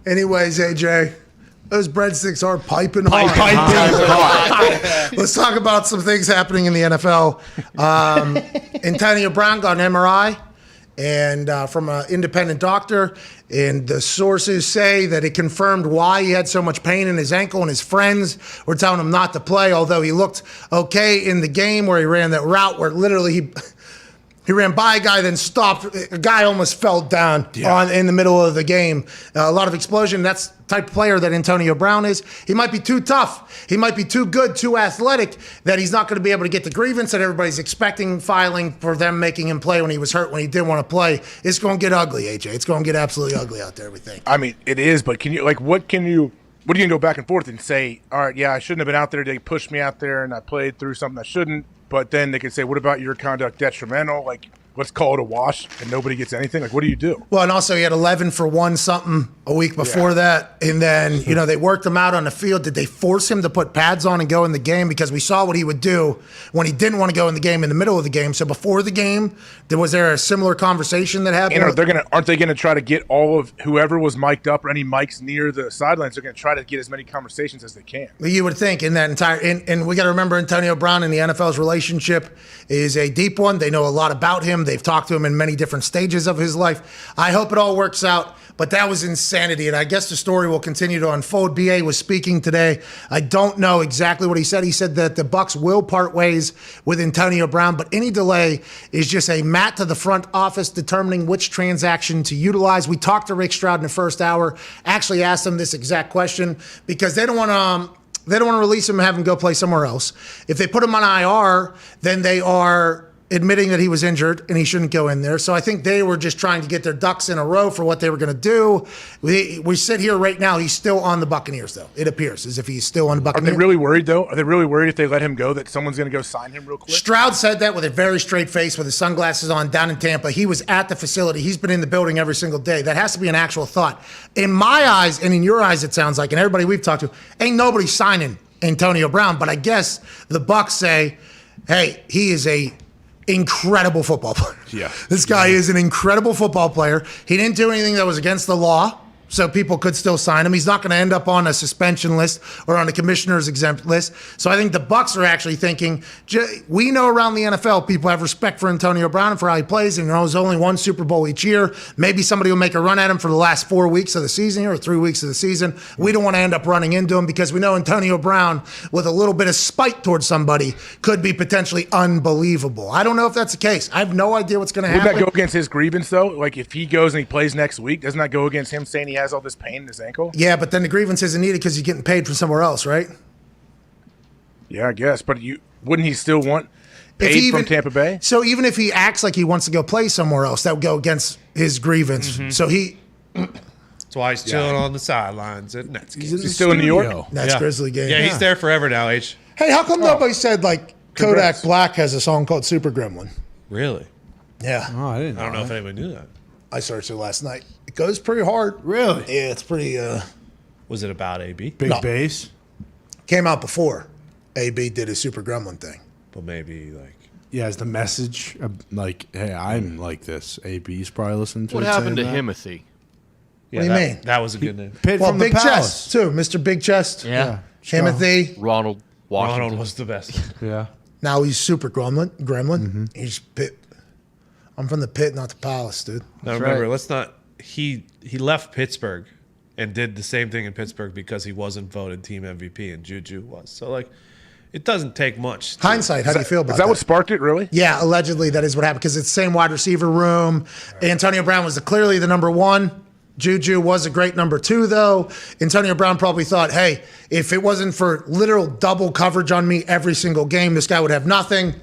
Anyways, AJ, those breadsticks are piping hard. Let's talk about some things happening in the NFL. Antonio Brown got an MRI and from an independent doctor, and the sources say that it confirmed why he had so much pain in his ankle, and his friends were telling him not to play, although he looked okay in the game where he ran that route where literally he ran by a guy, then stopped. A guy almost fell down in the middle of the game. A lot of explosion. That's the type of player that Antonio Brown is. He might be too tough. He might be too good, too athletic, that he's not going to be able to get the grievance that everybody's expecting, filing for them making him play when he was hurt, when he didn't want to play. It's going to get ugly, AJ. It's going to get absolutely ugly out there, we think. I mean, it is, but what are you going to go back and forth and say, all right, yeah, I shouldn't have been out there. They pushed me out there and I played through something I shouldn't. But then they can say, what about your conduct detrimental? Like, let's call it a wash and nobody gets anything. Like, what do you do? Well, and also he had 11 for 1 something a week before that. And then, they worked him out on the field. Did they force him to put pads on and go in the game? Because we saw what he would do when he didn't want to go in the game in the middle of the game. So before the game, was there a similar conversation that happened? Aren't they going to try to get all of whoever was mic'd up or any mics near the sidelines? They're going to try to get as many conversations as they can. You would think in that entire, and we got to remember Antonio Brown and the NFL's relationship is a deep one. They know a lot about him. They've talked to him in many different stages of his life. I hope it all works out. But that was insanity, and I guess the story will continue to unfold. BA was speaking today. I don't know exactly what he said. He said that the Bucks will part ways with Antonio Brown, but any delay is just a mat to the front office determining which transaction to utilize. We talked to Rick Stroud in the first hour, actually asked him this exact question because they don't want to release him and have him go play somewhere else. If they put him on IR, then they are admitting that he was injured and he shouldn't go in there. So I think they were just trying to get their ducks in a row for what they were going to do. We sit here right now. He's still on the Buccaneers, though. It appears as if he's still on the Buccaneers. Are they really worried, though? Are they really worried if they let him go that someone's going to go sign him real quick? Stroud said that with a very straight face with his sunglasses on down in Tampa. He was at the facility. He's been in the building every single day. That has to be an actual thought. In my eyes, and in your eyes, it sounds like, and everybody we've talked to, ain't nobody signing Antonio Brown. But I guess the Bucs say, hey, he is a incredible football player. Yeah. This guy is an incredible football player. He didn't do anything that was against the law, so people could still sign him. He's not going to end up on a suspension list or on a commissioner's exempt list. So I think the Bucs are actually thinking, we know around the NFL people have respect for Antonio Brown and for how he plays, and there's only one Super Bowl each year. Maybe somebody will make a run at him for the last 4 weeks of the season or 3 weeks of the season. We don't want to end up running into him because we know Antonio Brown, with a little bit of spite towards somebody, could be potentially unbelievable. I don't know if that's the case. I have no idea what's going to happen. Would that go against his grievance, though? Like, if he goes and he plays next week, doesn't that go against him saying he has all this pain in his ankle? Yeah, but then the grievance isn't needed because he's getting paid from somewhere else, right? Yeah, I guess. But wouldn't he still want paid from Tampa Bay? So even if he acts like he wants to go play somewhere else, that would go against his grievance. Mhm. So he... That's why he's chilling on the sidelines at Nets games. He's still in New York? Nets Grizzly game. Yeah, he's there forever now, H. Hey, how come nobody said, like, Congrats. Kodak Black has a song called Super Gremlin? Really? Yeah. Oh, I didn't. I don't know if anybody knew that. I searched it last night. It goes pretty hard. Really? Yeah, it's pretty... Was it about AB? Big bass? Came out before AB did his Super Gremlin thing. But maybe, like... Yeah, is the message like, hey, I'm like this. AB's probably listening to What it happened to saying that? Himothy? Yeah, What do you mean? That was a good name. Pitt Well, from the Big Palace. Chest, too. Mr. Big Chest. Yeah. Timothy. Ronald Washington. Ronald was the best. Yeah. Now he's Super Gremlin. He's Pitt. I'm from the Pit, not the Palace, dude. Now remember, let's not... He left Pittsburgh and did the same thing in Pittsburgh because he wasn't voted team MVP and Juju was. So, like, it doesn't take much. Hindsight, how do you feel about Is that what sparked it, really? Yeah, allegedly that is what happened because it's the same wide receiver room. Antonio Brown was clearly the number one. Juju was a great number two, though. Antonio Brown probably thought, hey, if it wasn't for literal double coverage on me every single game, this guy would have nothing.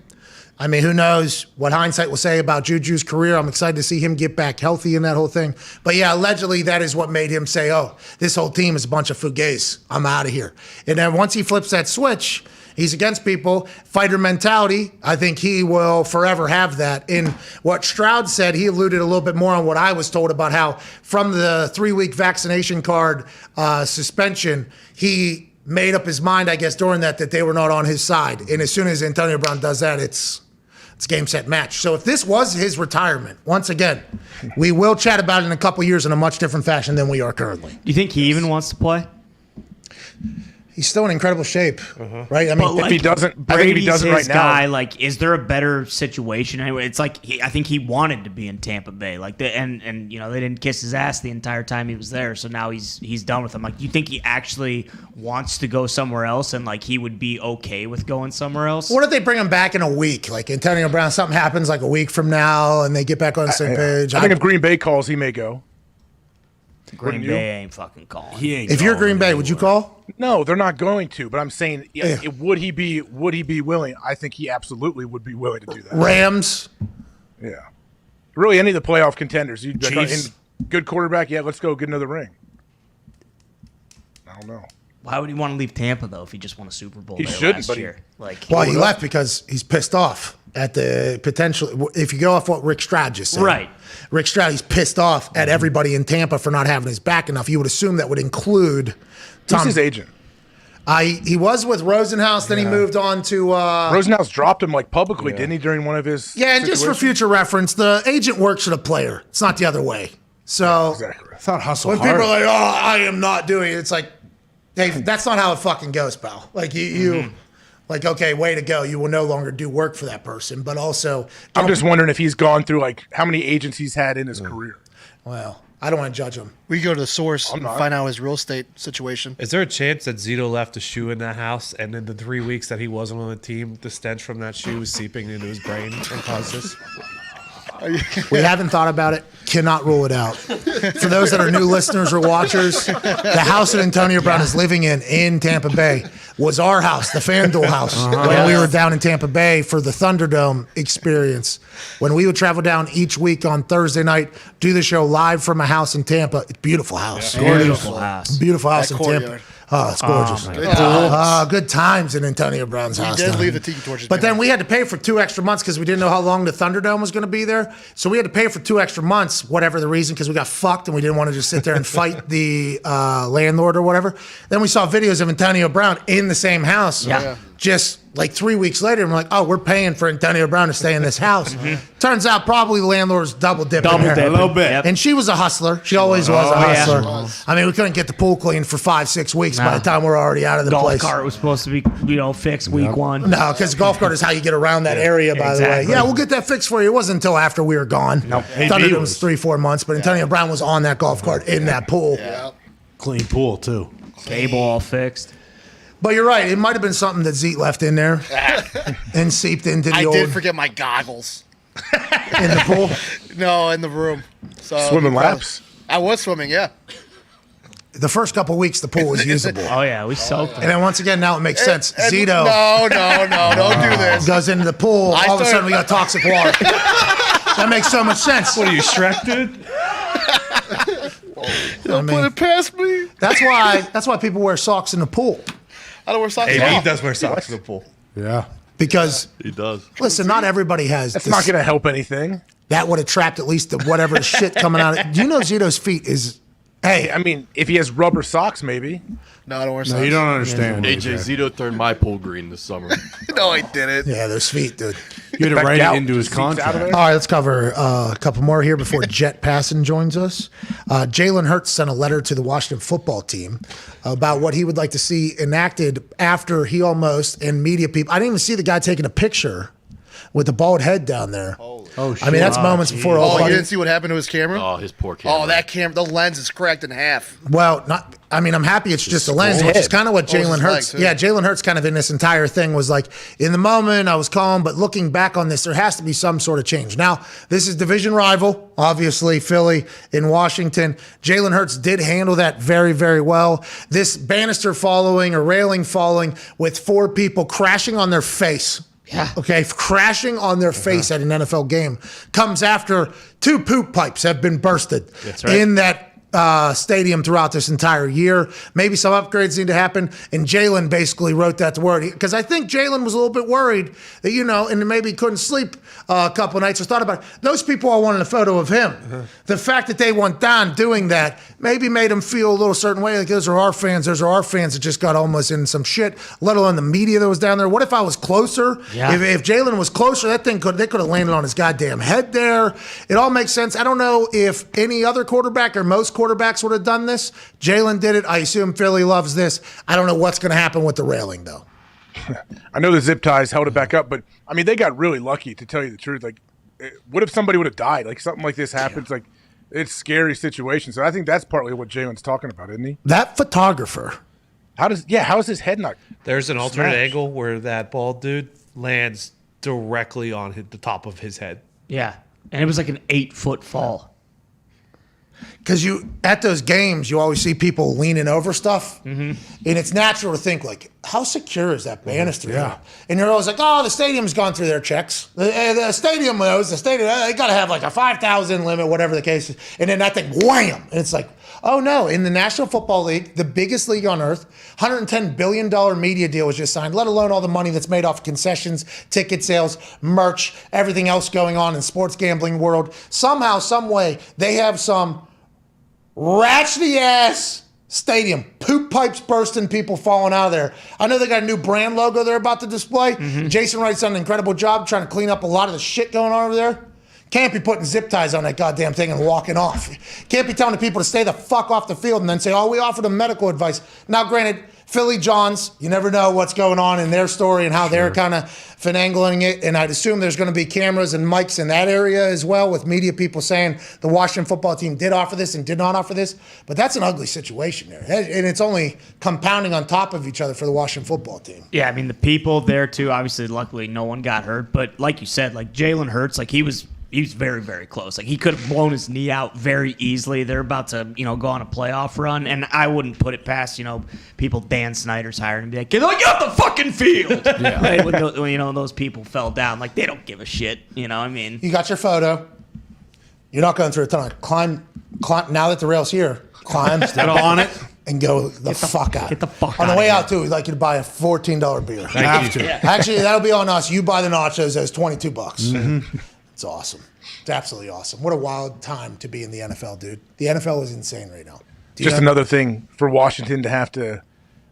I mean, who knows what hindsight will say about Juju's career. I'm excited to see him get back healthy in that whole thing. But yeah, allegedly that is what made him say, oh, this whole team is a bunch of fugazi. I'm out of here. And then once he flips that switch, he's against people. Fighter mentality, I think he will forever have that. In what Stroud said, he alluded a little bit more on what I was told about how from the 3-week vaccination card suspension, he made up his mind, I guess, during that they were not on his side. And as soon as Antonio Brown does that, it's game, set, match. So if this was his retirement, once again, we will chat about it in a couple years in a much different fashion than we are currently. Do you think he even wants to play? He's still in incredible shape, right? I mean, But, if he doesn't, I think if Brady's he doesn't his right guy. now, Like, is there a better situation? Anyway, it's like I think he wanted to be in Tampa Bay. Like, and you know they didn't kiss his ass the entire time he was there. So now he's done with them. Like, do you think he actually wants to go somewhere else, and like he would be okay with going somewhere else? what if they bring him back in a week? Like Antonio Brown, something happens like a week from now, and they get back on the same page. I think if Green Bay calls, he may go. Green Wouldn't Bay you? ain't fucking calling. He ain't If you're going Green Bay, would you call? No, they're not going to. But I'm saying, would he be willing? I think he absolutely would be willing to do that. Rams. Yeah. Really, any of the playoff contenders. You'd be like, Chiefs. good quarterback. Yeah, let's go get another ring. I don't know. Why would he want to leave Tampa though if he just won a Super Bowl? He there shouldn't, last but year? Like, Well, he left because he's pissed off at the potential. If you go off what Rick Stroud just said, Right. Rick Stroud, he's pissed off at everybody in Tampa for not having his back enough. You would assume that would include Who's Tom. his agent? He was with Rosenhaus, then he moved on to. Rosenhaus dropped him like publicly, didn't he, during one of his? Yeah, and just for situations? future reference, the agent works for the player. It's not the other way. So Exactly. I thought hustle when hard. people are like, "Oh, I am not doing it," it's like, hey, that's not how it fucking goes, pal. Like you Like, okay, way to go. You will no longer do work for that person. But also, I'm just wondering if he's gone through like how many agents he's had in his career. Well, I don't want to judge him. We go to the source and find out his real estate situation. Is there a chance that Zito left a shoe in that house, and in the 3 weeks that he wasn't on the team, the stench from that shoe was seeping into his brain and caused this? We haven't thought about it. Cannot rule it out. For those that are new listeners or watchers, the house that Antonio Brown is living in Tampa Bay was our house, the FanDuel house, when we were down in Tampa Bay for the Thunderdome experience. When we would travel down each week on Thursday night, do the show live from a house in Tampa. It's a beautiful house. Beautiful house. Beautiful house That in Tampa. courtyard. Oh, it's gorgeous. Good times in Antonio Brown's house. We did down leave there. the tiki torches. But then we had to pay for 2 extra months because we didn't know how long the Thunderdome was going to be there. So we had to pay for 2 extra months, whatever the reason, because we got fucked and we didn't want to just sit there and fight the landlord or whatever. Then we saw videos of Antonio Brown in the same house. Yeah. Just like 3 weeks later, and we're like, oh, we're paying for Antonio Brown to stay in this house. Turns out probably the landlord's double dipping. A little bit. Yep. And she was a hustler. She always was a yeah. hustler. She was. I mean, we couldn't get the pool cleaned for 5-6 weeks by the time we were already out of the Golf place. cart was supposed to be, fixed week one. No, because golf cart is how you get around that area, by the way. Exactly. Yeah, we'll get that fixed for you. It wasn't until after we were gone. Nope. Thunderdome was 3-4 months, but Antonio Brown was on that golf cart in that pool. Clean pool, too. Cable all fixed. But you're right. It might have been something that Zeke left in there and seeped into the I old did forget my goggles. in the pool. No, in the room. So Swimming laps? I was swimming, yeah. The first couple weeks, the pool was usable. Oh, yeah, we soaked And then once again, now it makes sense. Zito No, don't do this. goes into the pool. I All of a started- sudden, we got toxic water. That makes so much sense. What are you, Shrek, dude? Don't put it past me. That's why people wear socks in the pool. I don't wear socks. Hey, at all. he does wear socks in the pool. Yeah. Because He does. listen, not everybody has. That's this- not going to help anything. That would have trapped at least the whatever shit coming out. Do you know Zito's feet is? Hey, I mean, if he has rubber socks, maybe. No, I don't wear socks. No, you don't understand. AJ Zito turned my pool green this summer. No, I didn't. Yeah, those feet, dude. You had to Back write out. it into his Seats out of contract. there. All right, let's cover a couple more here before Jet Passon joins us. Jalen Hurts sent a letter to the Washington football team about what he would like to see enacted after he almost, and media people, I didn't even see the guy taking a picture with the bald head down there. Oh, shit. I mean, that's moments before all. Oh, you didn't see what happened to his camera? Oh, his poor camera. Oh, that camera, the lens is cracked in half. Well, not. I mean, I'm happy it's just a lens, which is kind of what Oh, it's Jalen his Hurts. leg, too. Yeah, Jalen Hurts kind of in this entire thing was like, in the moment, I was calm, but looking back on this, there has to be some sort of change. Now, this is division rival, obviously, Philly in Washington. Jalen Hurts did handle that very, very well. This banister falling or railing falling with 4 people crashing on their face. Yeah. Okay, crashing on their face at an NFL game comes after 2 poop pipes have been bursted in that stadium throughout this entire year. Maybe some upgrades need to happen. And Jalen basically wrote that to word. Because I think Jalen was a little bit worried that, and maybe couldn't sleep a couple nights or thought about it. Those people all wanted a photo of him. The fact that they want Dahn doing that maybe made him feel a little certain way. Like, those are our fans. Those are our fans that just got almost in some shit, let alone the media that was down there. What if I was closer? Yeah. If Jalen was closer, they could have landed on his goddamn head there. It all makes sense. I don't know if any other quarterback or most quarterbacks would have done this. Jalen did it. I assume Philly loves this. I don't know what's going to happen with the railing, though. I know the zip ties held it back up, but I mean, they got really lucky, to tell you the truth. Like, what if somebody would have died? Like, something like this happens. Like, it's a scary situation. So I think that's partly what Jalen's talking about, isn't he? That photographer. How is his head not? There's an alternate smashed? angle where that bald dude lands directly on the top of his head. Yeah. And it was like an 8-foot fall. Because at those games, you always see people leaning over stuff. And it's natural to think, like, how secure is that banister? Yeah. And you're always like, oh, the stadium's gone through their checks. The stadium knows. The stadium, they got to have like a 5,000 limit, whatever the case is. And then that thing, wham! And it's like, oh no, in the National Football League, the biggest league on earth, $110 billion media deal was just signed, let alone all the money that's made off of concessions, ticket sales, merch, everything else going on in sports gambling world. Somehow, some way, they have some ratchety ass stadium, poop pipes bursting, people falling out of there. I know they got a new brand logo they're about to display. Jason Wright's done an incredible job trying to clean up a lot of the shit going on over there. Can't be putting zip ties on that goddamn thing and walking off. Can't be telling the people to stay the fuck off the field and then say, oh, we offered them medical advice. Now, granted, Philly Johns, you never know what's going on in their story and how they're kind of finagling it. And I'd assume there's going to be cameras and mics in that area as well, with media people saying the Washington football team did offer this and did not offer this. But that's an ugly situation there. And it's only compounding on top of each other for the Washington football team. Yeah, I mean, the people there, too, obviously, luckily, no one got hurt. But like you said, like Jalen Hurts, like he was very, very close. Like he could have blown his knee out very easily. They're about to, go on a playoff run, and I wouldn't put it past, people Dan Snyder's hired and be like, get off the fucking field. Right? When those people fell down, like they don't give a shit. You got your photo. You're not going through a ton. Climb. Now that the rail's here, climb, Get on it. and go the fuck out. Get the fuck on out the way of out too. We'd like you to buy a $14 beer. Have to. Actually, that'll be on us. You buy the nachos as $22. It's awesome. It's absolutely awesome. What a wild time to be in the NFL, dude. The NFL is insane right now. Just another thing for Washington to have to.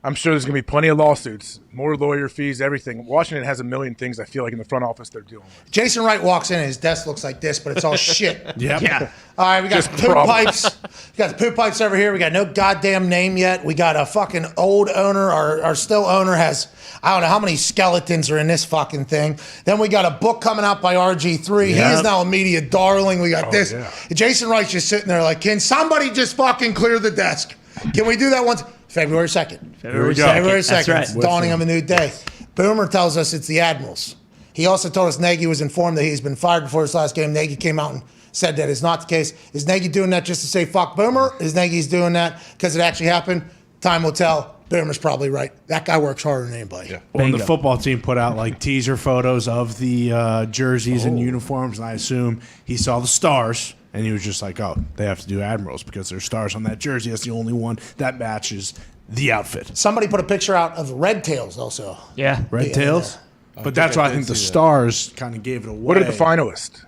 I'm sure there's going to be plenty of lawsuits, more lawyer fees, everything. Washington has a million things I feel like in the front office they're dealing with. Jason Wright walks in and his desk looks like this, but it's all shit. Yep. Yeah. All right, we got Just poop problems. pipes. We got the poop pipes over here. We got no goddamn name yet. We got a fucking old owner. Our still owner has, I don't know how many skeletons are in this fucking thing. Then we got a book coming out by RG3. He is now a media darling. We got this. Yeah. Jason Wright's just sitting there like, can somebody just fucking clear the desk? Can we do that once? February 2nd. February 2nd. February 2nd. That's right. It's dawning of a new day. Boomer tells us it's the Admirals. He also told us Nagy was informed that he's been fired before his last game. Nagy came out and said that is not the case. Is Nagy doing that just to say fuck Boomer? Is Nagy's doing that because it actually happened? Time will tell. Boomer's probably right. That guy works harder than anybody. Yeah. Well, the football team put out like teaser photos of the jerseys and uniforms, and I assume he saw the stars. And he was just like, oh, they have to do Admirals because there's stars on that jersey. That's the only one that matches the outfit. Somebody put a picture out of Red Tails also. Yeah. Red Tails? But that's why I think the stars kind of gave it away. What are the finalists?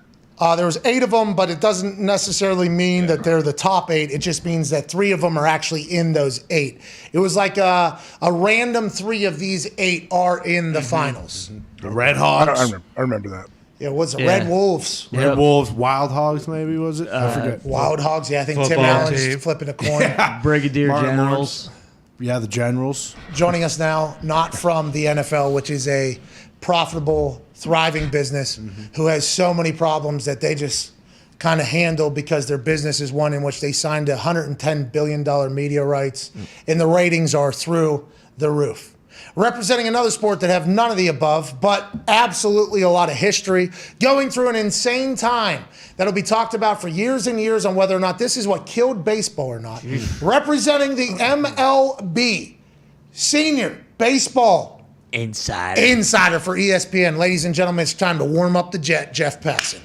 There was 8 of them, but it doesn't necessarily mean that they're the top 8. It just means that 3 of them are actually in those 8. It was like a random 3 of these 8 are in the finals. The Red Hawks. I remember that. Yeah, what's it? Red Wolves. Red Wolves, Wild Hogs, maybe, was it? I forget. Wild Hogs, yeah. I think Tim Football Allen's team. flipping a coin. Brigadier Martin Generals. Lawrence. Yeah, the Generals. Joining us now, not from the NFL, which is a profitable, thriving business, who has so many problems that they just kind of handle because their business is one in which they signed $110 billion media rights, and the ratings are through the roof. Representing another sport that have none of the above, but absolutely a lot of history, going through an insane time that'll be talked about for years and years on whether or not this is what killed baseball or not. Representing the MLB, senior baseball insider for ESPN. Ladies and gentlemen, it's time to warm up the jet, Jeff Passan.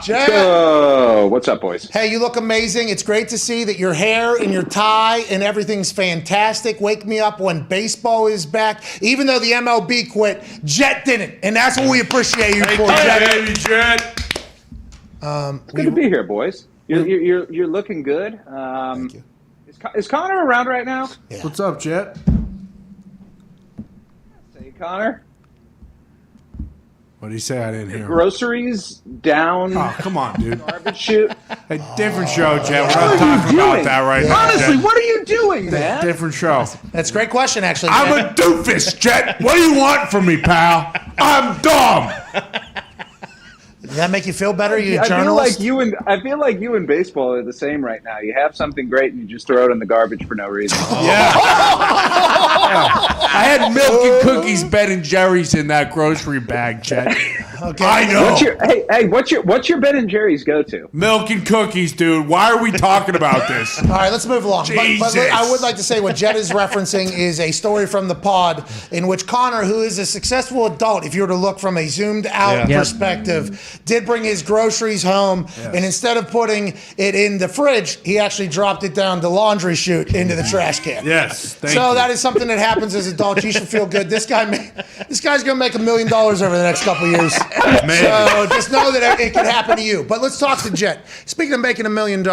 Jeff. Oh, what's up, boys? Hey, you look amazing. It's great to see that your hair and your tie and everything's fantastic. Wake me up when baseball is back. Even though the MLB quit, Jet didn't. And that's what we appreciate you for, Jet. Baby Jet. Good to be here, boys. You're looking good. Thank you. Is Connor around right now? Yeah. What's up, Jet? Say, Connor. What did he say? I didn't hear him. Groceries down. Oh, come on, dude. Garbage chute. Hey, different show, Jet. We're not talking about that right now. Honestly, Jet. what are you doing, man? Different show. That's a great question, actually. I'm a doofus, Jet. What do you want from me, pal? I'm dumb. Does that make you feel better? You a I journalist? I feel like you and baseball are the same right now. You have something great and you just throw it in the garbage for no reason. Yeah. I had milk and cookies, Ben and Jerry's in that grocery bag, Jet. Okay. I know. What's your Ben and Jerry's go-to? Milk and cookies, dude. Why are we talking about this? All right, let's move along. But Jesus. I would like to say what Jet is referencing is a story from the pod in which Connor, who is a successful adult, if you were to look from a zoomed out perspective, did bring his groceries home, and instead of putting it in the fridge, he actually dropped it down the laundry chute into the trash can. Yes. Thank So you. that is something that happens as adults. You should feel good. This guy's going to make $1 million over the next couple of years. Maybe. So just know that it could happen to you. But let's talk to Jet. Speaking of making $1 million,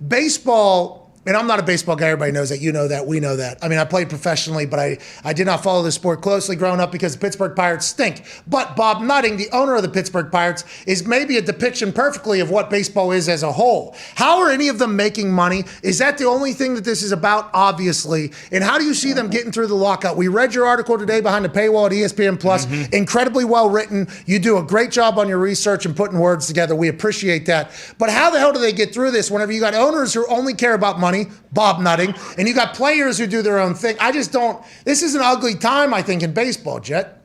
baseball and I'm not a baseball guy. Everybody knows that. You know that. We know that. I mean, I played professionally, but I did not follow the sport closely growing up because the Pittsburgh Pirates stink. But Bob Nutting, the owner of the Pittsburgh Pirates, is maybe a depiction perfectly of what baseball is as a whole. How are any of them making money? Is that the only thing that this is about? Obviously. And how do you see them getting through the lockout? We read your article today behind the paywall at ESPN Plus. Incredibly well written. You do a great job on your research and putting words together. We appreciate that. But how the hell do they get through this whenever you got owners who only care about money, Bob Nutting, and you got players who do their own thing? I just don't. This is an ugly time, I think, in baseball, Jet.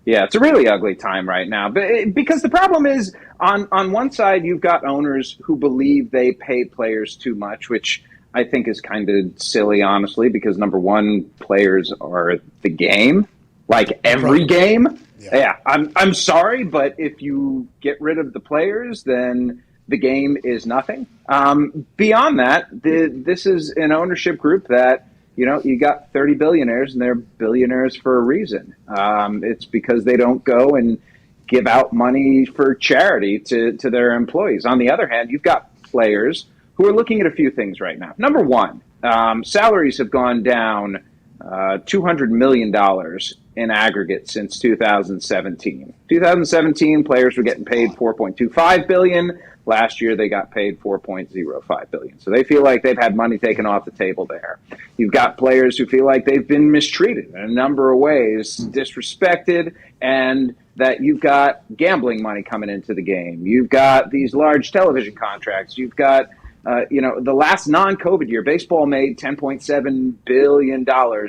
Yeah, it's a really ugly time right now. But because the problem is, on one side, you've got owners who believe they pay players too much, which I think is kind of silly, honestly, because number one, players are the game, like every game. Yeah, I'm sorry, but if you get rid of the players, then the game is nothing. Beyond that, this is an ownership group that, you got 30 billionaires, and they're billionaires for a reason. It's because they don't go and give out money for charity to their employees. On the other hand, you've got players who are looking at a few things right now. Number one, salaries have gone down $200 million in aggregate since 2017. 2017, players were getting paid $4.25 billion. Last year, they got paid $4.05 billion. So they feel like they've had money taken off the table there. You've got players who feel like they've been mistreated in a number of ways, disrespected, and that you've got gambling money coming into the game. You've got these large television contracts. You've got, the last non-COVID year, baseball made $10.7 billion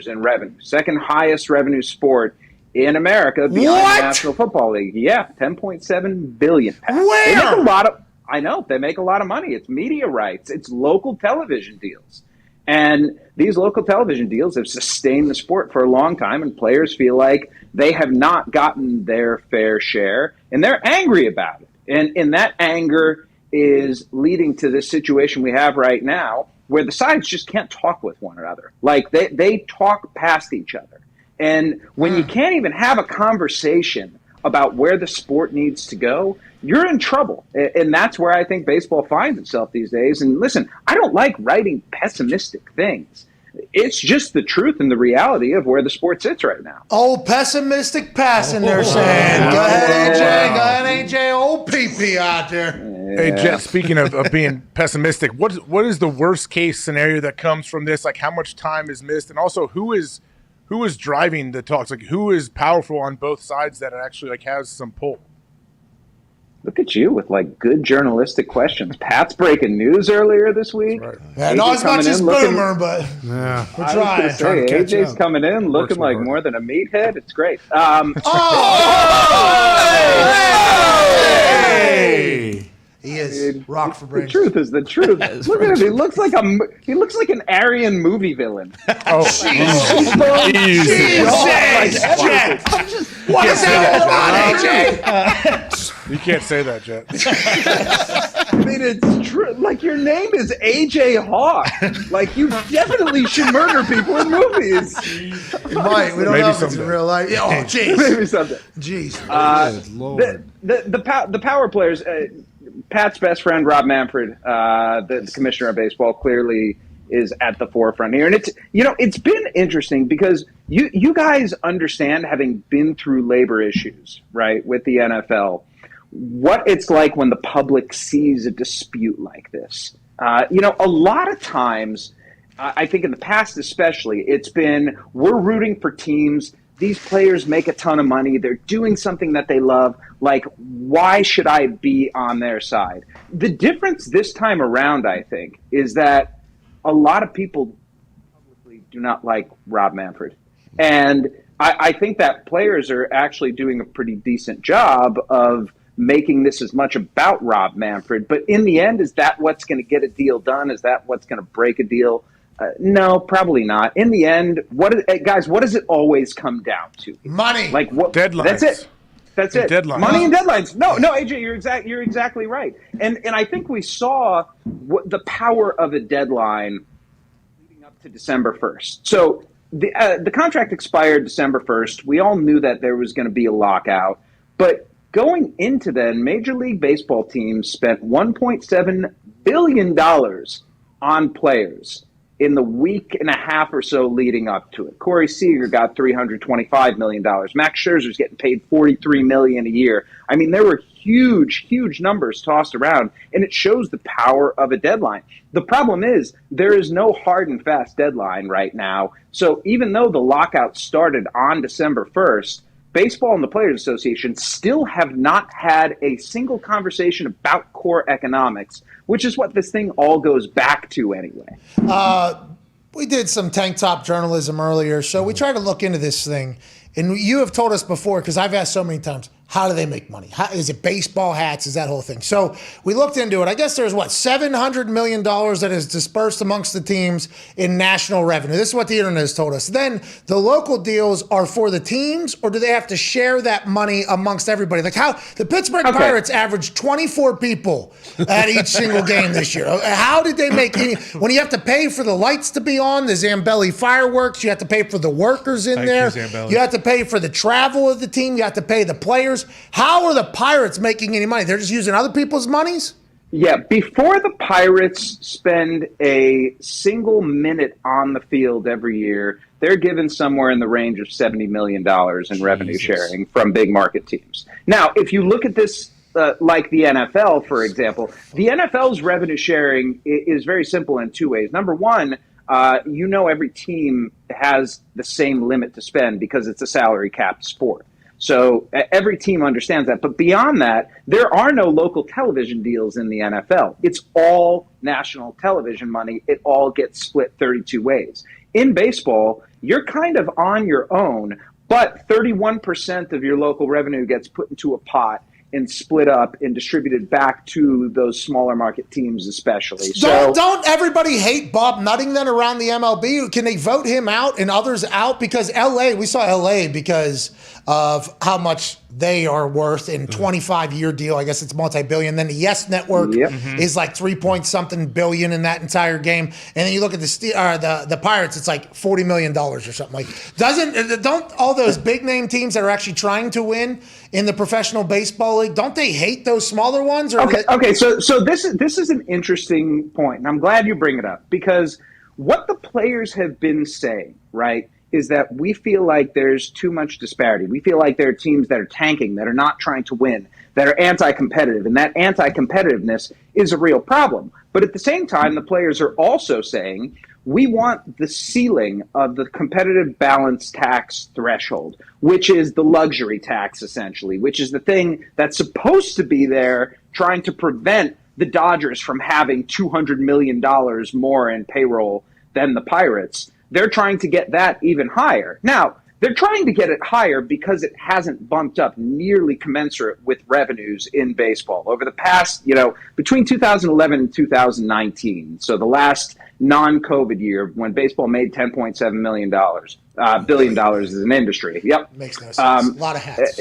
in revenue. Second highest revenue sport in America behind the National Football League. Yeah, $10.7 billion. Where? They make a lot of. I know, they make a lot of money. It's media rights. It's local television deals. And these local television deals have sustained the sport for a long time, and players feel like they have not gotten their fair share, and they're angry about it. And that anger is leading to this situation we have right now where the sides just can't talk with one another. Like, they talk past each other. And when you can't even have a conversation about where the sport needs to go, you're in trouble. And that's where I think baseball finds itself these days. And listen, I don't like writing pessimistic things. It's just the truth and the reality of where the sport sits right now. Old pessimistic passing, they're saying. Go ahead, AJ. Go ahead, AJ. Old PP out there. Hey, Jet, speaking of being pessimistic, what is the worst case scenario that comes from this? Like, how much time is missed? And also, who is driving the talks? Like, who is powerful on both sides that actually has some pull? Look at you with good journalistic questions. Pat's breaking news earlier this week. Right. Yeah, not as much as Boomer, but yeah, we're trying. AJ's coming in looking like more than a meathead. It's great. Hey! He is rock for brains. The truth is the truth. Look at him. He looks like an Aryan movie villain. Oh, Jesus! What is that, AJ? You can't say that, Jet. I mean, it's true. Like, your name is AJ Hawk. Like, you definitely should murder people in movies. You might. We don't know if it's in real life. Oh, jeez. Maybe someday. Jeez. Lord. The power players. Pat's best friend, Rob Manfred, the commissioner of baseball, clearly is at the forefront here. And it's been interesting because you guys understand, having been through labor issues, right, with the NFL, what it's like when the public sees a dispute like this. A lot of times, I think in the past especially, it's been, we're rooting for teams. These players make a ton of money. They're doing something that they love. Like, why should I be on their side? The difference this time around, I think, is that a lot of people publicly do not like Rob Manfred. And I think that players are actually doing a pretty decent job of making this as much about Rob Manfred. But in the end, is that what's going to get a deal done? Is that what's going to break a deal? No, probably not. In the end, what does it always come down to? Money. Like what? Deadlines. That's it. That's it. Deadlines. Money and deadlines. No, AJ, you're exactly right. And I think we saw the power of a deadline leading up to December 1st. So the contract expired December 1st. We all knew that there was going to be a lockout. But going into then, Major League Baseball teams spent $1.7 billion on players in the week and a half or so leading up to it. Corey Seager got $325 million. Max Scherzer's getting paid $43 million a year. I mean, there were huge, huge numbers tossed around, and it shows the power of a deadline. The problem is there is no hard and fast deadline right now. So even though the lockout started on December 1st, Baseball and the Players Association still have not had a single conversation about core economics, which is what this thing all goes back to anyway. We did some tank top journalism earlier, so we tried to look into this thing. And you have told us before, because I've asked so many times, how do they make money? Is it baseball hats? Is that whole thing? So we looked into it. I guess there's, $700 million that is dispersed amongst the teams in national revenue. This is what the internet has told us. Then the local deals are for the teams, or do they have to share that money amongst everybody? Like how the Pittsburgh Pirates averaged 24 people at each single game this year. How did they make any? When you have to pay for the lights to be on, the Zambelli fireworks, you have to pay for the workers in there. You have to pay for the travel of the team. You have to pay the players. How are the Pirates making any money? They're just using other people's monies? Yeah, before the Pirates spend a single minute on the field every year, they're given somewhere in the range of $70 million in revenue sharing from big market teams. Now, if you look at this like the NFL, for example, the NFL's revenue sharing is very simple in two ways. Number one, every team has the same limit to spend because it's a salary capped sport. So every team understands that. But beyond that, there are no local television deals in the NFL. It's all national television money. It all gets split 32 ways. In baseball, you're kind of on your own, but 31% of your local revenue gets put into a pot and split up and distributed back to those smaller market teams especially. Don't everybody hate Bob Nutting then around the MLB? Can they vote him out and others out? Because we saw LA because of how much they are worth in 25-year deal. I guess it's multi-billion. Then the Yes Network is like 3-point-something billion in that entire game. And then you look at the Pirates, it's like $40 million or something. Like, don't all those big name teams that are actually trying to win in the professional baseball league, don't they hate those smaller ones? So this is an interesting point, and I'm glad you bring it up, because what the players have been saying, right, is that we feel like there's too much disparity. We feel like there are teams that are tanking, that are not trying to win, that are anti-competitive, and that anti-competitiveness is a real problem. But at the same time, the players are also saying we want the ceiling of the competitive balance tax threshold, which is the luxury tax, essentially, which is the thing that's supposed to be there trying to prevent the Dodgers from having $200 million more in payroll than the Pirates. They're trying to get that even higher. Now, they're trying to get it higher because it hasn't bumped up nearly commensurate with revenues in baseball over the past, between 2011 and 2019. So the last non-COVID year when baseball made $10.7 billion as an industry. Yep. Makes no sense. A lot of hats.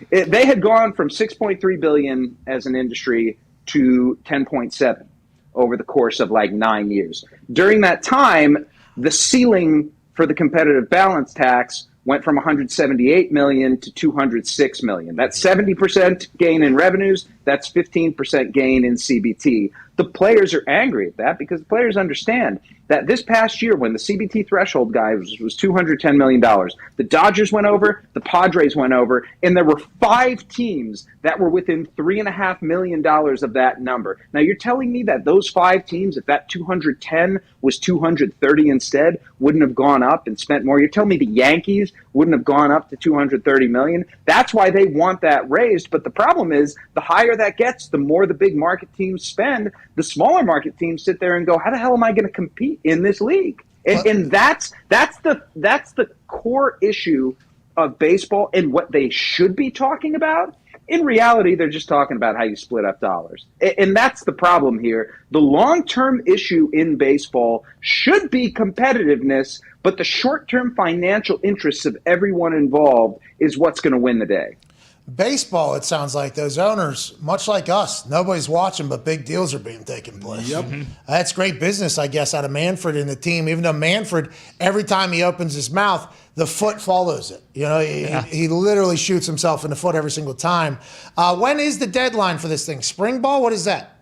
They had gone from $6.3 billion as an industry to 10.7 over the course of 9 years. During that time, the ceiling for the competitive balance tax went from $178 million to $206 million. That's 70% gain in revenues. That's 15% gain in CBT. The players are angry at that because the players understand that this past year when the CBT threshold guy was $210 million, the Dodgers went over, the Padres went over, and there were 5 teams that were within $3.5 million of that number. Now you're telling me that those 5 teams, if that 210 was 230 instead, wouldn't have gone up and spent more? You're telling me the Yankees wouldn't have gone up to $230 million? That's why they want that raised. But the problem is the higher that gets, the more the big market teams spend. The smaller market teams sit there and go, how the hell am I going to compete in this league? And that's the core issue of baseball and what they should be talking about. In reality, they're just talking about how you split up dollars. And that's the problem here. The long-term issue in baseball should be competitiveness, but the short-term financial interests of everyone involved is what's going to win the day. Baseball, it sounds like those owners, much like us, nobody's watching, but big deals are being taken place. Yep. That's great business, I guess, out of Manfred and the team, even though Manfred, every time he opens his mouth, the foot follows it. He literally shoots himself in the foot every single time. When is the deadline for this thing? Spring ball? What is that?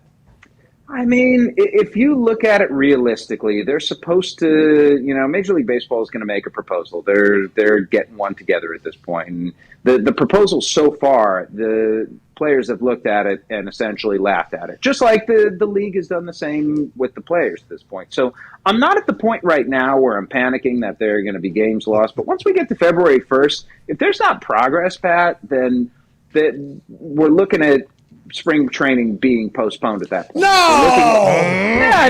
I mean, if you look at it realistically, they're supposed to, Major League Baseball is going to make a proposal. They're getting one together at this point. And the proposal so far, the players have looked at it and essentially laughed at it, just like the league has done the same with the players at this point. So I'm not at the point right now where I'm panicking that there are going to be games lost. But once we get to February 1st, if there's not progress, Pat, then we're looking at spring training being postponed at that point. No. I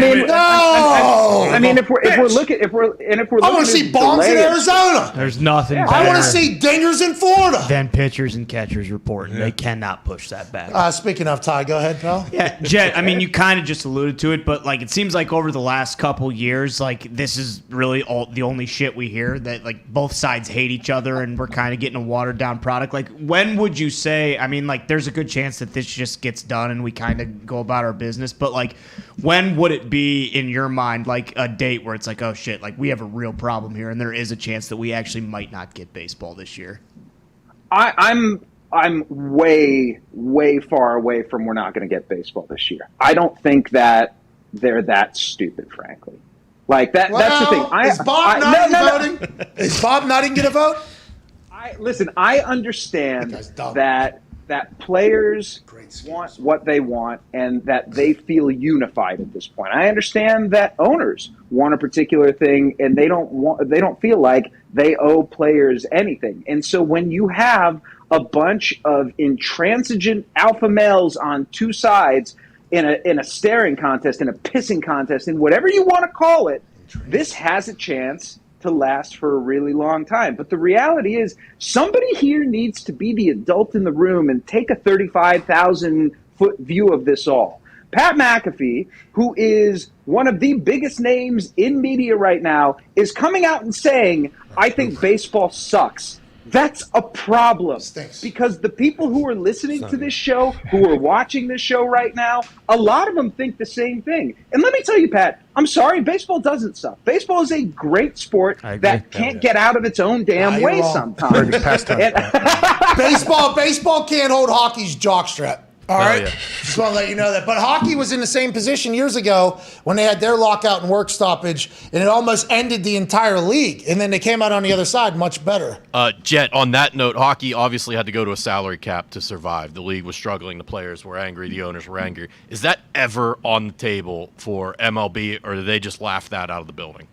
mean, if we're looking, I want to see bombs in Arizona. There's nothing better. I want to see dingers in Florida. Than pitchers and catchers reporting. They cannot push that back. Speaking of, Ty, go ahead, pal. Yeah, Jet, I mean, you kind of just alluded to it, but like it seems like over the last couple years, like this is really the only shit we hear, that like both sides hate each other and we're kind of getting a watered down product. Like when would you say, I mean, like there's a good chance that this just gets done and we kind of go about our business, but like when would it be in your mind like a date where it's like, oh shit, like we have a real problem here and there is a chance that we actually might not get baseball this year? I'm way far away from we're not going to get baseball this year. I don't think that they're that stupid, frankly. Like that. That's the thing. Is Bob not even voting? Is Bob not even going to vote? Listen, I understand that players want what they want and that they feel unified at this point. I understand that owners want a particular thing and they don't feel like they owe players anything. And so when you have a bunch of intransigent alpha males on two sides in a staring contest, in a pissing contest, in whatever you want to call it, this has a chance to last for a really long time. But the reality is somebody here needs to be the adult in the room and take a 35,000-foot view of this all. Pat McAfee, who is one of the biggest names in media right now, is coming out and saying, I think baseball sucks. That's a problem because the people who are listening to this show, who are watching this show right now, a lot of them think the same thing. And let me tell you, Pat, I'm sorry, baseball doesn't suck. Baseball is a great sport that can't get out of its own damn way sometimes. Baseball can't hold hockey's jockstrap. All right, yeah. Just want to let you know that. But hockey was in the same position years ago when they had their lockout and work stoppage, and it almost ended the entire league. And then they came out on the other side much better. Jet, on that note, hockey obviously had to go to a salary cap to survive. The league was struggling. The players were angry. The owners were angry. Is that ever on the table for MLB, or do they just laugh that out of the building?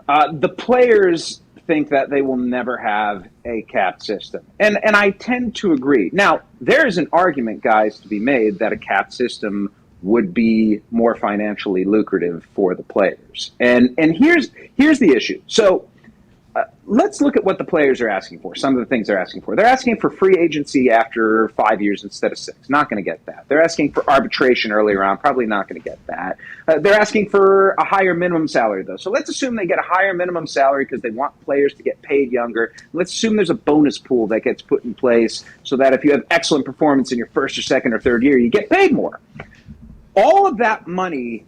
The players think that they will never have a cap system. And I tend to agree. Now, there is an argument, guys, to be made that a cap system would be more financially lucrative for the players. And here's the issue. So let's look at what the players are asking for, some of the things they're asking for. They're asking for free agency after 5 years instead of 6. Not going to get that. They're asking for arbitration earlier on. Probably not going to get that. They're asking for a higher minimum salary, though. So let's assume they get a higher minimum salary because they want players to get paid younger. Let's assume there's a bonus pool that gets put in place so that if you have excellent performance in your first or second or third year, you get paid more. All of that money,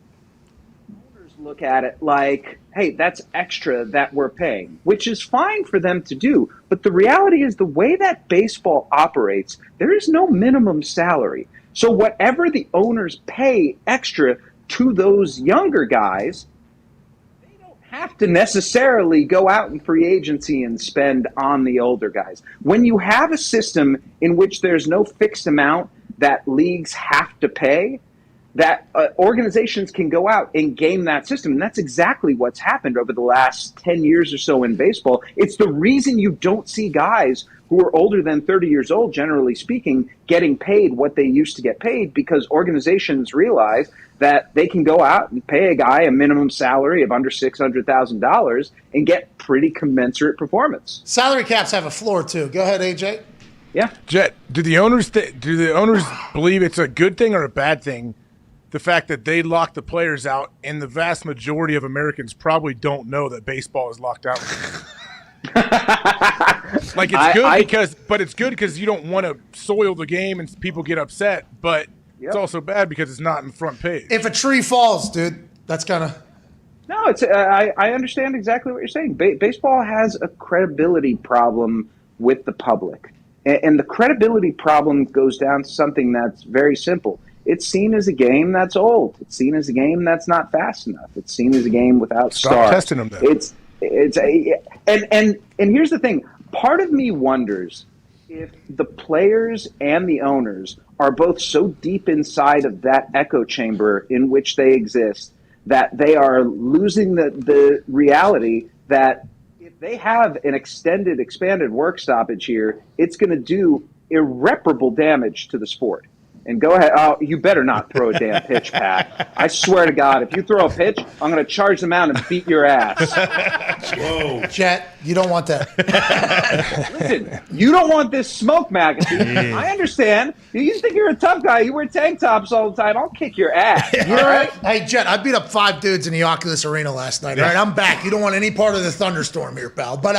owners look at it like, hey, that's extra that we're paying, which is fine for them to do. But the reality is the way that baseball operates, there is no minimum salary. So whatever the owners pay extra to those younger guys, they don't have to necessarily go out in free agency and spend on the older guys. When you have a system in which there's no fixed amount that leagues have to pay, that organizations can go out and game that system. And that's exactly what's happened over the last 10 years or so in baseball. It's the reason you don't see guys who are older than 30 years old, generally speaking, getting paid what they used to get paid, because organizations realize that they can go out and pay a guy a minimum salary of under $600,000 and get pretty commensurate performance. Salary caps have a floor, too. Go ahead, AJ. Yeah. Jet, do the owners believe it's a good thing or a bad thing, the fact that they lock the players out, and the vast majority of Americans probably don't know that baseball is locked out? Like, it's good it's good because you don't want to soil the game and people get upset, but it's also bad because it's not in the front page. If a tree falls, dude, that's kind of... No, it's. I understand exactly what you're saying. Baseball has a credibility problem with the public. And the credibility problem goes down to something that's very simple. it's seen as a game that's old. It's seen as a game that's not fast enough. It's seen as a game without stars. Testing them then. And here's the thing. Part of me wonders if the players and the owners are both so deep inside of that echo chamber in which they exist that they are losing the reality that if they have an expanded work stoppage here, it's going to do irreparable damage to the sport. And go ahead. Oh, you better not throw a damn pitch, Pat. I swear to God, if you throw a pitch, I'm going to charge them out and beat your ass. Whoa. Jet, you don't want that. Listen, you don't want this smoke, McAfee. I understand. You think you're a tough guy. You wear tank tops all the time. I'll kick your ass. All right. Hey, Jet, I beat up 5 dudes in the Oculus Arena last night. All right, I'm back. You don't want any part of the thunderstorm here, pal. But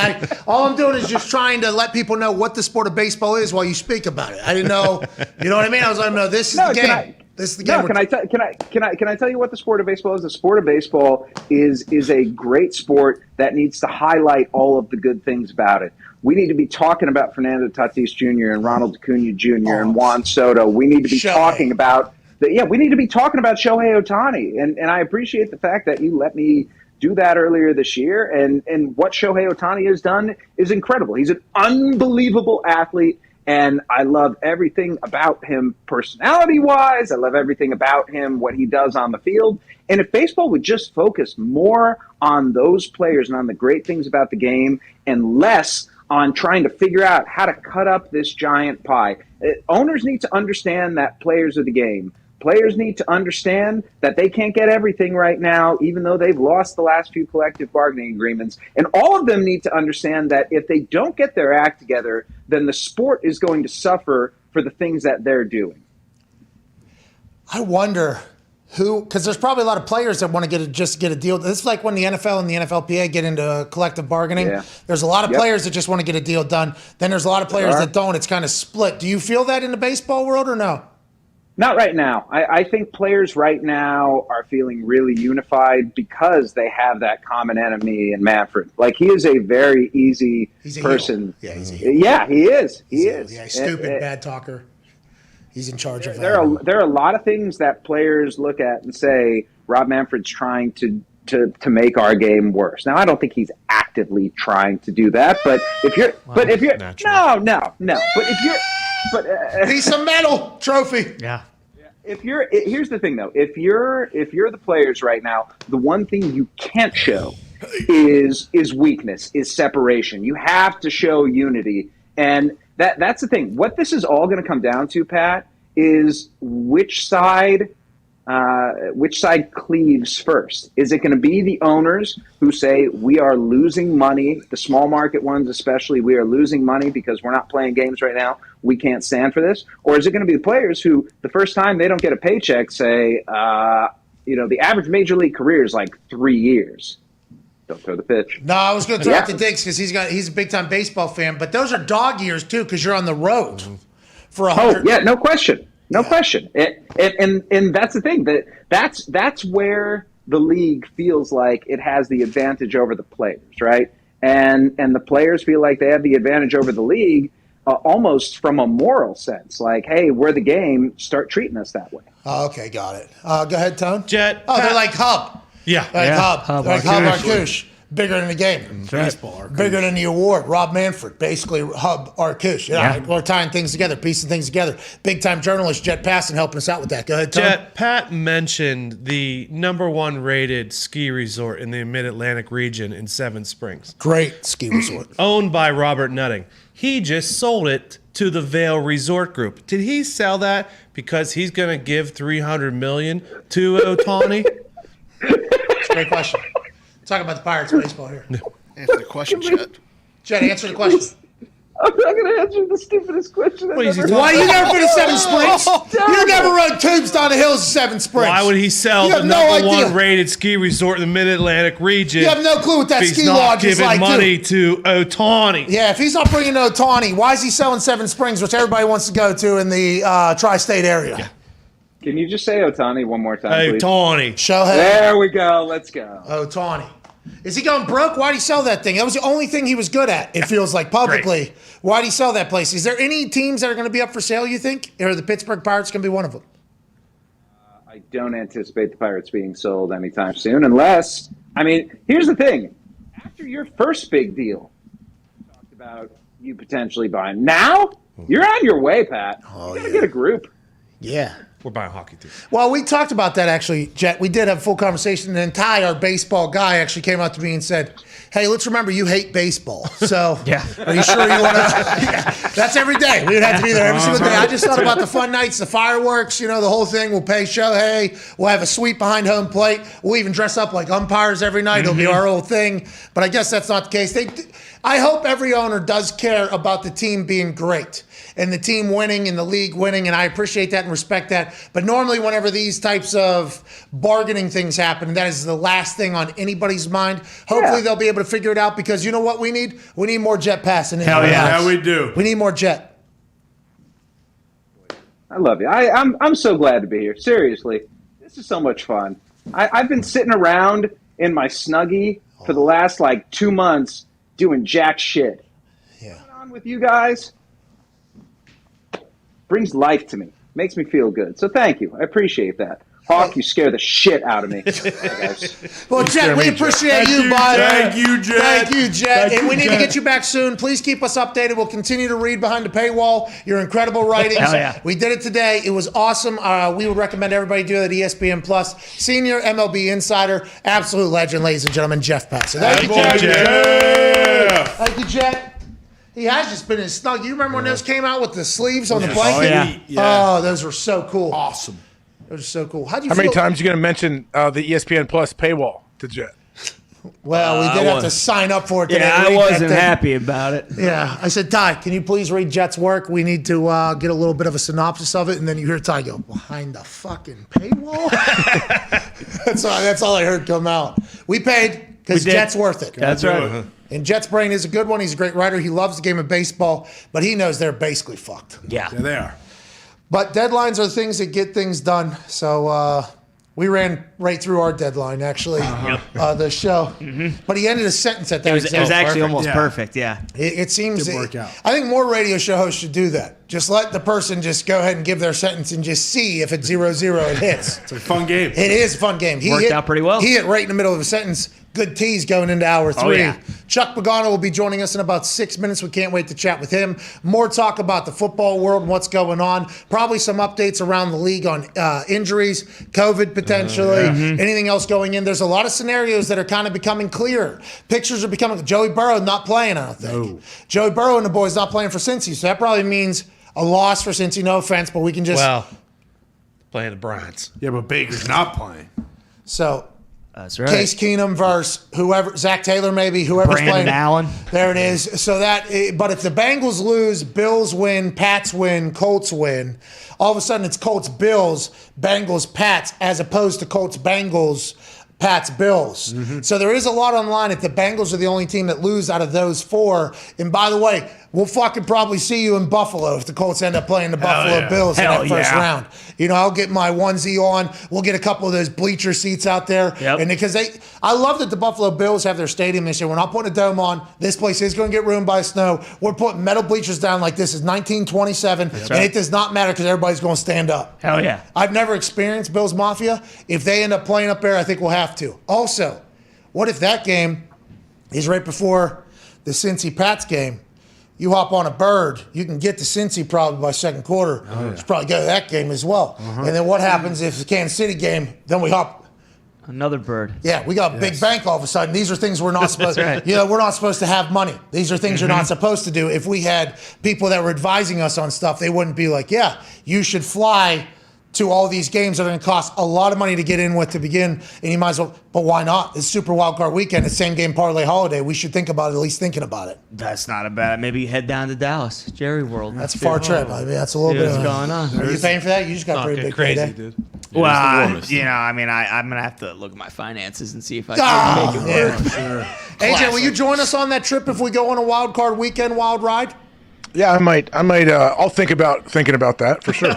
all I'm doing is just trying to let people know what the sport of baseball is while you speak about it. I didn't know. You know what I mean? I was letting them know this is the game. This is the game. No, can I tell you what the sport of baseball is? The sport of baseball is a great sport that needs to highlight all of the good things about it. We need to be talking about Fernando Tatis Jr. and Ronald Acuna Jr. and Juan Soto. We need to be talking about we need to be talking about Shohei Ohtani. And I appreciate the fact that you let me do that earlier this year. And what Shohei Ohtani has done is incredible. He's an unbelievable athlete. And I love everything about him personality-wise. I love everything about him, what he does on the field. And if baseball would just focus more on those players and on the great things about the game and less on trying to figure out how to cut up this giant pie. Owners need to understand that players are the game. Players need to understand that they can't get everything right now, even though they've lost the last few collective bargaining agreements. And all of them need to understand that if they don't get their act together, then the sport is going to suffer for the things that they're doing. I wonder who, because there's probably a lot of players that want to just get a deal. It's like when the NFL and the NFLPA get into collective bargaining. Yeah. There's a lot of players that just want to get a deal done. Then there's a lot of players that don't. It's kind of split. Do you feel that in the baseball world or no? Not right now. I think players right now are feeling really unified because they have that common enemy in Manfred. Like, he is a very easy person. Yeah, he's a heel. Yeah, he is. He is. Yeah, stupid, bad talker. He's in charge of that. There are a lot of things that players look at and say, Rob Manfred's trying to make our game worse. Now, I don't think he's actively trying to do that, but if you're, But if you're, piece of metal trophy. Yeah. Here's the thing though. If you're the players right now, the one thing you can't show is weakness, is separation. You have to show unity, and that's the thing. What this is all going to come down to, Pat, is which side cleaves first. Is it going to be the owners who say we are losing money, the small market ones especially, we are losing money because we're not playing games right now, we can't stand for this? Or is it going to be the players who, the first time they don't get a paycheck, say, the average major league career is like 3 years. Don't throw the pitch. No, I was going to throw it to Diggs because he's a big-time baseball fan, but those are dog years too because you're on the road for 100. Oh, yeah, no question. No question. And that's the thing. That's where the league feels like it has the advantage over the players, right? And the players feel like they have the advantage over the league almost from a moral sense. Like, hey, we're the game. Start treating us that way. Oh, okay, got it. Go ahead, Tone. Jet. They're like Hub. Yeah. Hub Arkush. Bigger than the game. Baseball. Bigger than the award. Rob Manfred, basically Hub Arkush. Yeah. We're tying things together, piecing things together. Big time journalist Jet Passon helping us out with that. Go ahead, Tom. Jet, Pat mentioned the #1 rated ski resort in the Mid-Atlantic region in Seven Springs. Great ski resort. Owned by Robert Nutting. He just sold it to the Vail Resort Group. Did he sell that because he's going to give $300 million to Ohtani? That's a great question. Talking about the Pirates baseball here. Answer the question, Chet. Chet, answer the question. I'm not going to answer the stupidest question. Why you never been to Seven Springs? You never rode tubes down the hills of Seven Springs. Why would he sell the #1 rated ski resort in the Mid-Atlantic region? You have no clue what that ski lodge is like. He's not giving money to Ohtani. Yeah, if he's not bringing Ohtani, why is he selling Seven Springs, which everybody wants to go to in the tri-state area? Yeah. Can you just say Ohtani one more time, please? Ohtani. Shohei. There we go. Let's go. Ohtani. Is he going broke? Why'd he sell that thing? That was the only thing he was good at, it feels like, publicly. Great. Why'd he sell that place? Is there any teams that are going to be up for sale, you think? Or are the Pittsburgh Pirates going to be one of them? I don't anticipate the Pirates being sold anytime soon, unless, I mean, here's the thing. After your first big deal, we talked about you potentially buying. Now, you're on your way, Pat. You got to get a group. Yeah. We're buying hockey too. Well, we talked about that actually, Jet. We did have a full conversation, and then Ty, our baseball guy, actually came out to me and said, "Hey, let's remember you hate baseball. So, are you sure you want to?" That's every day. We would have to be there every single day. I just thought about the fun nights, the fireworks, the whole thing. We'll pay Shohei. We'll have a suite behind home plate. We'll even dress up like umpires every night. It'll be our whole thing. But I guess that's not the case. I hope every owner does care about the team being great and the team winning and the league winning, and I appreciate that and respect that. But normally whenever these types of bargaining things happen, that is the last thing on anybody's mind. Hopefully they'll be able to figure it out, because you know what we need? We need more jet passing. Hell yeah, we do. We need more jet. I love you. I'm so glad to be here. Seriously, this is so much fun. I've been sitting around in my Snuggie for the last 2 months doing jack shit. Yeah. What's going on with you guys? Brings life to me. Makes me feel good. So thank you. I appreciate that. Hawk, you scare the shit out of me. Well, Jet, we appreciate you, bud. Thank you, Jet. Thank you, Jet. And we need to get you back soon. Please keep us updated. We'll continue to read behind the paywall your incredible writings. Hell yeah. We did it today. It was awesome. We would recommend everybody do it at ESPN Plus. Senior MLB insider, absolute legend, ladies and gentlemen, Jeff Passer. Thank you, Jet. Thank you, Jet. He has just been in snug. You remember when those came out with the sleeves on the blanket? Oh, those were so cool. Awesome. Those are so cool. How many times are you going to mention the ESPN Plus paywall to Jet? Well, we did have to sign up for it today. Yeah, I wasn't happy about it. Yeah. I said, Ty, can you please read Jet's work? We need to get a little bit of a synopsis of it. And then you hear Ty go, behind the fucking paywall? That's all I heard come out. We paid because Jet's worth it. That's right. And Jet's brain is a good one. He's a great writer. He loves the game of baseball, but he knows they're basically fucked. Yeah. Yeah, they are. But deadlines are the things that get things done. So we ran right through our deadline, actually, the show. But he ended a sentence at that. It was actually almost perfect, yeah. It seems Didn't work out. I think more radio show hosts should do that. Just let the person just go ahead and give their sentence and just see if it's 0-0 it hits. It's a fun game. It is a fun game. Worked out pretty well. He hit right in the middle of a sentence. Good tease going into hour 3. Oh, yeah. Chuck Pagano will be joining us in about 6 minutes. We can't wait to chat with him. More talk about the football world and what's going on. Probably some updates around the league on injuries, COVID potentially, anything else going in. There's a lot of scenarios that are kind of becoming clearer. Pictures are becoming. Joey Burrow not playing, I don't think. No. Joey Burrow and the boys not playing for Cincy. So that probably means a loss for Cincy. No offense, but we can just. Well, playing the Browns. Yeah, but Baker's not playing. So. That's right. Case Keenum versus whoever, Zach Taylor maybe, whoever's Brandon playing. Allen. There it is. So but if the Bengals lose, Bills win, Pats win, Colts win, all of a sudden it's Colts, Bills, Bengals, Pats, as opposed to Colts, Bengals, Pats, Bills. So there is a lot on the line if the Bengals are the only team that lose out of those 4. And by the way, we'll fucking probably see you in Buffalo if the Colts end up playing the Buffalo Bills in that first round. I'll get my onesie on. We'll get a couple of those bleacher seats out there. Yep. And because I love that the Buffalo Bills have their stadium this year. We're not putting a dome on. This place is going to get ruined by snow. We're putting metal bleachers down like this is 1927. And it does not matter because everybody's going to stand up. Hell yeah. I've never experienced Bills Mafia. If they end up playing up there, I think we'll have to. Also, what if that game is right before the Cincy Pats game? You hop on a bird, you can get to Cincy probably by second quarter. You should probably go to that game as well. And then what happens if the Kansas City game, then we hop. Another bird. Yeah, we got a big bank all of a sudden. These are things we're not supposed right. we're not supposed to have money. These are things you're not supposed to do. If we had people that were advising us on stuff, they wouldn't be like, yeah, you should fly to all these games that are going to cost a lot of money to get in with to begin, and you might as well, but why not? It's Super Wildcard Weekend, it's same game parlay holiday. We should think about it, at least thinking about it. That's not a bad. Maybe head down to Dallas, Jerry World. That's a far trip. I mean, that's a little bit. What's going on? Are you paying for that? You just got pretty big crazy, payday. dude. Well, I'm gonna have to look at my finances and see if I can make it work. Sure. AJ, will you join us on that trip if we go on a Wildcard Weekend wild ride? Yeah, I might. I'll think about thinking about that for sure.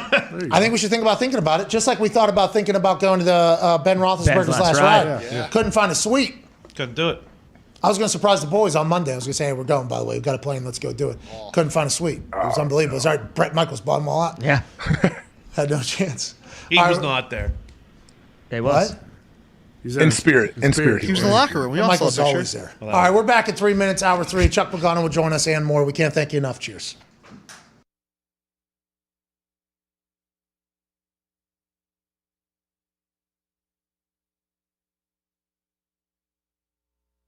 I think we should think about thinking about it, just like we thought about thinking about going to the Ben Roethlisberger's last ride. Yeah. Couldn't find a suite. Couldn't do it. I was going to surprise the boys on Monday. I was going to say, hey, we're going, by the way. We've got a plane. Let's go do it. Couldn't find a suite. It was unbelievable. It was all right. Brett Michaels bought them all out. Yeah. Had no chance. He was not there. They was. What? In spirit. In spirit. He was in the locker room. We all saw Michael's the picture. always there. All right, we're back in 3 minutes, hour 3. Chuck Pagano will join us and more. We can't thank you enough. Cheers.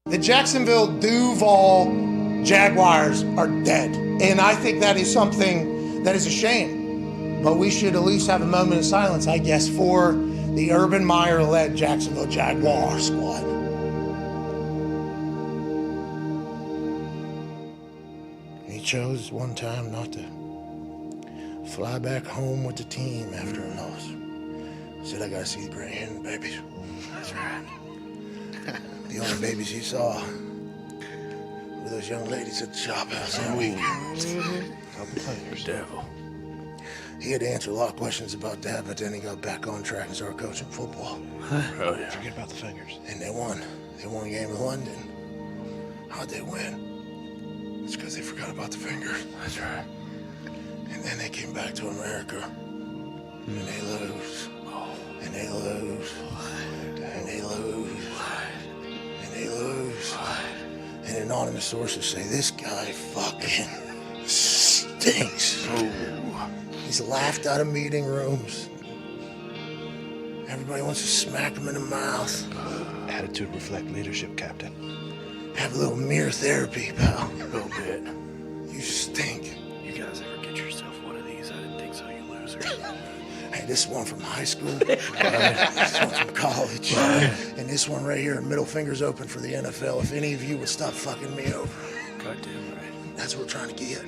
The Jacksonville Duval Jaguars are dead. And I think that is something that is a shame. But we should at least have a moment of silence, I guess, for the Urban Meyer-led Jacksonville Jaguar squad. He chose one time not to fly back home with the team after a loss. Said, I gotta see the grandbabies. That's right. The only babies he saw were those young ladies at the shop house that week. Devil. He had to answer a lot of questions about that, but then he got back on track and started coaching football. Oh, yeah. Forget about the fingers. And they won. They won a game in London. How'd they win? It's because they forgot about the fingers. That's right. And then they came back to America. And they lose. And they lose. And they lose. And they lose. And anonymous sources say, this guy fucking stinks. He's laughed out of meeting rooms. Everybody wants to smack him in the mouth. Attitude reflect leadership, Captain. Have a little mirror therapy, pal. A little bit. You stink. You guys ever get yourself one of these? I didn't think so, you losers. Hey, this one from high school. This one from college. And this one right here, middle fingers open for the NFL. If any of you would stop fucking me over. Goddamn right. That's what we're trying to get.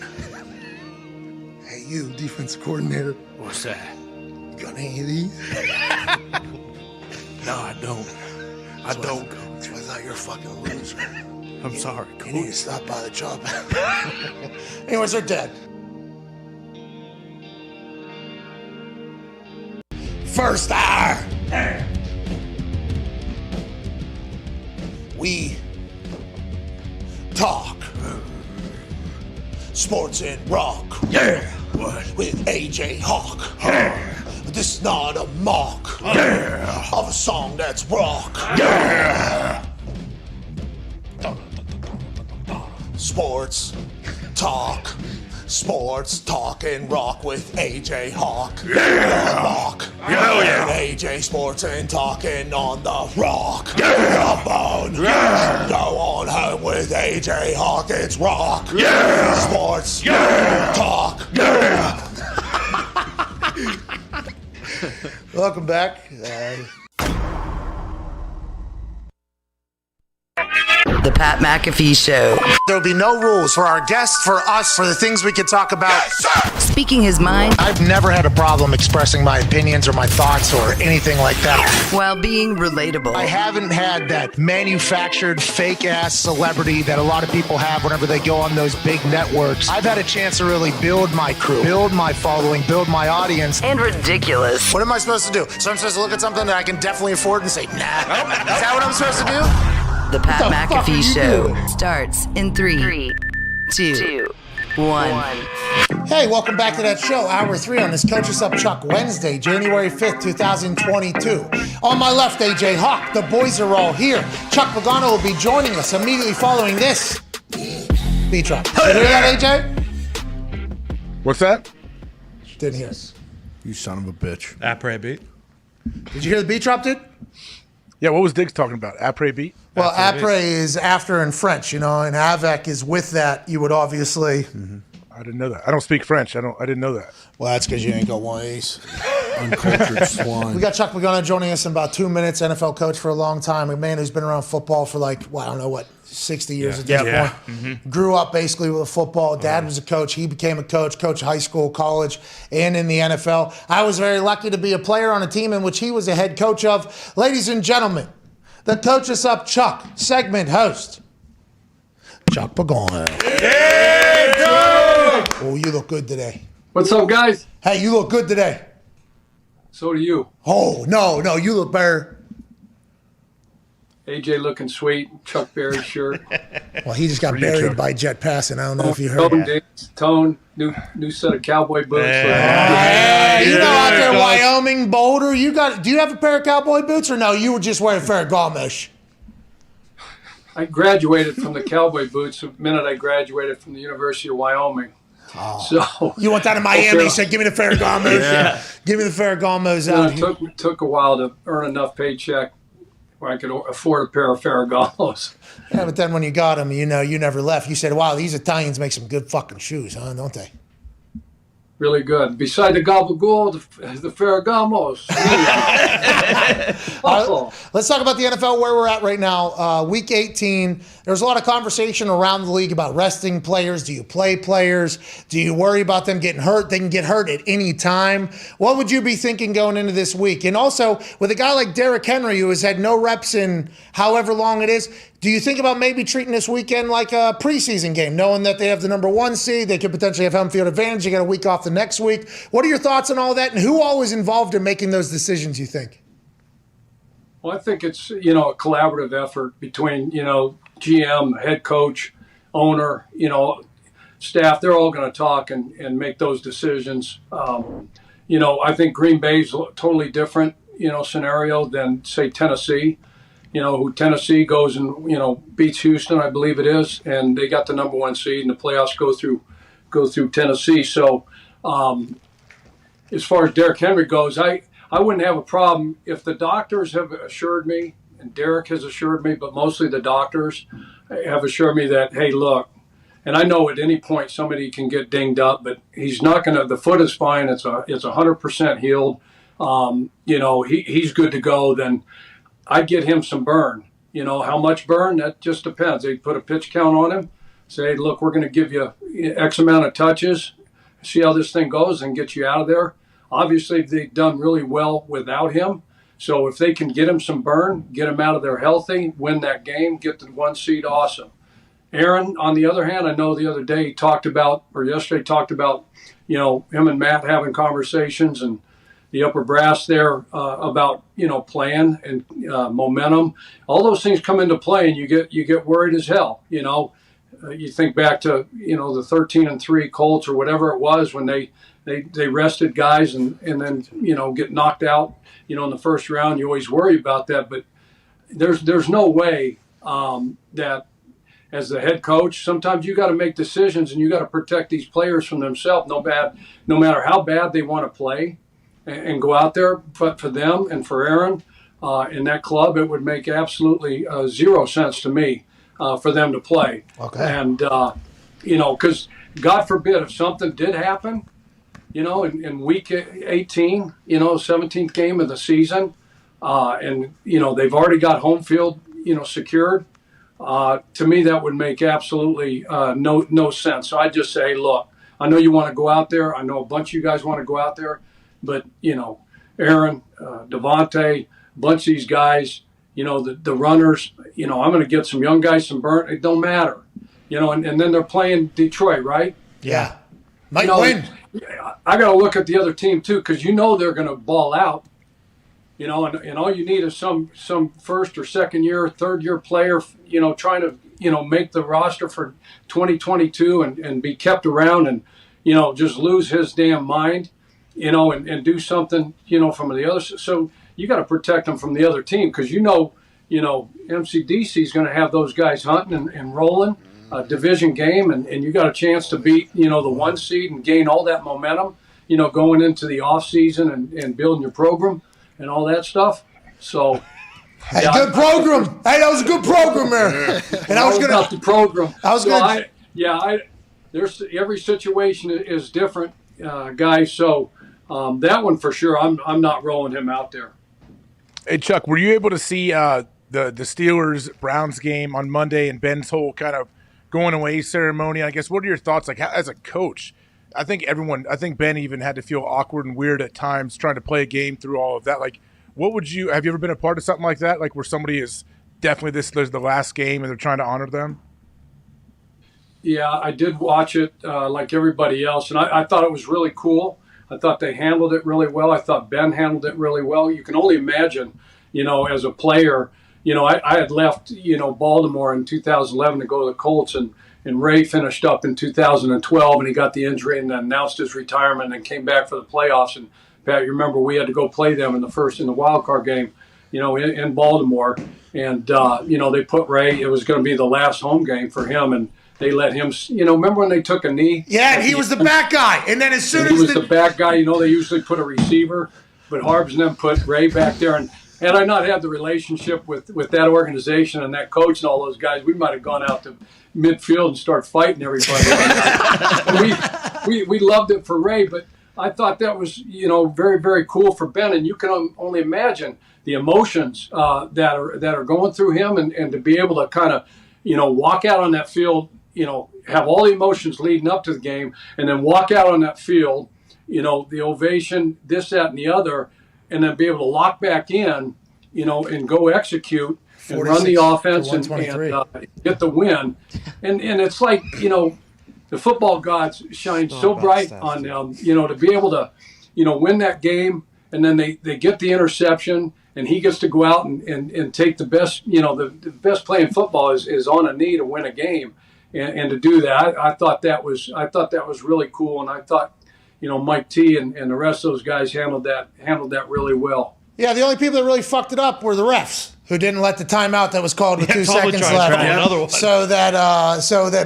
Hey, you, defense coordinator. What's that? You got any of these? No, I don't. That's why I thought you're a fucking loser. I'm sorry, You need to stop by the job. Anyways, they're dead. First hour. We talk sports and rock. Yeah. With AJ Hawk. This is not a mock of a song that's rock. Sports talk and rock with AJ Hawk. Rock. Hell yeah. AJ Sports and talking on the rock. Come on. Go on home with AJ Hawk. It's rock. Sports talk. Welcome back. The Pat McAfee Show. There'll be no rules for our guests, for us, for the things we can talk about. Speaking his mind I've never had a problem expressing my opinions or my thoughts or anything like that. while being relatable. I haven't had that manufactured fake-ass celebrity that a lot of people have whenever they go on those big networks. I've had a chance to really build my crew, build my following, build my audience. And ridiculous. What am I supposed to do? So I'm supposed to look at something that I can definitely afford and say, nah. Is that what I'm supposed to do? The Pat What the fuck are McAfee you Show doing? starts in 3, 2, 1. Hey, welcome back to that show, Hour 3 on this Coach Us Up Chuck Wednesday, January 5th, 2022. On my left, AJ Hawk. The boys are all here. Chuck Pagano will be joining us immediately following this beat drop. Did you hear that, AJ? What's that? Didn't hear. You son of a bitch. Après beat. Did you hear the beat drop, dude? Yeah, what was Diggs talking about? Après beat? Well, après is after in French, you know, and avec is with that. You would obviously. I didn't know that. I don't speak French. I didn't know that. Well, that's because you ain't got one of these. Uncultured swine. We got Chuck Pagano joining us in about 2 minutes. NFL coach for a long time. A man who's been around football for like, well, I don't know what, 60 years at this point. Grew up basically with football. Dad was a coach. He became a coach high school, college, and in the NFL. I was very lucky to be a player on a team in which he was a head coach of. Ladies and gentlemen, the Coach Us Up Chuck segment host, Chuck Pagano. Oh, you look good today. What's up, guys? Hey, you look good today. So do you. Oh, no, you look better. AJ looking sweet, Chuck Berry shirt. Well, he just got buried by jet passing. I don't know if you heard. Tone, new set of cowboy boots. Hey, you know, out there, Wyoming, Boulder, do you have a pair of cowboy boots or no? You were just wearing Ferragamos. I graduated from the cowboy boots the minute I graduated from the University of Wyoming. Oh. So you went down to Miami, said, "Give me the Ferragamos." Yeah. Give me the Ferragamos out here. It took a while to earn enough paycheck where I could afford a pair of Ferragamos. Yeah, but then when you got them, you know, you never left. You said, "Wow, these Italians make some good fucking shoes, huh? Don't they?" Really good. Beside the gabagool, the Ferragamos. All right, let's talk about the NFL, where we're at right now. Week 18, there's a lot of conversation around the league about resting players. Do you play players? Do you worry about them getting hurt? They can get hurt at any time. What would you be thinking going into this week? And also, with a guy like Derrick Henry, who has had no reps in however long it is, do you think about maybe treating this weekend like a preseason game, knowing that they have the number 1 seed, they could potentially have home field advantage, you got a week off the next week? What are your thoughts on all that, and who all is involved in making those decisions, you think? Well, I think it's, a collaborative effort between, GM, head coach, owner, staff. They're all going to talk and make those decisions. I think Green Bay's a totally different, scenario than, say, Tennessee. Who Tennessee goes and, beats Houston, I believe it is, and they got the number 1 seed, and the playoffs go through Tennessee. So as far as Derrick Henry goes, I wouldn't have a problem if the doctors have assured me, and Derrick has assured me, but mostly the doctors have assured me that, hey, look, and I know at any point somebody can get dinged up, but he's not going to, the foot is fine, it's 100% healed, he's good to go, then I'd get him some burn. How much burn? That just depends. They put a pitch count on him, say, look, we're going to give you X amount of touches, see how this thing goes, and get you out of there. Obviously, they've done really well without him. So if they can get him some burn, get him out of there healthy, win that game, get the 1 seed, awesome. Aaron, on the other hand, I know the other day yesterday talked about, him and Matt having conversations and the upper brass there about, playing and momentum. All those things come into play, and you get worried as hell. You think back to, the 13-3 Colts or whatever it was when they rested guys and then, get knocked out, in the first round. You always worry about that, but there's no way that as the head coach, sometimes you got to make decisions and you got to protect these players from themselves, no matter how bad they want to play and go out there. But for them and for Aaron in that club, it would make absolutely 0 sense to me for them to play. Okay. And, because God forbid if something did happen, in week 18, 17th game of the season, and, they've already got home field, secured, to me that would make absolutely no sense. So I'd just say, look, I know you want to go out there. I know a bunch of you guys want to go out there, but, Aaron, Devontae, a bunch of these guys, the runners, I'm going to get some young guys some burn. It don't matter, and then they're playing Detroit, right? Yeah. Might win. I got to look at the other team too, because they're going to ball out, and all you need is some first or second year, third year player, trying to make the roster for 2022 and be kept around and just lose his damn mind, and do something from the other. So you got to protect them from the other team because MCDC is going to have those guys hunting and rolling. Division game, and you got a chance to beat, the 1 seed and gain all that momentum, going into the off season and building your program and all that stuff. So, hey, good program. Hey, that was a good program there. And I was going about the program. There's every situation is different, guys. So that one for sure, I'm not rolling him out there. Hey, Chuck, were you able to see the Steelers-Browns game on Monday and Ben's whole kind of going away ceremony? I guess, what are your thoughts, like, as a coach? I think Ben even had to feel awkward and weird at times trying to play a game through all of that. Like, have you ever been a part of something like that? Like, where somebody is definitely this is the last game and they're trying to honor them? Yeah, I did watch it like everybody else, and I thought it was really cool. I thought they handled it really well. I thought Ben handled it really well. You can only imagine, as a player, I had left, Baltimore in 2011 to go to the Colts, and Ray finished up in 2012, and he got the injury and announced his retirement and came back for the playoffs. And Pat, you remember we had to go play them in the wild card game, in Baltimore. And, they put Ray, it was going to be the last home game for him. And they let him, remember when they took a knee? Yeah, and he was the back guy. And then as soon as he was the back guy, they usually put a receiver, but Harbs and them put Ray back there. And had I not had the relationship with that organization and that coach and all those guys, we might have gone out to midfield and start fighting everybody. we loved it for Ray, but I thought that was, very, very cool for Ben. And you can only imagine the emotions that are going through him, and to be able to kind of, walk out on that field, have all the emotions leading up to the game, and then walk out on that field, the ovation, this, that, and the other, and then be able to lock back in, and go execute and run the offense and get the win. And it's like, the football gods shine so bright on them, to be able to, win that game, and then they get the interception, and he gets to go out and take the best, the best play in football is on a knee to win a game. And to do that, I thought that was really cool, and I thought, Mike T and the rest of those guys handled that really well. Yeah, the only people that really fucked it up were the refs, who didn't let the timeout that was called with 2 seconds left, so that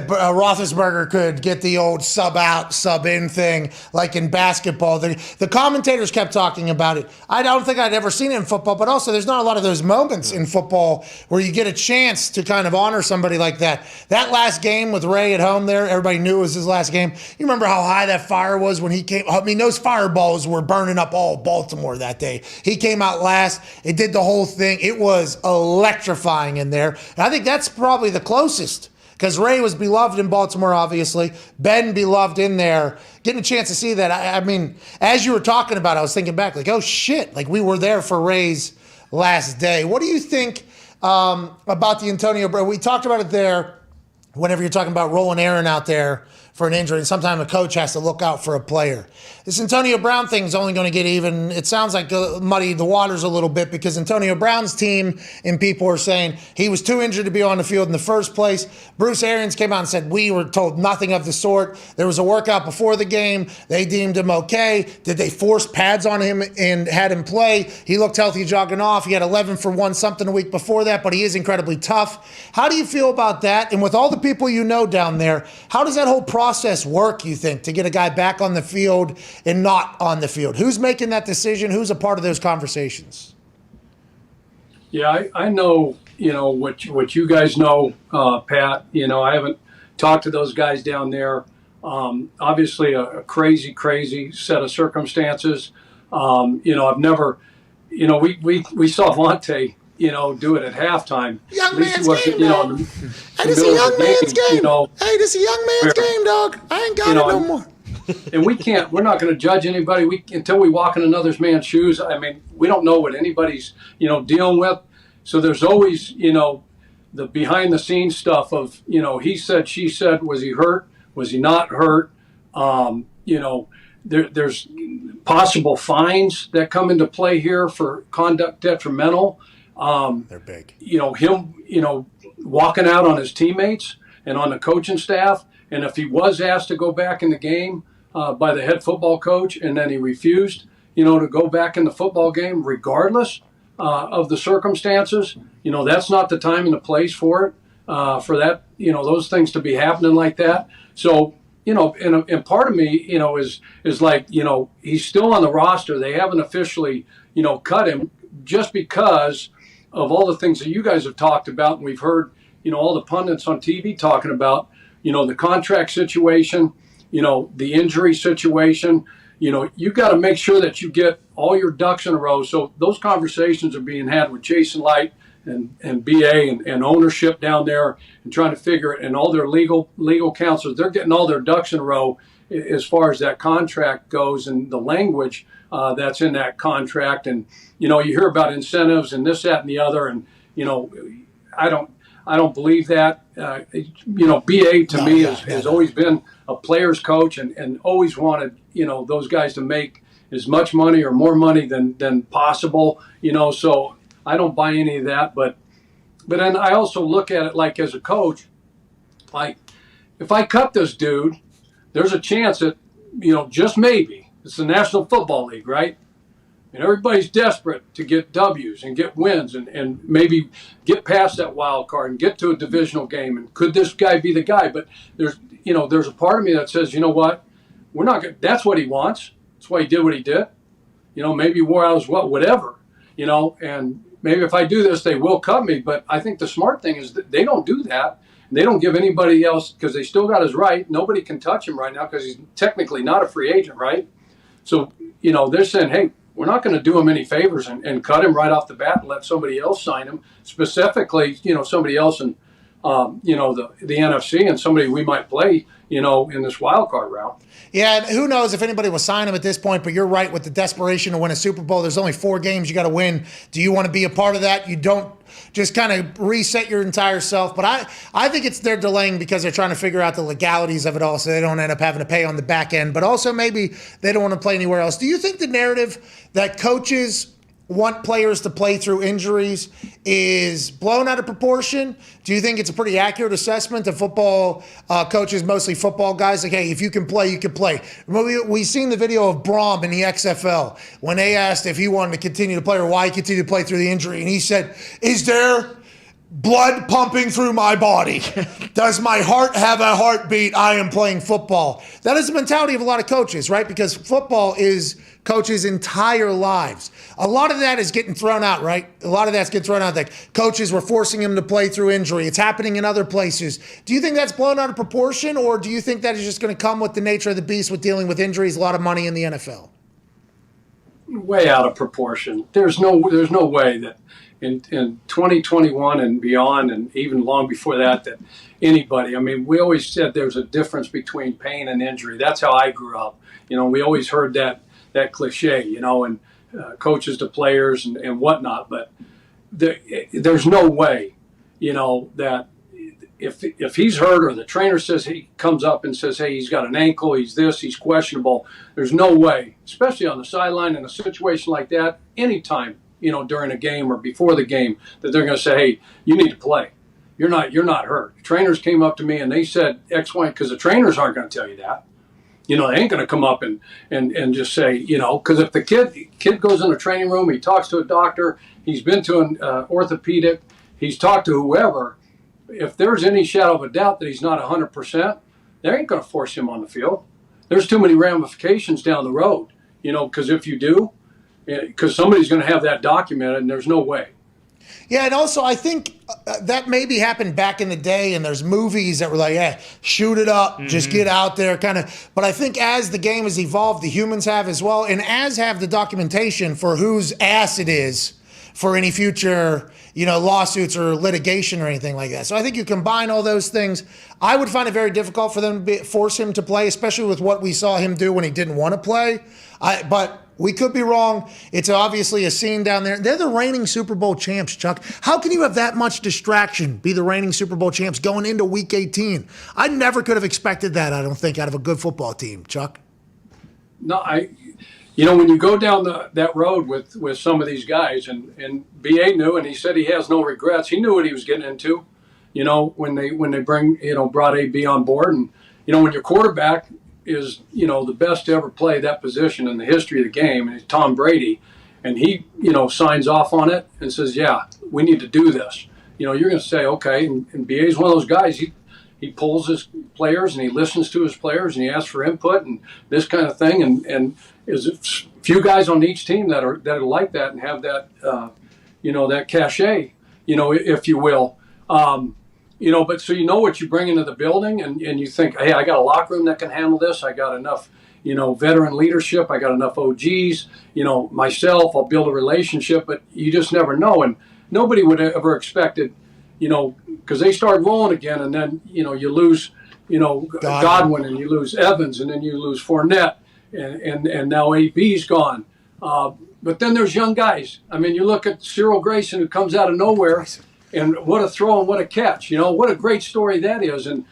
Roethlisberger could get the old sub out, sub in thing, like in basketball. The commentators kept talking about it. I don't think I'd ever seen it in football, but also there's not a lot of those moments in football where you get a chance to kind of honor somebody like that. That last game with Ray at home there, everybody knew it was his last game. You remember how high that fire was when he came? I mean, those fireballs were burning up all Baltimore that day. He came out last. It did the whole thing. It was electrifying in there. And I think that's probably the closest, because Ray was beloved in Baltimore, obviously. Ben beloved in there. Getting a chance to see that. I mean, as you were talking about it, I was thinking back, like, oh shit, like we were there for Ray's last day. What do you think about the Antonio Brown? We talked about it there whenever you're talking about rolling Aaron out there for an injury, and sometimes a coach has to look out for a player. This Antonio Brown thing is only going to get even, it sounds like muddy the waters a little bit, because Antonio Brown's team and people are saying he was too injured to be on the field in the first place. Bruce Arians came out and said, we were told nothing of the sort. There was a workout before the game. They deemed him okay. Did they force pads on him and had him play? He looked healthy jogging off. He had 11 for 1 something a week before that, but he is incredibly tough. How do you feel about that? And with all the people you know down there, how does that whole process work, you think, to get a guy back on the field and not on the field? Who's making that decision? Who's a part of those conversations? Yeah, I know, what you guys know, Pat. I haven't talked to those guys down there. Obviously, a crazy set of circumstances. I've never, we saw Vontae, do it at halftime. Young man's game, dog. Hey, this is a young man's game. Hey, this is a young man's game, dog. I ain't got it no more. And we're not going to judge anybody until we walk in another man's shoes. I mean, we don't know what anybody's, dealing with. So there's always, the behind the scenes stuff of, he said, she said, was he hurt? Was he not hurt? There's possible fines that come into play here for conduct detrimental. They're big. Him, walking out on his teammates and on the coaching staff. And if he was asked to go back in the game by the head football coach, and then he refused, to go back in the football game, regardless of the circumstances, that's not the time and the place for it, for that, those things to be happening like that. So, and part of me, is like, he's still on the roster. They haven't officially, cut him, just because of all the things that you guys have talked about. And we've heard, all the pundits on TV talking about, the contract situation, the injury situation. You got to make sure that you get all your ducks in a row. So those conversations are being had with Jason Light and BA and ownership down there, and trying to figure it, and all their legal counselors. They're getting all their ducks in a row as far as that contract goes and the language that's in that contract. And, you hear about incentives and this, that, and the other. And, I don't believe that. BA to me has always been a player's coach and always wanted, those guys to make as much money or more money than possible, so I don't buy any of that. But, But then I also look at it like as a coach, like if I cut this dude, there's a chance that, just maybe, it's the National Football League, right? And everybody's desperate to get W's and get wins and maybe get past that wild card and get to a divisional game. And could this guy be the guy? But there's a part of me that says, you know what? We're not good. That's what he wants. That's why he did what he did. Maybe he wore out his whatever, and maybe if I do this, they will cut me. But I think the smart thing is that they don't do that. They don't give anybody else, because they still got his right. Nobody can touch him right now because he's technically not a free agent, right? So, they're saying, hey, we're not going to do him any favors and cut him right off the bat and let somebody else sign him, specifically, somebody else in, the NFC and somebody we might play, in this wild card route. Yeah, and who knows if anybody will sign him at this point, but you're right with the desperation to win a Super Bowl. There's only 4 games you got to win. Do you want to be a part of that? You don't just kind of reset your entire self. But I think they're delaying because they're trying to figure out the legalities of it all so they don't end up having to pay on the back end. But also maybe they don't want to play anywhere else. Do you think the narrative that coaches want players to play through injuries is blown out of proportion? Do you think it's a pretty accurate assessment of football coaches, mostly football guys? Like, hey, if you can play, you can play. We've seen the video of Braum in the XFL when they asked if he wanted to continue to play or why he continued to play through the injury. And he said, is there blood pumping through my body? Does my heart have a heartbeat? I am playing football. That is the mentality of a lot of coaches, right? Because football is coaches' entire lives. A lot of that is getting thrown out, right? A lot of that's getting thrown out. That coaches were forcing him to play through injury. It's happening in other places. Do you think that's blown out of proportion, or do you think that is just going to come with the nature of the beast with dealing with injuries, a lot of money in the NFL? Way out of proportion. There's no way that in 2021 and beyond, and even long before that anybody, we always said there's a difference between pain and injury. That's how I grew up. We always heard that cliche, and coaches to players and whatnot. But there's no way, that if he's hurt or the trainer says he comes up and says, hey, he's got an ankle, he's questionable. There's no way, especially on the sideline in a situation like that, anytime, during a game or before the game, that they're going to say, hey, you need to play. You're not hurt. Trainers came up to me and they said X, Y, because the trainers aren't going to tell you that. They ain't going to come up and just say, because if the kid goes in a training room, he talks to a doctor, he's been to an orthopedic, he's talked to whoever, if there's any shadow of a doubt that he's not 100%, they ain't going to force him on the field. There's too many ramifications down the road, because if you do, because somebody's going to have that documented, and there's no way. Yeah, and also I think that maybe happened back in the day, and there's movies that were like, yeah, shoot it up, just get out there, kind of. But I think as the game has evolved, the humans have as well, and as have the documentation for whose ass it is for any future, lawsuits or litigation or anything like that. So I think you combine all those things. I would find it very difficult for them to force him to play, especially with what we saw him do when he didn't want to play. But we could be wrong. It's obviously a scene down there. They're the reigning Super Bowl champs, Chuck. How can you have that much distraction, be the reigning Super Bowl champs going into Week 18? I never could have expected that, I don't think, out of a good football team, Chuck. No, when you go down that road with some of these guys, and BA knew, and he said he has no regrets. He knew what he was getting into, when they brought AB on board. And, when your quarterback is, the best to ever play that position in the history of the game, and it's Tom Brady, and he, signs off on it and says, yeah, we need to do this. You're going to say, okay, and BA is one of those guys, he pulls his players and he listens to his players and he asks for input and this kind of thing. And there's a few guys on each team that are like that and have that, that cachet, if you will. But so what you bring into the building and you think, hey, I got a locker room that can handle this. I got enough, veteran leadership. I got enough OGs, myself. I'll build a relationship, but you just never know. And nobody would have ever expected, because they start rolling again, and then you lose Godwin, and you lose Evans, and then you lose Fournette, and now AB's gone. But then there's young guys. You look at Cyril Grayson, who comes out of nowhere, and what a throw and what a catch. What a great story that is. And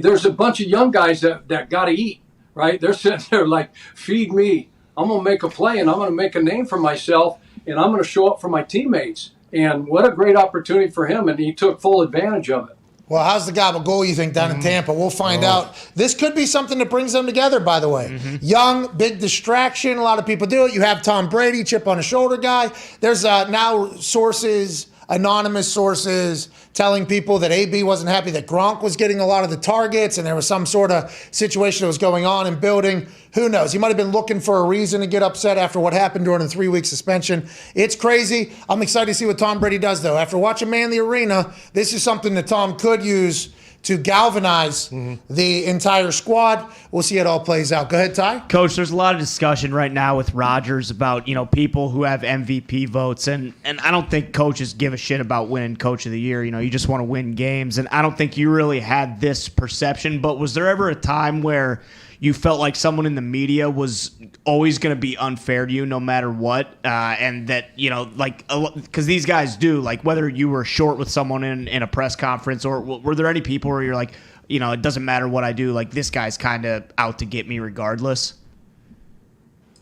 there's a bunch of young guys that got to eat, right? They're sitting there like, feed me. I'm going to make a play, and I'm going to make a name for myself, and I'm going to show up for my teammates. And what a great opportunity for him, and he took full advantage of it. Well, how's the gabagool, you think, down in Tampa? We'll find out. This could be something that brings them together, by the way. Young, big distraction. A lot of people do it. You have Tom Brady, chip on the shoulder guy. There's now sources, anonymous sources, telling people that AB wasn't happy that Gronk was getting a lot of the targets and there was some sort of situation that was going on in building. Who knows? He might have been looking for a reason to get upset after what happened during a 3-week suspension. It's crazy. I'm excited to see what Tom Brady does, though. After watching Man the Arena, this is something that Tom could use to galvanize the entire squad. We'll see how it all plays out. Go ahead, Ty. Coach, there's a lot of discussion right now with Rodgers about, people who have MVP votes, and I don't think coaches give a shit about winning Coach of the Year. You just want to win games, and I don't think you really had this perception, but was there ever a time where you felt like someone in the media was always going to be unfair to you no matter what, and that, because these guys do, whether you were short with someone in a press conference, or were there any people where you're like, it doesn't matter what I do, this guy's kind of out to get me regardless?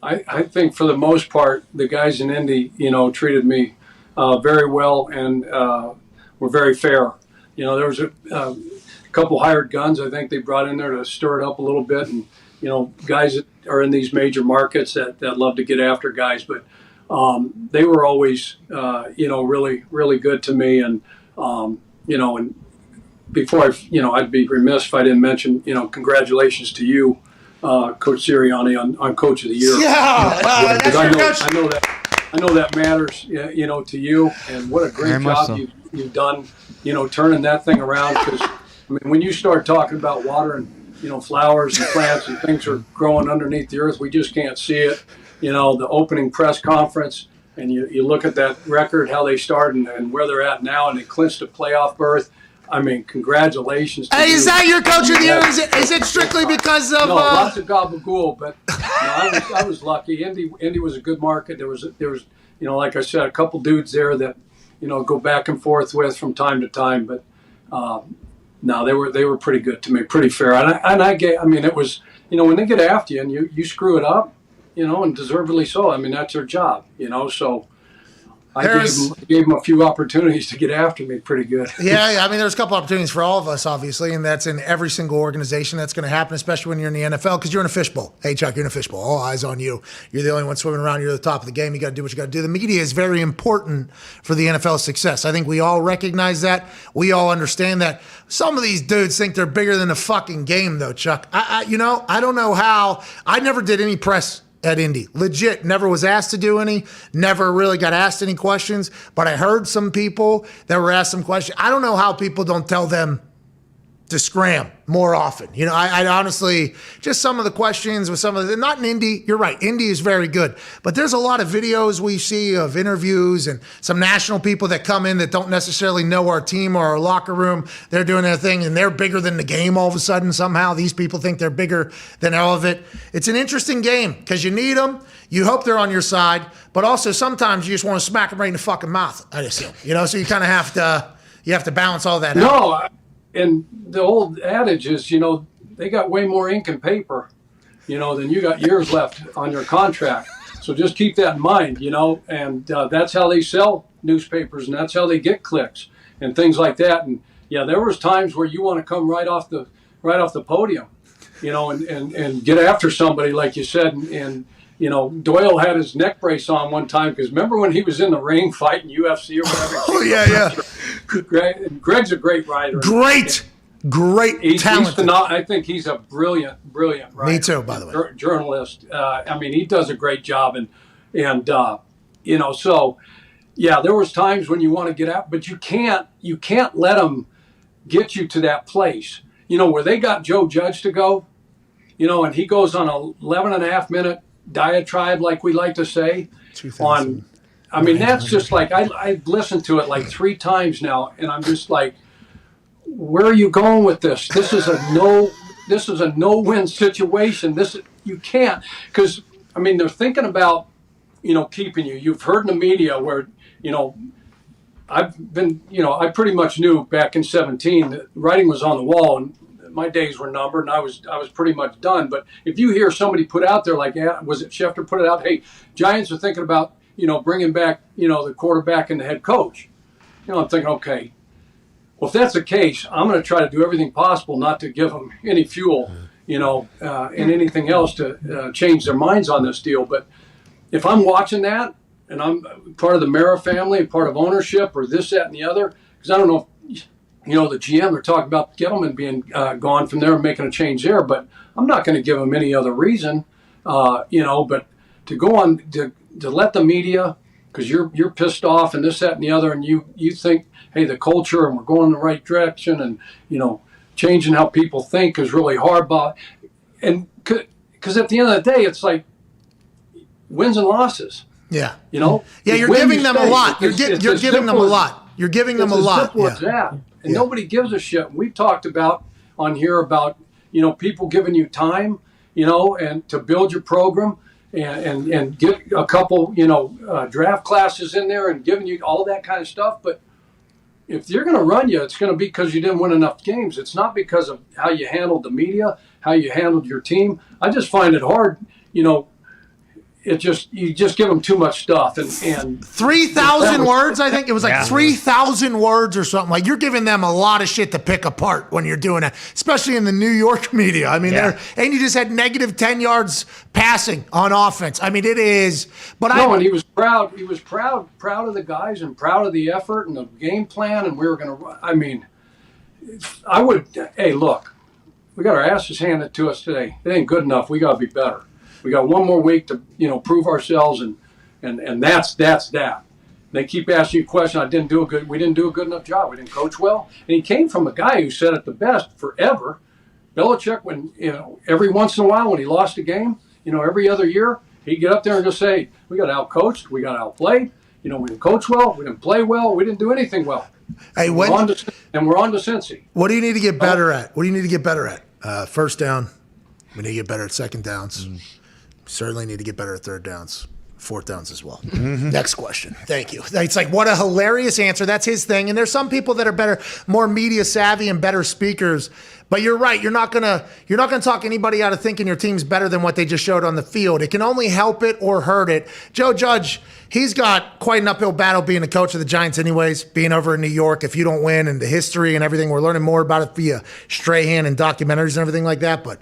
I think for the most part, the guys in Indy, treated me very well and were very fair. There was a couple hired guns I think they brought in there to stir it up a little bit, and guys that are in these major markets that love to get after guys, but they were always really, really good to me, and and before I'd be remiss if I didn't mention congratulations to you, Coach Sirianni, on Coach of the Year. I know that matters to you, and what a great job you've done turning that thing around, because when you start talking about water and flowers and plants and things are growing underneath the earth, we just can't see it. The opening press conference, and you look at that record, how they started and where they're at now, and they clinched a playoff berth. Congratulations. Hey, is that your Coach of the Year? Is it strictly because of? No, lots of gabagool, but I was lucky. Indy was a good market. There was like I said, a couple dudes there that go back and forth with from time to time, but. No, they were pretty good to me, pretty fair, it was when they get after you and you screw it up, and deservedly so. That's their job, so I gave them a few opportunities to get after me pretty good. Yeah. There's a couple opportunities for all of us, obviously, and that's in every single organization. That's going to happen, especially when you're in the NFL, because you're in a fishbowl. Hey, Chuck, you're in a fishbowl. All eyes on you. You're the only one swimming around. You're at the top of the game. You got to do what you got to do. The media is very important for the NFL's success. I think we all recognize that. We all understand that. Some of these dudes think they're bigger than the fucking game, though, Chuck. I don't know how. I never did any press at Indy. Legit, never was asked to do any, never really got asked any questions, but I heard some people that were asked some questions. I don't know how people don't tell them to scram more often. I honestly, just some of the questions with some of the, not in Indy, you're right, Indy is very good, but there's a lot of videos we see of interviews and some national people that come in that don't necessarily know our team or our locker room. They're doing their thing and they're bigger than the game all of a sudden. Somehow these people think they're bigger than all of it. It's an interesting game because you need them. You hope they're on your side, but also sometimes you just want to smack them right in the fucking mouth, I assume. So you kind of have to balance all that out. No, and the old adage is, they got way more ink and paper, than you got years left on your contract. So just keep that in mind, and that's how they sell newspapers, and that's how they get clicks and things like that. And yeah, there was times where you want to come right off the podium, and get after somebody, like you said, and Doyle had his neck brace on one time, because remember when he was in the ring fighting UFC or whatever? Oh, yeah. Greg's a great writer. Great talent. I think he's a brilliant writer. Me too, by the way. Journalist. He does a great job, and so yeah, there was times when you want to get out, but you can't let them get you to that place. Where they got Joe Judge to go, and he goes on a 11.5-minute diatribe, like we like to say, on. That's just like I've listened to it like 3 times now, and I'm just like, where are you going with this? This is a no-win situation. You can't, because they're thinking about keeping you. You've heard in the media where I've been I pretty much knew back in 2017 that writing was on the wall and my days were numbered, and I was pretty much done. But if you hear somebody put out there, like, was it Schefter put it out? Hey, Giants are thinking about bringing back, the quarterback and the head coach. I'm thinking, okay, well, if that's the case, I'm going to try to do everything possible not to give them any fuel, and anything else to change their minds on this deal. But if I'm watching that and I'm part of the Mara family, part of ownership or this, that, and the other, because I don't know if, the GM, they're talking about Gettleman being gone from there and making a change there, but I'm not going to give them any other reason, but to go on to let the media, because you're pissed off and this, that, and the other, and you think, hey, the culture and we're going in the right direction, and changing how people think is really hard. And because at the end of the day, it's like wins and losses. Yeah. Yeah, you're giving them a lot. You're giving them a lot. You're giving them a lot. Simple as that. And nobody gives a shit. We've talked about on here about people giving you time, and to build your program. And get a couple, draft classes in there and giving you all that kind of stuff. But if you're going to run you, it's going to be because you didn't win enough games. It's not because of how you handled the media, how you handled your team. I just find it hard, you just give them too much stuff. And 3,000 words, I think it was like 3,000 words or something. Like, you're giving them a lot of shit to pick apart when you're doing that, especially in the New York media. I mean, and you just had negative 10 yards passing on offense. I mean, it is. But and he was proud. He was proud of the guys and proud of the effort and the game plan. And we were going to. I mean, I would. Hey, look, we got our asses handed to us today. It ain't good enough. We got to be better. We got one more week to, prove ourselves, and that's that. They keep asking you a question. We didn't do a good enough job. We didn't coach well. And he came from a guy who said it the best forever. Belichick, when every once in a while when he lost a game, every other year, he'd get up there and just say, "We got outcoached, we got outplayed. We didn't coach well, we didn't play well, we didn't do anything well." Hey, we're on to Cincy. What do you need to get better at? What do you need to get better at? First down. We need to get better at second downs. Certainly need to get better at third downs, fourth downs as well. Next question. Thank you. It's like, what a hilarious answer. That's his thing. And there's some people that are better, more media savvy and better speakers. But you're right. You're not gonna talk anybody out of thinking your team's better than what they just showed on the field. It can only help it or hurt it. Joe Judge, he's got quite an uphill battle being the coach of the Giants anyways, being over in New York. If you don't win, and the history and everything, we're learning more about it via Strahan and documentaries and everything like that. But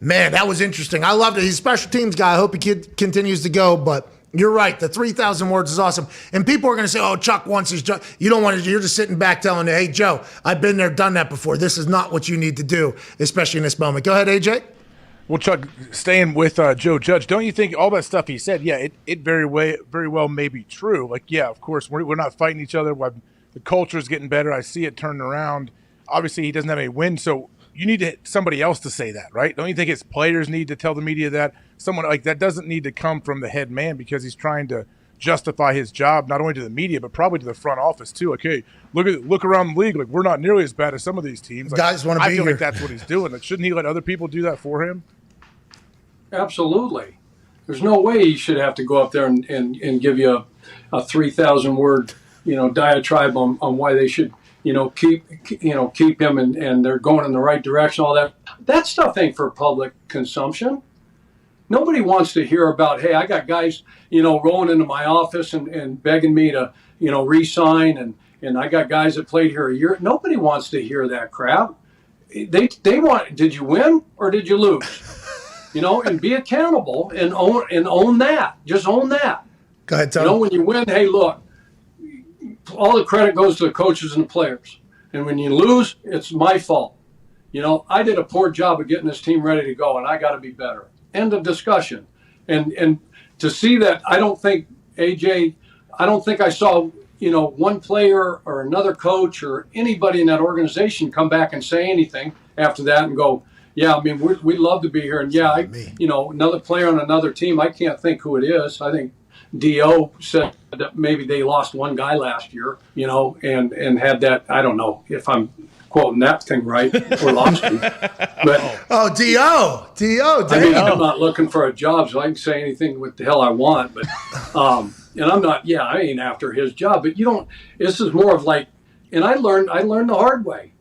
man, that was interesting. I loved it. He's a special teams guy. I hope he continues to go. But you're right. The 3,000 words is awesome. And people are going to say, "Oh, Chuck wants his job." You don't want to. You're just sitting back telling, "Hey, Joe, I've been there, done that before. This is not what you need to do, especially in this moment." Go ahead, AJ. Well, Chuck, staying with Joe Judge, don't you think all that stuff he said, it very well may be true. Like, yeah, of course, we're not fighting each other. The culture is getting better. I see it turning around. Obviously, he doesn't have any wins, so you need somebody else to say that, right? Don't you think his players need to tell the media that? Someone like that doesn't need to come from the head man, because he's trying to justify his job not only to the media but probably to the front office too. Like, hey, look around the league. Like, we're not nearly as bad as some of these teams. Like, guys want to be I feel here. like that's what he's doing. Like, shouldn't he let other people do that for him? Absolutely. There's no way he should have to go up there and give you a 3,000 word diatribe on why they should keep him and they're going in the right direction. All that stuff ain't for public consumption. Nobody wants to hear about, hey, I got guys rolling into my office and begging me to re-sign, and I got guys that played here a year. Nobody wants to hear that crap. They want, did you win or did you lose? And be accountable and own that. Just own that. Go ahead, Tony. When you win, hey, look, all the credit goes to the coaches and the players. And when you lose, it's my fault. I did a poor job of getting this team ready to go, and I got to be better. End of discussion. And to see that, I don't think I saw, one player or another coach or anybody in that organization come back and say anything after that and go, yeah, I mean, we'd love to be here. And yeah, another player on another team, I can't think who it is. I think D.O. said that maybe they lost one guy last year, and had that, I don't know if I'm quoting that thing right, or lost him. But D.O. I mean, I'm not looking for a job, so I can say anything what the hell I want. But and I'm not, I ain't after his job. But this is more of like, and I learned the hard way.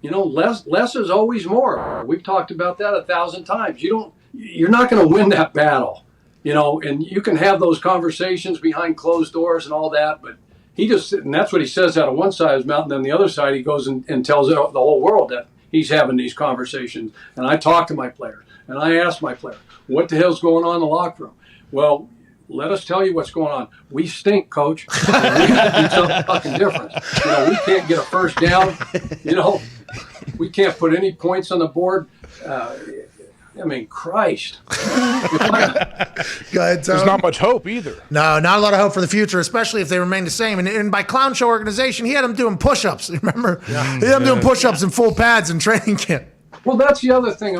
Less is always more. We've talked about that 1,000 times. You're not going to win that battle. and you can have those conversations behind closed doors and all that, but and that's what he says out of one side of his mouth, and then the other side he goes and tells the whole world that he's having these conversations. And I talk to my players, and I ask my players, what the hell's going on in the locker room? Well, let us tell you what's going on. We stink, coach. We got to do something fucking different. We can't get a first down. We can't put any points on the board. Christ. Go ahead, Tom. There's not much hope either. No, not a lot of hope for the future, especially if they remain the same. And by Clown Show Organization, he had them doing push-ups. Remember? Yeah. He had them doing push-ups in full pads in training camp. Well, that's the other thing.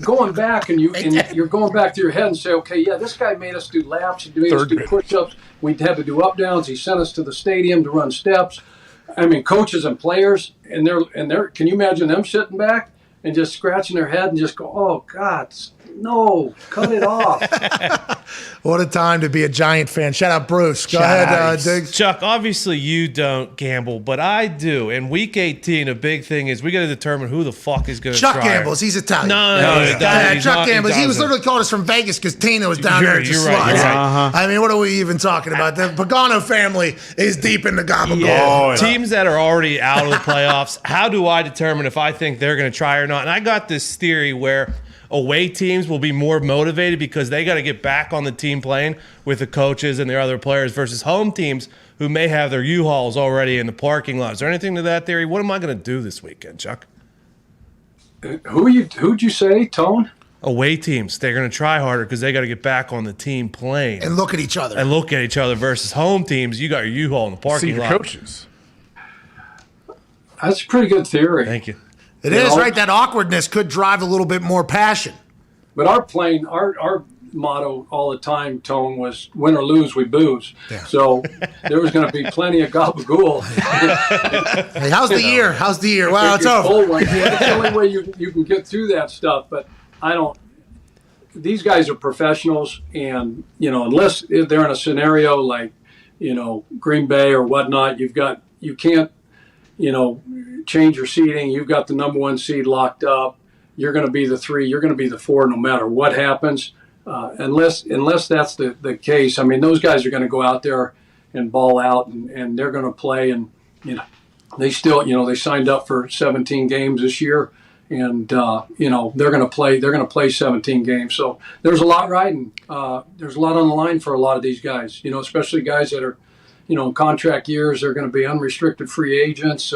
Going back and you're going back to your head and say, okay, yeah, this guy made us do laps. He made us do push-ups. We had to do up-downs. He sent us to the stadium to run steps. Coaches and players, and they're. Can you imagine them sitting back and just scratching their head and just go, oh, God, no, cut it off. What a time to be a Giant fan. Shout out, Bruce. Go ahead, Diggs. Chuck, obviously you don't gamble, but I do. And week 18, a big thing is we got to determine who the fuck is going to try. Chuck gambles. He's Italian. No, Chuck gambles. He was literally called us from Vegas because Tina was down there at the slots. Right. What are we even talking about? The Pagano family is deep in the gabagool. Yeah. Teams that are already out of the playoffs, how do I determine if I think they're going to try or not? And I got this theory where away teams will be more motivated because they got to get back on the team playing with the coaches and their other players versus home teams who may have their U-Hauls already in the parking lot. Is there anything to that theory? What am I going to do this weekend, Chuck? Who'd you say, Tone? Away teams. They're going to try harder because they got to get back on the team playing. And look at each other. Versus home teams, you got your U-Haul in the parking lot. Coaches. That's a pretty good theory. Thank you. It is, right? That awkwardness could drive a little bit more passion. But our motto all the time, Tone, was win or lose, we booze. Yeah. So there was going to be plenty of gabagool. Hey, how's the year? How's the year? Well, it's over. It's the only way you can get through that stuff. But these guys are professionals, and, unless they're in a scenario like, Green Bay or whatnot, you can't, change your seeding. You've got the number 1 seed locked up. You're going to be the 3. You're going to be the 4 no matter what happens. Unless that's the case. Those guys are going to go out there and ball out, and they're going to play. And, they still, they signed up for 17 games this year. And, they're going to play. They're going to play 17 games. So there's a lot riding. There's a lot on the line for a lot of these guys, especially guys that are, contract years. They're going to be unrestricted free agents,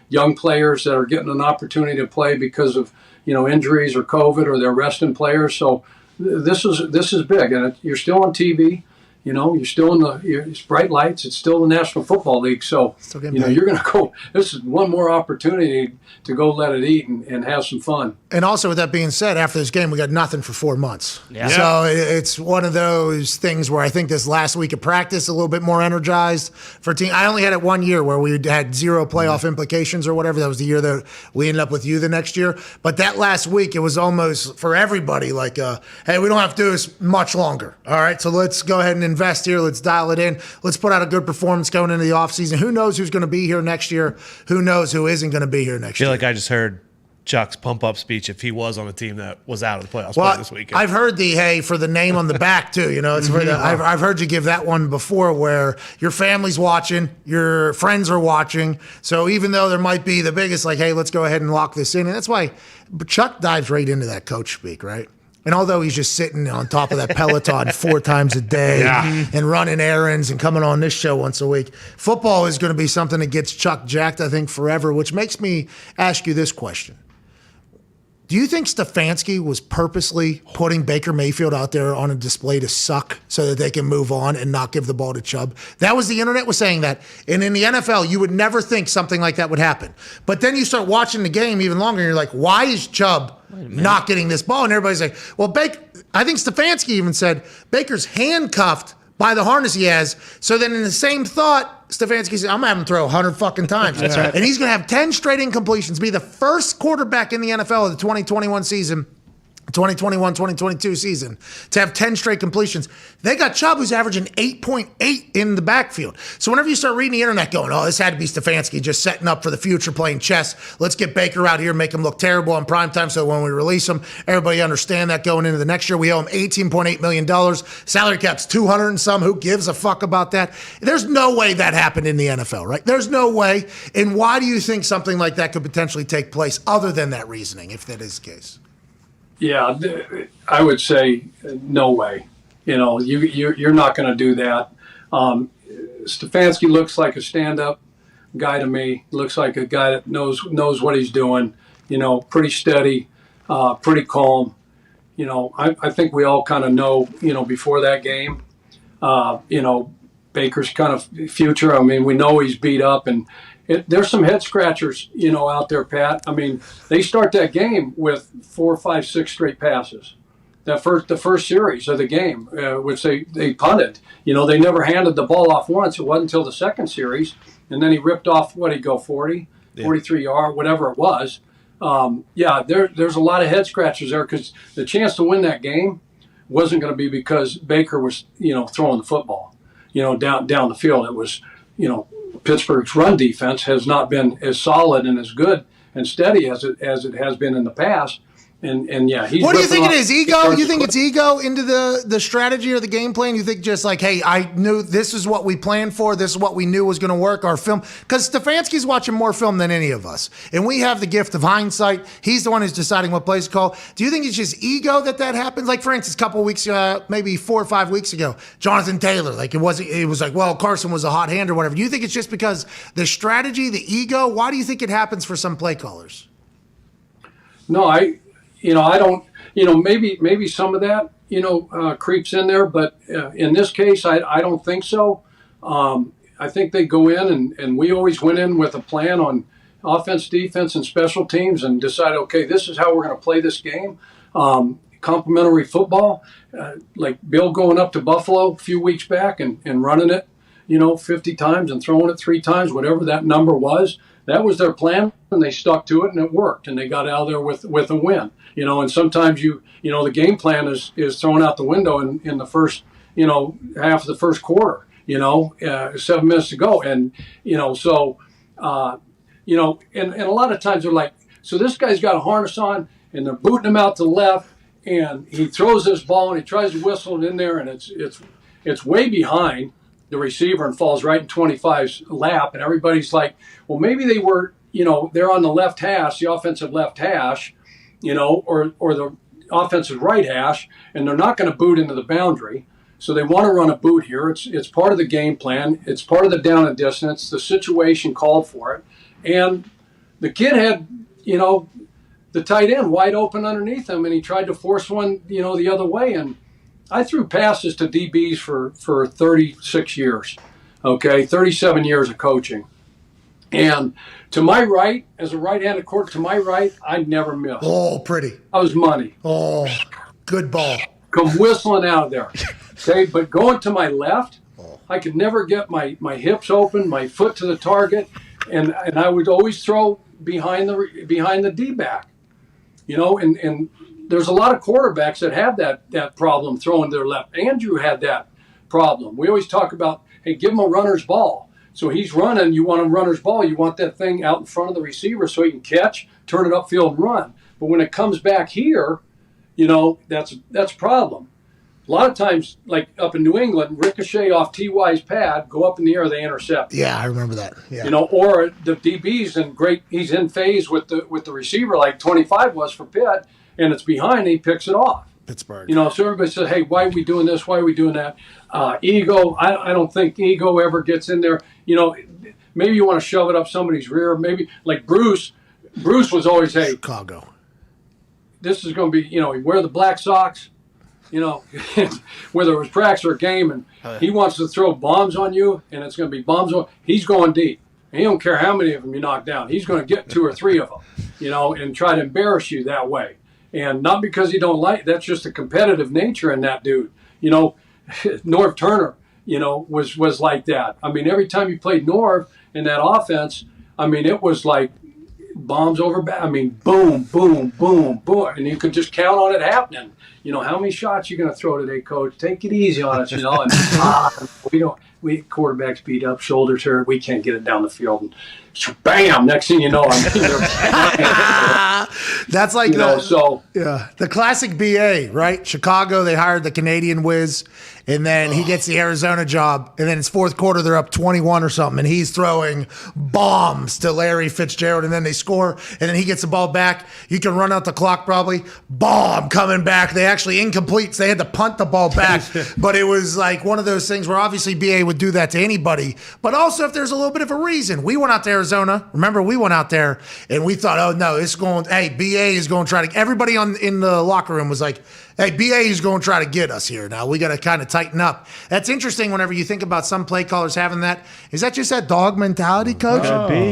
young players that are getting an opportunity to play because of, injuries or COVID, or they're resting players. So this is big, and you're still on TV. You're still in it's bright lights. It's still the National Football League. So, you're going to go. This is one more opportunity to go let it eat and have some fun. And also, with that being said, after this game, we got nothing for 4 months. Yeah. So it's one of those things where I think this last week of practice a little bit more energized for team. I only had it 1 year where we had 0 playoff implications or whatever. That was the year that we ended up with you the next year. But that last week, it was almost for everybody like, hey, we don't have to do this much longer. All right, so let's go ahead and invest here. Let's dial it in. Let's put out a good performance going into the offseason. Who knows who's going to be here next year? Who knows who isn't going to be here next year? I feel like I just heard Chuck's pump-up speech if he was on a team that was out of the playoffs this weekend. I've heard the hey for the name on the back too. It's for the. I've heard you give that one before, where your family's watching, your friends are watching. So even though there might be the biggest, like, hey, let's go ahead and lock this in, and that's why Chuck dives right into that coach speak, right? And although he's just sitting on top of that Peloton 4 times a day and running errands and coming on this show once a week, football is going to be something that gets Chuck jacked, I think, forever, which makes me ask you this question. Do you think Stefanski was purposely putting Baker Mayfield out there on a display to suck so that they can move on and not give the ball to Chubb? That was the internet was saying that. And in the NFL, you would never think something like that would happen. But then you start watching the game even longer and you're like, why is Chubb not getting this ball? And everybody's like, well, I think Stefanski even said Baker's handcuffed by the harness he has. So then in the same thought, Stefanski said, I'm going to have him throw 100 fucking times. That's right. And he's going to have 10 straight incompletions, be the first quarterback in the NFL of the 2021 season 2021-2022 season to have 10 straight completions. They got Chubb, who's averaging 8.8 in the backfield. So whenever you start reading the internet going, oh, this had to be Stefanski just setting up for the future, playing chess. Let's get Baker out here, make him look terrible on primetime so when we release him, everybody understand that going into the next year. We owe him $18.8 million. Salary cap's 200 and some. Who gives a fuck about that? There's no way that happened in the NFL, right? There's no way. And why do you think something like that could potentially take place other than that reasoning, if that is the case? Yeah, I would say no way. You're not going to do that. Stefanski looks like a stand-up guy to me. Looks like a guy that knows what he's doing. Pretty steady, pretty calm. I think we all kind of know. Before that game, Baker's kind of future. I mean, we know he's beat up and. There's some head scratchers, out there, Pat. I mean, they start that game with 4, 5, 6 straight passes. The first series of the game, which they punted. They never handed the ball off once. It wasn't until the second series, and then he ripped off 40, 43 yard, whatever it was. There's a lot of head scratchers there because the chance to win that game wasn't going to be because Baker was, throwing the football, down the field. It was, Pittsburgh's run defense has not been as solid and as good and steady as it has been in the past. And he's. What do you think it is? Ego? You think it's ego into the strategy or the game plan? You think just like, hey, I knew this is what we planned for. This is what we knew was going to work. Our film, because Stefanski's watching more film than any of us, and we have the gift of hindsight. He's the one who's deciding what plays to call. Do you think it's just ego that happens? Like for instance, a couple of weeks, maybe 4 or 5 weeks ago, Jonathan Taylor. Like it was like, well, Carson was a hot hand or whatever. Do you think it's just because the strategy, the ego? Why do you think it happens for some play callers? No, I don't, maybe some of that, creeps in there, but in this case, I don't think so. I think they go in and we always went in with a plan on offense, defense, and special teams and decided, okay, this is how we're going to play this game. Complementary football, like Bill going up to Buffalo a few weeks back and running it, 50 times and throwing it 3 times, whatever that number was. That was their plan, and they stuck to it, and it worked, and they got out there with a win. And sometimes the game plan is thrown out the window in the first, half of the first quarter. 7 minutes to go, and and a lot of times they're like, so this guy's got a harness on, and they're booting him out to the left, and he throws this ball, and he tries to whistle it in there, and it's way behind the receiver and falls right in 25's lap, and everybody's like, well, maybe they were, they're on the left hash, the offensive left hash, or the offensive right hash, and they're not going to boot into the boundary. So they want to run a boot here. It's part of the game plan. It's part of the down and distance. The situation called for it. And the kid had, the tight end wide open underneath him, and he tried to force one, the other way. And I threw passes to DBs for 36 years, 37 years of coaching. And to my right, as a right-handed quarterback, to my right, I never missed. Oh, pretty. I was money. Oh, good ball. Come whistling out of there. Okay, but going to my left, I could never get my hips open, my foot to the target, and I would always throw behind the D-back. And there's a lot of quarterbacks that have that problem throwing their left. Andrew had that problem. We always talk about, hey, give him a runner's ball. So he's running, you want a runner's ball, you want that thing out in front of the receiver so he can catch, turn it upfield and run. But when it comes back here, that's a problem. A lot of times, like up in New England, ricochet off T.Y.'s pad, go up in the air, they intercept. Yeah, I remember that. Yeah. Or the DB's he's in phase with the receiver like 25 was for Pitt, and it's behind and he picks it off. Pittsburgh. So everybody says, hey, why are we doing this? Why are we doing that? Ego, I don't think ego ever gets in there. Maybe you want to shove it up somebody's rear. Maybe like Bruce was always, hey, Chicago. This is going to be, he wear the black socks, whether it was practice or a game, and he wants to throw bombs on you, and it's going to be bombs on. He's going deep. And he don't care how many of them you knock down. He's going to get 2 or 3 of them, and try to embarrass you that way. And not because he don't like, that's just a competitive nature in that dude. Norv Turner, was like that. I mean, every time you played Norv in that offense, I mean, it was like bombs over back. I mean, boom, boom, boom, boom, and you could just count on it happening. How many shots you going to throw today, coach? Take it easy on us, and we quarterbacks beat up, shoulders hurt, we can't get it down the field, and bam! Next thing you know, that's like the classic BA, right? Chicago, they hired the Canadian whiz, and then he gets the Arizona job, and then it's fourth quarter, they're up 21 or something, and he's throwing bombs to Larry Fitzgerald, and then they score, and then he gets the ball back. You can run out the clock probably. Bomb coming back. They actually incomplete, so they had to punt the ball back. But it was like one of those things where obviously BA would do that to anybody, but also if there's a little bit of a reason. We went out to Arizona. Remember, we went out there, and we thought, oh, no, it's going, hey, BA is going to try to, everybody in the locker room was like, hey, BA is going to try to get us here. Now we got to kind of tighten up. That's interesting whenever you think about some play callers having that. Is that just that dog mentality, Coach?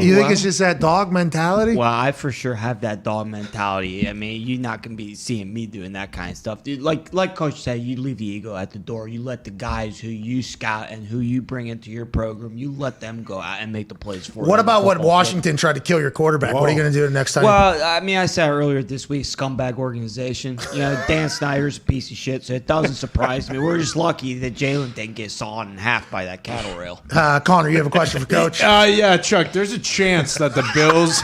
You think it's just that dog mentality? Well, I for sure have that dog mentality. I mean, you're not going to be seeing me doing that kind of stuff. Dude, like Coach said, you leave the ego at the door. You let the guys who you scout and who you bring into your program, you let them go out and make the plays for you. What about what Washington tried to kill your quarterback? Whoa. What are you going to do the next time? Well, I mean, I said earlier this week, scumbag organization. Dan Snyder's a piece of shit, so it doesn't surprise me. We're just lucky that Jalen didn't get sawn in half by that cattle rail. Connor, you have a question for Coach? Yeah, Chuck, there's a chance that the Bills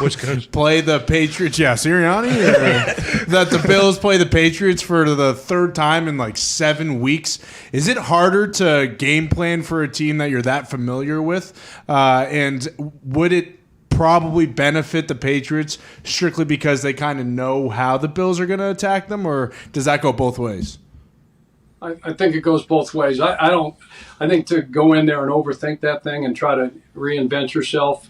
play the Patriots. Yeah, Sirianni? That the Bills play the Patriots for the third time in like 7 weeks. Is it harder to game plan for a team that you're that familiar with? And would it probably benefit the Patriots strictly because they kind of know how the Bills are going to attack them, or does that go both ways? I think it goes both ways. I think to go in there and overthink that thing and try to reinvent yourself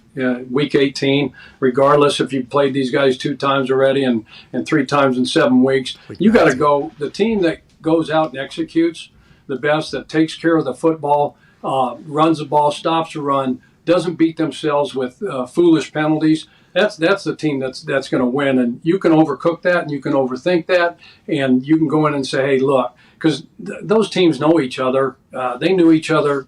week 18, regardless if you've played these guys 2 times already and 3 times in 7 weeks, you got to go. The team that goes out and executes the best, that takes care of the football, runs the ball, stops the run, doesn't beat themselves with foolish penalties. That's the team that's going to win. And you can overcook that, and you can overthink that, and you can go in and say, hey, look, because those teams know each other. They knew each other,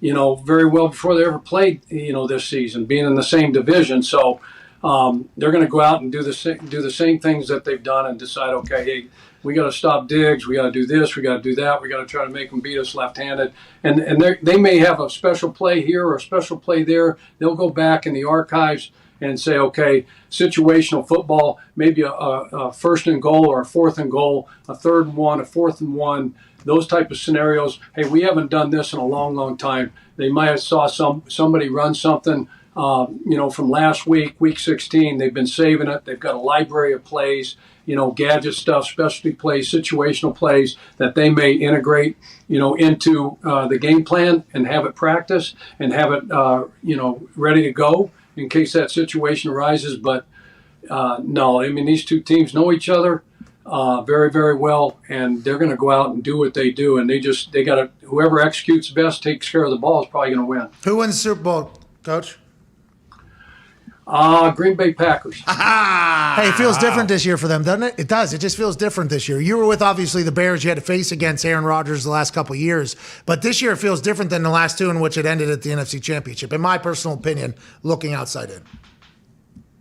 very well before they ever played, this season, being in the same division. So they're going to go out and do the same things that they've done and decide, okay, hey, we got to stop Diggs. We got to do this. We got to do that. We got to try to make them beat us left-handed. And they may have a special play here or a special play there. They'll go back in the archives and say, okay, situational football, maybe a first and goal or a fourth and goal, a third and 1, a fourth and 1, those type of scenarios. Hey, we haven't done this in a long, long time. They might have saw somebody run something, from last week, week 16. They've been saving it. They've got a library of plays, gadget stuff, specialty plays, situational plays that they may integrate, into the game plan and have it practice and have it, ready to go in case that situation arises. But no, I mean, these two teams know each other very, very well, and they're going to go out and do what they do. And they got to, whoever executes best, takes care of the ball, is probably going to win. Who wins the Super Bowl, Coach? Green Bay Packers. Hey, it feels different this year for them, doesn't it? It does. It just feels different this year. You were with, obviously, the Bears. You had to face against Aaron Rodgers the last couple of years. But this year it feels different than the last 2 in which it ended at the NFC Championship, in my personal opinion, looking outside in.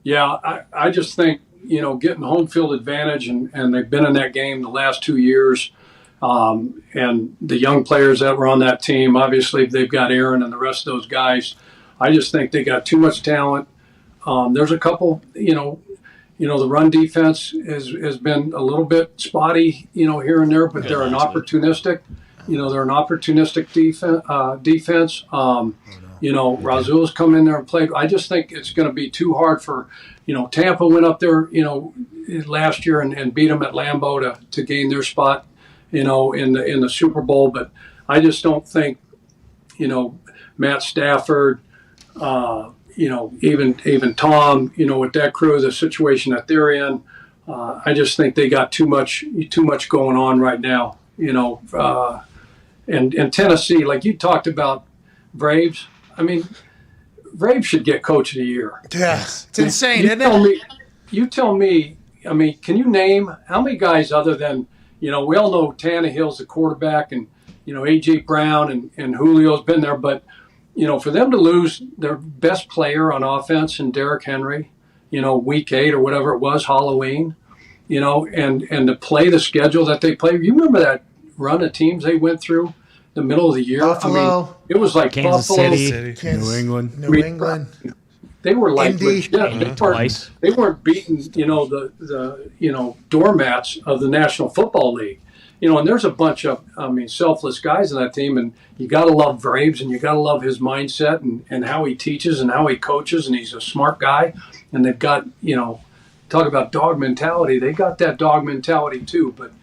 Yeah, I just think, getting home field advantage, and they've been in that game the last 2 years. And the young players that were on that team, obviously, they've got Aaron and the rest of those guys. I just think they got too much talent. There's a couple, the run defense has been a little bit spotty, here and there, but they're an opportunistic, defense. Razul's come in there and played. I just think it's going to be too hard for, Tampa went up there, last year and beat them at Lambeau to gain their spot, in the Super Bowl. But I just don't think, Matt Stafford, even Tom, with that crew, the situation that they're in, I just think they got too much going on right now, and Tennessee, like you talked about Braves. I mean, Braves should get Coach of the Year. Yes, it's insane, isn't it? You tell me, I mean, can you name how many guys other than, we all know Tannehill's the quarterback and, A.J. Brown and Julio's been there, but for them to lose their best player on offense and Derrick Henry, week 8 or whatever it was, Halloween, and to play the schedule that they play. You remember that run of teams they went through the middle of the year? Buffalo. I mean, it was like Kansas Buffalo, City, New England. New England. They were like Indy. legit. Twice. They weren't beating, the doormats of the National Football League. And there's a bunch of, selfless guys in that team, and you got to love Braves, and you got to love his mindset and how he teaches and how he coaches, and he's a smart guy. And they've got, talk about dog mentality. They got that dog mentality too. But,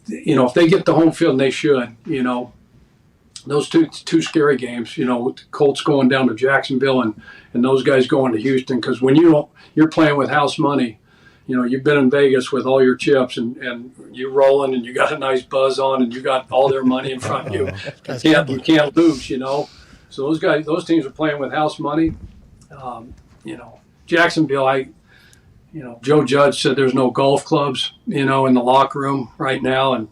if they get the home field, and they should, those two scary games, with the Colts going down to Jacksonville and those guys going to Houston, because when you're playing with house money, you've been in Vegas with all your chips and you're rolling and you got a nice buzz on and you got all their money in front of you. You can't lose, So those teams are playing with house money. Jacksonville, Joe Judge said there's no golf clubs, in the locker room right now and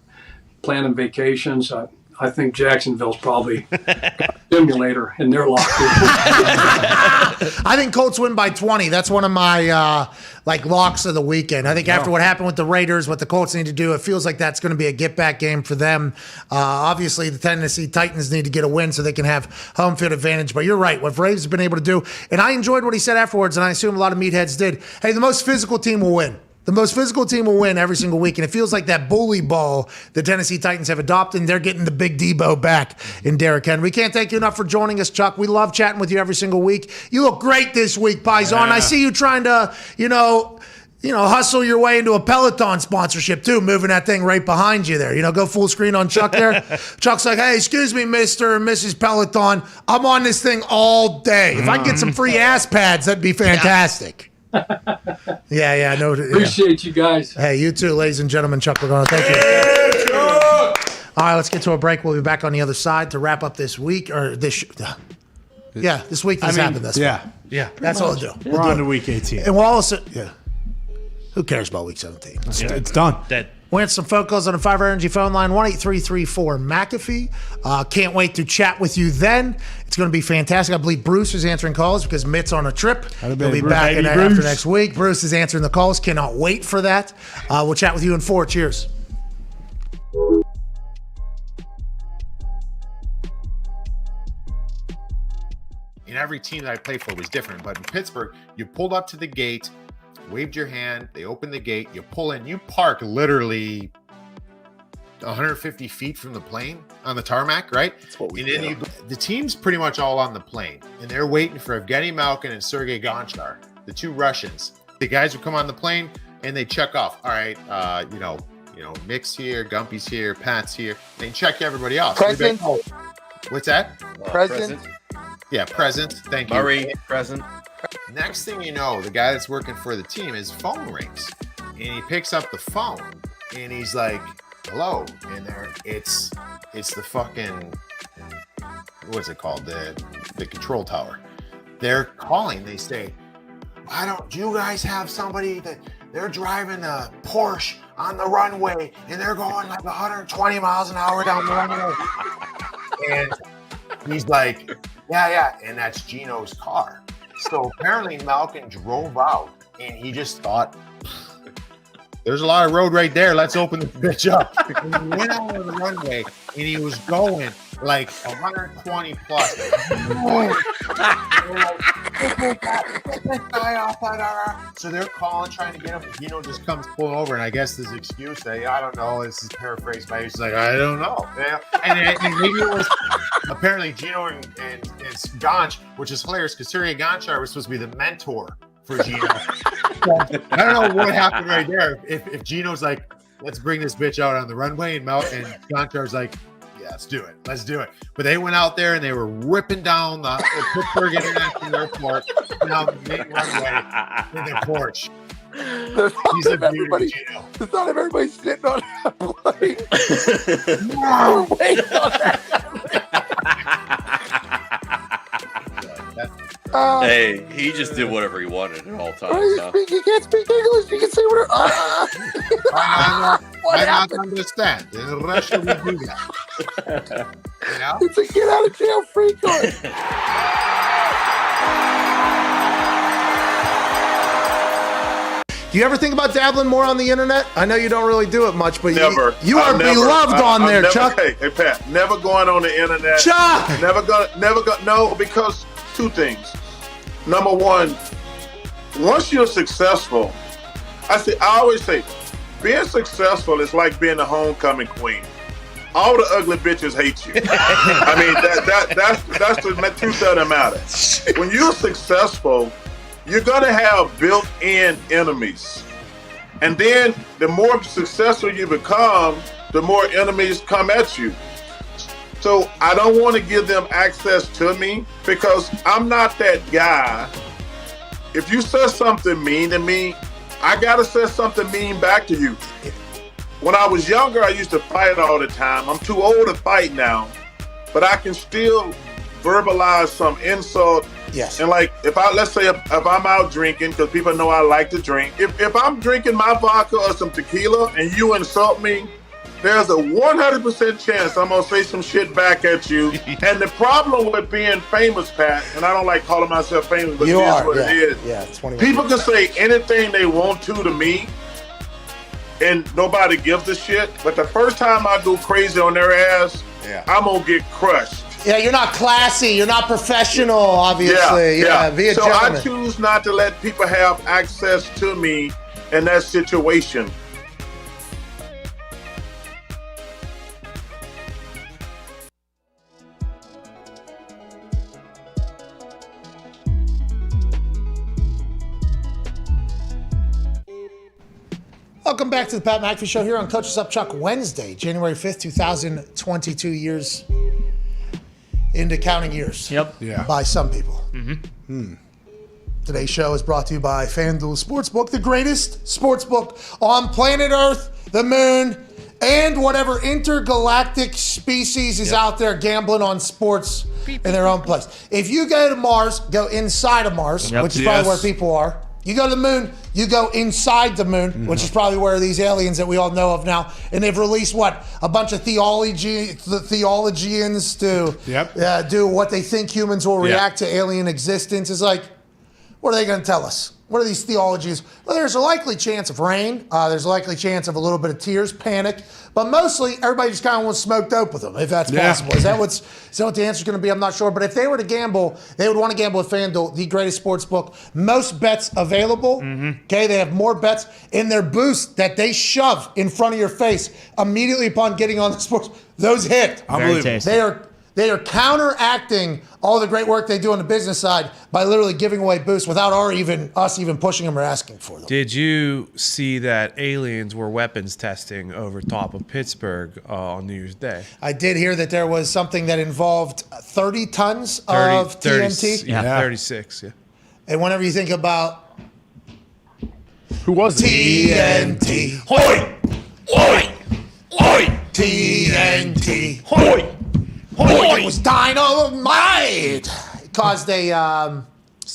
planning vacations. I think Jacksonville's probably got a simulator in their locker room. I think Colts win by 20. That's one of my locks of the weekend. I think after what happened with the Raiders, what the Colts need to do, it feels like that's going to be a get-back game for them. Obviously, the Tennessee Titans need to get a win so they can have home field advantage. But you're right, what Braves have been able to do, and I enjoyed what he said afterwards, and I assume a lot of meatheads did. Hey, the most physical team will win. The most physical team will win every single week, and it feels like that bully ball the Tennessee Titans have adopted, and they're getting the big Debo back in Derrick Henry. We can't thank you enough for joining us, Chuck. We love chatting with you every single week. You look great this week, Paisan. I see you trying to, hustle your way into a Peloton sponsorship too, moving that thing right behind you there. Go full screen on Chuck there. Chuck's like, hey, excuse me, Mr. and Mrs. Peloton. I'm on this thing all day. If I can get some free ass pads, that'd be fantastic. Yeah. No, Appreciate you guys. Hey, you too, ladies and gentlemen. Chuck Logano, thank you. All right, let's get to a break. We'll be back on the other side to wrap up this week or this. This week this happened. This yeah. That's all I'll do. We're on to week 18, and we'll also Who cares about week 17? It's done. Dead. We had some phone calls on the 5 Energy phone line, 1-833-4 McAfee. Can't wait to chat with you then. It's going to be fantastic. I believe Bruce is answering calls because Mitt's on a trip. He'll be back after next week. Bruce is answering the calls. Cannot wait for that. We'll chat with you in 4. Cheers. And every team that I played for was different. But in Pittsburgh, you pulled up to the gate, waved your hand, they opened the gate, you pull in, you park literally 150 feet from the plane on the tarmac, right? And then the team's pretty much all on the plane, and they're waiting for Evgeny Malkin and Sergei Gonchar, the 2 Russians. The guys would come on the plane and they check off. All right, Mick's here, Gumpy's here, Pat's here. They check everybody else. Present. What's that? Present. Yeah, present. Thank you. Murray, present. Next thing you know, the guy that's working for the team, his phone rings, and he picks up the phone, and he's like, "Hello," and it's the fucking, what's it called, the control tower. They're calling. They say, do you guys have somebody that they're driving a Porsche on the runway and they're going like 120 miles an hour down the runway? And he's like, yeah, and that's Gino's car. So apparently Malkin drove out and he just thought, there's a lot of road right there. Let's open this bitch up. And he went out on the runway and he was going like 120 plus. So they're calling, trying to get him. Gino just comes pulling over, and I guess this excuse, I don't know, this is paraphrased by he's like, I don't know. Yeah. And maybe it was apparently Gino and Gonch, which is hilarious because Sergei Gonchar was supposed to be the mentor for Gino. I don't know what happened right there. If Gino's like, let's bring this bitch out on the runway, and Gonchar's like, yeah, let's do it. But they went out there and they were ripping down the Pittsburgh International Airport down the main runway in the porch. He's a beauty, Gino. The thought of everybody sitting on that plane. We're waiting on that. Hey, he just did whatever he wanted at all times. You can't speak English. You can say whatever. I not understand. In Russia, we do that. It's a get out of jail free card. Do you ever think about dabbling more on the internet? I know you don't really do it much, but Never. you are beloved on there, Chuck. Hey, Pat, never going on the internet. Chuck! Never go. No, because two things. Number one, once you're successful, I always say, being successful is like being the homecoming queen. All the ugly bitches hate you. I mean, that's the truth of the matter. When you're successful, you're gonna have built-in enemies, and then the more successful you become, the more enemies come at you. So I don't want to give them access to me because I'm not that guy. If you say something mean to me, I gotta say something mean back to you. When I was younger, I used to fight all the time. I'm too old to fight now, but I can still verbalize some insult. Yes. And like, let's say if I'm out drinking, because people know I like to drink. If I'm drinking my vodka or some tequila and you insult me, there's a 100% chance I'm gonna say some shit back at you. And the problem with being famous, Pat, and I don't like calling myself famous, but it is what it is. Yeah, 21. People can say anything they want to me, and nobody gives a shit. But the first time I go crazy on their ass, I'm gonna get crushed. Yeah, you're not classy. You're not professional, obviously. Yeah, be a so gentleman. I choose not to let people have access to me in that situation. Welcome back to the Pat McAfee Show here on Coaches Up Chuck Wednesday, January 5th, 2022 years into counting years. Yep. Yeah. By some people. Mm-hmm. Today's show is brought to you by FanDuel Sportsbook, the greatest sportsbook on planet Earth, the moon, and whatever intergalactic species is out there gambling on sports in their own place. If you go to Mars, go inside of Mars, which is probably where people are. You go to the moon, you go inside the moon, which is probably where these aliens that we all know of now. And they've released a bunch of theologians to do what they think humans will react to alien existence. It's like, what are they going to tell us? What are these theologies? Well, there's a likely chance of rain. There's a likely chance of a little bit of tears, panic. But mostly, everybody just kind of wants to smoke dope with them, if that's possible. Is that what the answer's going to be? I'm not sure. But if they were to gamble, they would want to gamble with FanDuel, the greatest sports book. Most bets available. Okay, they have more bets in their boost that they shove in front of your face immediately upon getting on the sports. Those hit. Unbelievable. They are counteracting all the great work they do on the business side by literally giving away boosts without us even pushing them or asking for them. Did you see that aliens were weapons testing over top of Pittsburgh on New Year's Day? I did hear that there was something that involved 30 tons of TNT. 36, And whenever you think about who was it? TNT. Hoy! Oi! Oi! TNT. Hoy! It was dynamite. It caused an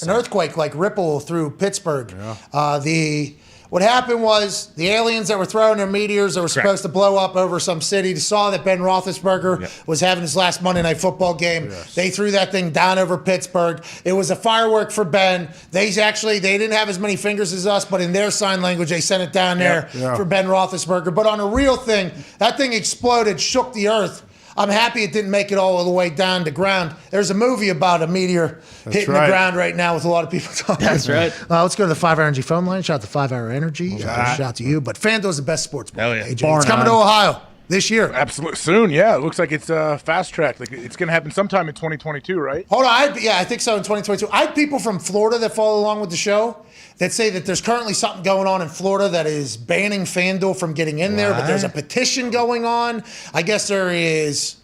earthquake like ripple through Pittsburgh. What happened was the aliens that were throwing their meteors that were supposed to blow up over some city saw that Ben Roethlisberger was having his last Monday Night Football game. They threw that thing down over Pittsburgh. It was a firework for Ben. They didn't have as many fingers as us, but in their sign language, they sent it down there for Ben Roethlisberger. But on a real thing, that thing exploded, shook the earth. I'm happy it didn't make it all the way down to ground. There's a movie about a meteor hitting the ground right now with a lot of people talking. That's right. Let's go to the 5 Hour Energy phone line. Shout out to 5 Hour Energy. Shout out to you. But FanDuel's the best sports book. AJ. It's coming to Ohio this year. Absolutely. Soon, yeah. It looks like it's fast tracked. Like it's going to happen sometime in 2022, right? Hold on. I think so in 2022. I have people from Florida that follow along with the show that say that there's currently something going on in Florida that is banning FanDuel from getting in there, but there's a petition going on. I guess there is...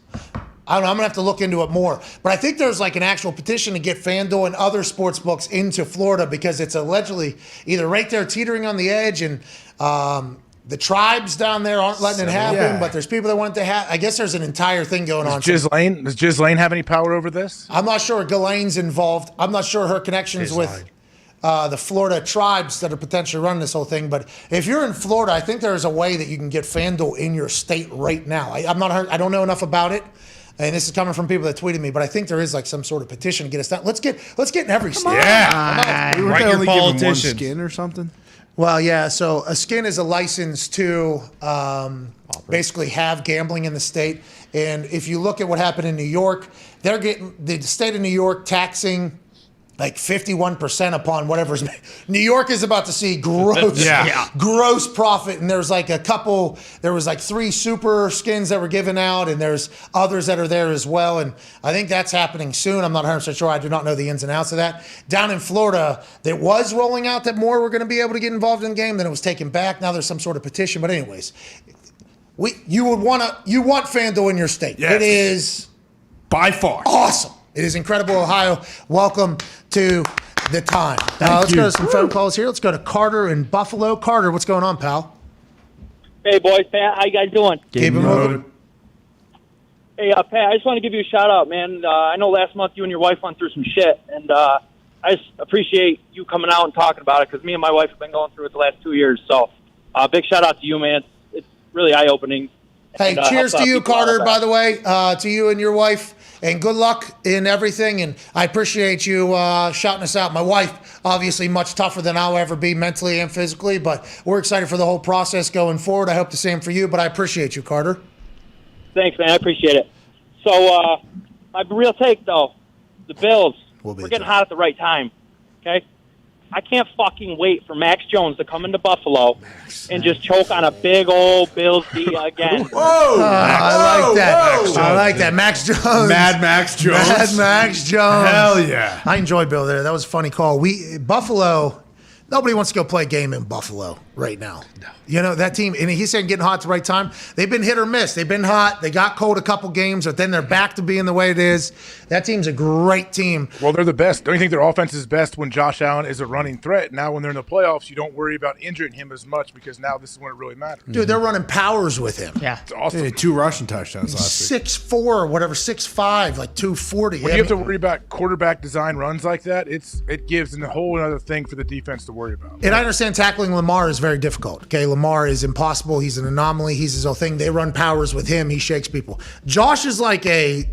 I don't know. I'm going to have to look into it more. But I think there's like an actual petition to get FanDuel and other sports books into Florida because it's allegedly either right there teetering on the edge and the tribes down there aren't letting it happen, but there's people that want it to happen. I guess there's an entire thing going on. Does Ghislaine have any power over this? I'm not sure Ghislaine's involved. I'm not sure her connections with the Florida tribes that are potentially running this whole thing. But if you're in Florida, I think there's a way that you can get FanDuel in your state right now. I don't know enough about it. And this is coming from people that tweeted me, but I think there is like some sort of petition to get us down. Let's get in every state. Yeah. Write your politicians. Skin or something. Well, yeah. So a skin is a license to basically have gambling in the state. And if you look at what happened in New York, they're getting the state of New York taxing like 51% upon whatever's. New York is about to see gross profit, and there's like there was like 3 super skins that were given out, and there's others that are there as well, and I think that's happening soon. I'm not 100% sure. I do not know the ins and outs of that. Down in Florida, it was rolling out that more were going to be able to get involved in the game, then it was taken back. Now there's some sort of petition, but anyways, you want FanDuel in your state. Yes. It is by far awesome. It is incredible, Ohio. Welcome to the time. Let's go to some phone calls here. Let's go to Carter in Buffalo. Carter, what's going on, pal? Hey, boys. Pat, how you guys doing? Keep it moving. Hey, Pat, I just want to give you a shout-out, man. I know last month you and your wife went through some shit, and I just appreciate you coming out and talking about it because me and my wife have been going through it the last 2 years. So big shout-out to you, man. It's really eye-opening. Hey, cheers to you, Carter, by the way, to you and your wife. And good luck in everything. And I appreciate you shouting us out. My wife, obviously, much tougher than I'll ever be mentally and physically. But we're excited for the whole process going forward. I hope the same for you. But I appreciate you, Carter. Thanks, man. I appreciate it. So, my real take, though, the Bills, we're getting hot at the right time. Okay? I can't fucking wait for Max Jones to come into Buffalo and just choke on a big old Bills D again. I like that. I like that. Max Jones. Mad Max Jones. Mad Max Jones. Hell yeah. I enjoyed Bill there. That was a funny call. Buffalo, nobody wants to go play a game in Buffalo right now. No. You know, that team, and he's saying getting hot at the right time. They've been hit or miss. They've been hot. They got cold a couple games, but then they're back to being the way it is. That team's a great team. Well, they're the best. Don't you think their offense is best when Josh Allen is a running threat? Now when they're in the playoffs, you don't worry about injuring him as much because now this is when it really matters. Dude, they're running powers with him. Yeah. It's awesome. 2 rushing touchdowns last week. 6'4", or whatever, 6'5", like 240. When you have to worry about quarterback design runs like that, it gives a whole other thing for the defense to worry about. And I understand tackling Lamar is very difficult. Okay, Lamar is impossible. He's an anomaly. He's his own thing. They run powers with him. He shakes people. Josh is like a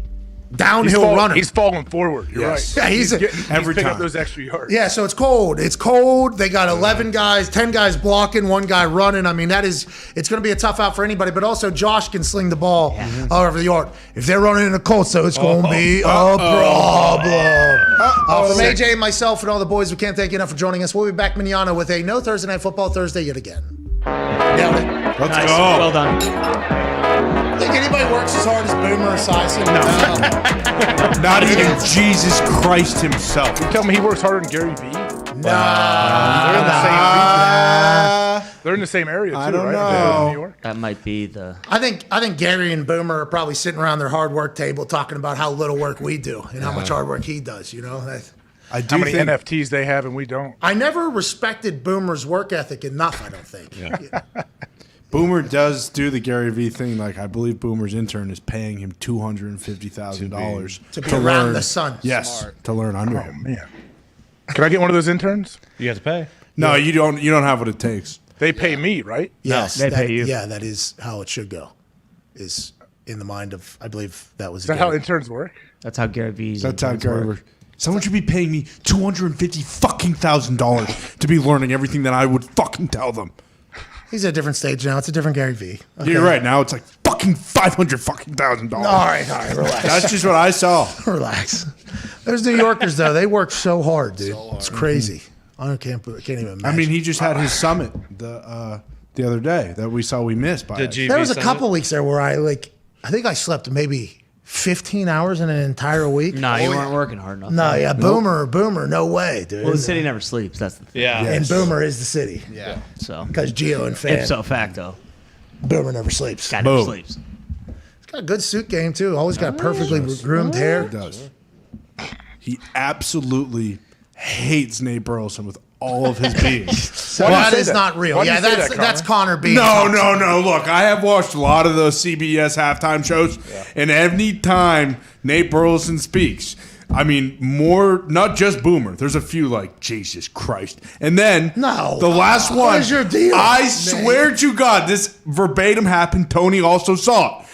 downhill runner. He's falling forward. You're right. Yeah, he's picking up those extra yards. Yeah, so it's cold. It's cold. They got 11 guys, 10 guys blocking, 1 guy running. I mean, it's going to be a tough out for anybody, but also Josh can sling the ball all over the yard. If they're running in the cold, so it's going to be a problem. From AJ and myself and all the boys, we can't thank you enough for joining us. We'll be back manana with a No Thursday Night Football Thursday yet again. Let's Nice. go. Well done. Think anybody works as hard as Boomer Esiason? No. Not even Jesus Christ himself. You tell me he works harder than Gary Vee? They're in the same area too, I don't right? know. New York. That might be the. I think Gary and Boomer are probably sitting around their hard work table talking about how little work we do and how much hard work he does. You know, I do How many think NFTs they have and we don't. I never respected Boomer's work ethic enough. I don't think. Yeah. Boomer does do the Gary Vee thing. Like I believe Boomer's intern is paying him $250,000 To be around the sun. Yes, Smart. to learn under him. Man. Can I get one of those interns? You have to pay. No, you don't. You don't have what it takes. They pay me, right? Yes, they pay you. Yeah, that is how it should go. Is in the mind of, I believe that was. Is that how interns work? That's how Gary V's. That's how Gary works. Someone should be paying me $250,000 to be learning everything that I would fucking tell them. He's at a different stage now. It's a different Gary Vee. Okay. You're right. Now it's like fucking $500,000. All right, relax. That's just what I saw. Relax. There's New Yorkers though. They work so hard, dude. It's crazy. I can't even imagine. I mean, he just had his summit the other day that we saw we missed by. There was a couple weeks there where I think I slept maybe 15 hours in an entire week. No, you weren't working hard enough. No, yeah, Boomer, no way, dude. Well, the city never sleeps. That's the thing. Yeah. And Boomer is the city. Yeah. So because Gio and Fan. Ipso facto. Boomer never sleeps. Guy never sleeps. He's got a good suit game too. Always got perfectly groomed hair. He does. He absolutely hates Nate Burleson with all of his being. Well, that is not real. Yeah, that's Connor being. No. Look, I have watched a lot of those CBS halftime shows, and any time Nate Burleson speaks, I mean, not just Boomer. There's a few like, Jesus Christ. And then the last one, what is your deal, I Nate? swear to God, this verbatim happened. Tony also saw it.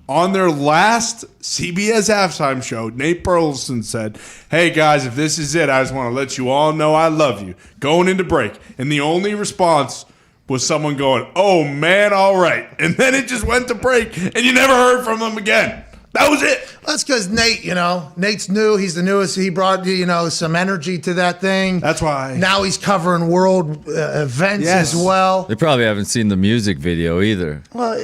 On their last CBS halftime show, Nate Burleson said, "Hey guys, if this is it, I just want to let you all know I love you." Going into break. And the only response was someone going, "Oh man, all right." And then it just went to break and you never heard from them again. That was it. That's because Nate, Nate's new. He's the newest. He brought, some energy to that thing. That's why. Now he's covering world events as well. They probably haven't seen the music video either. Well,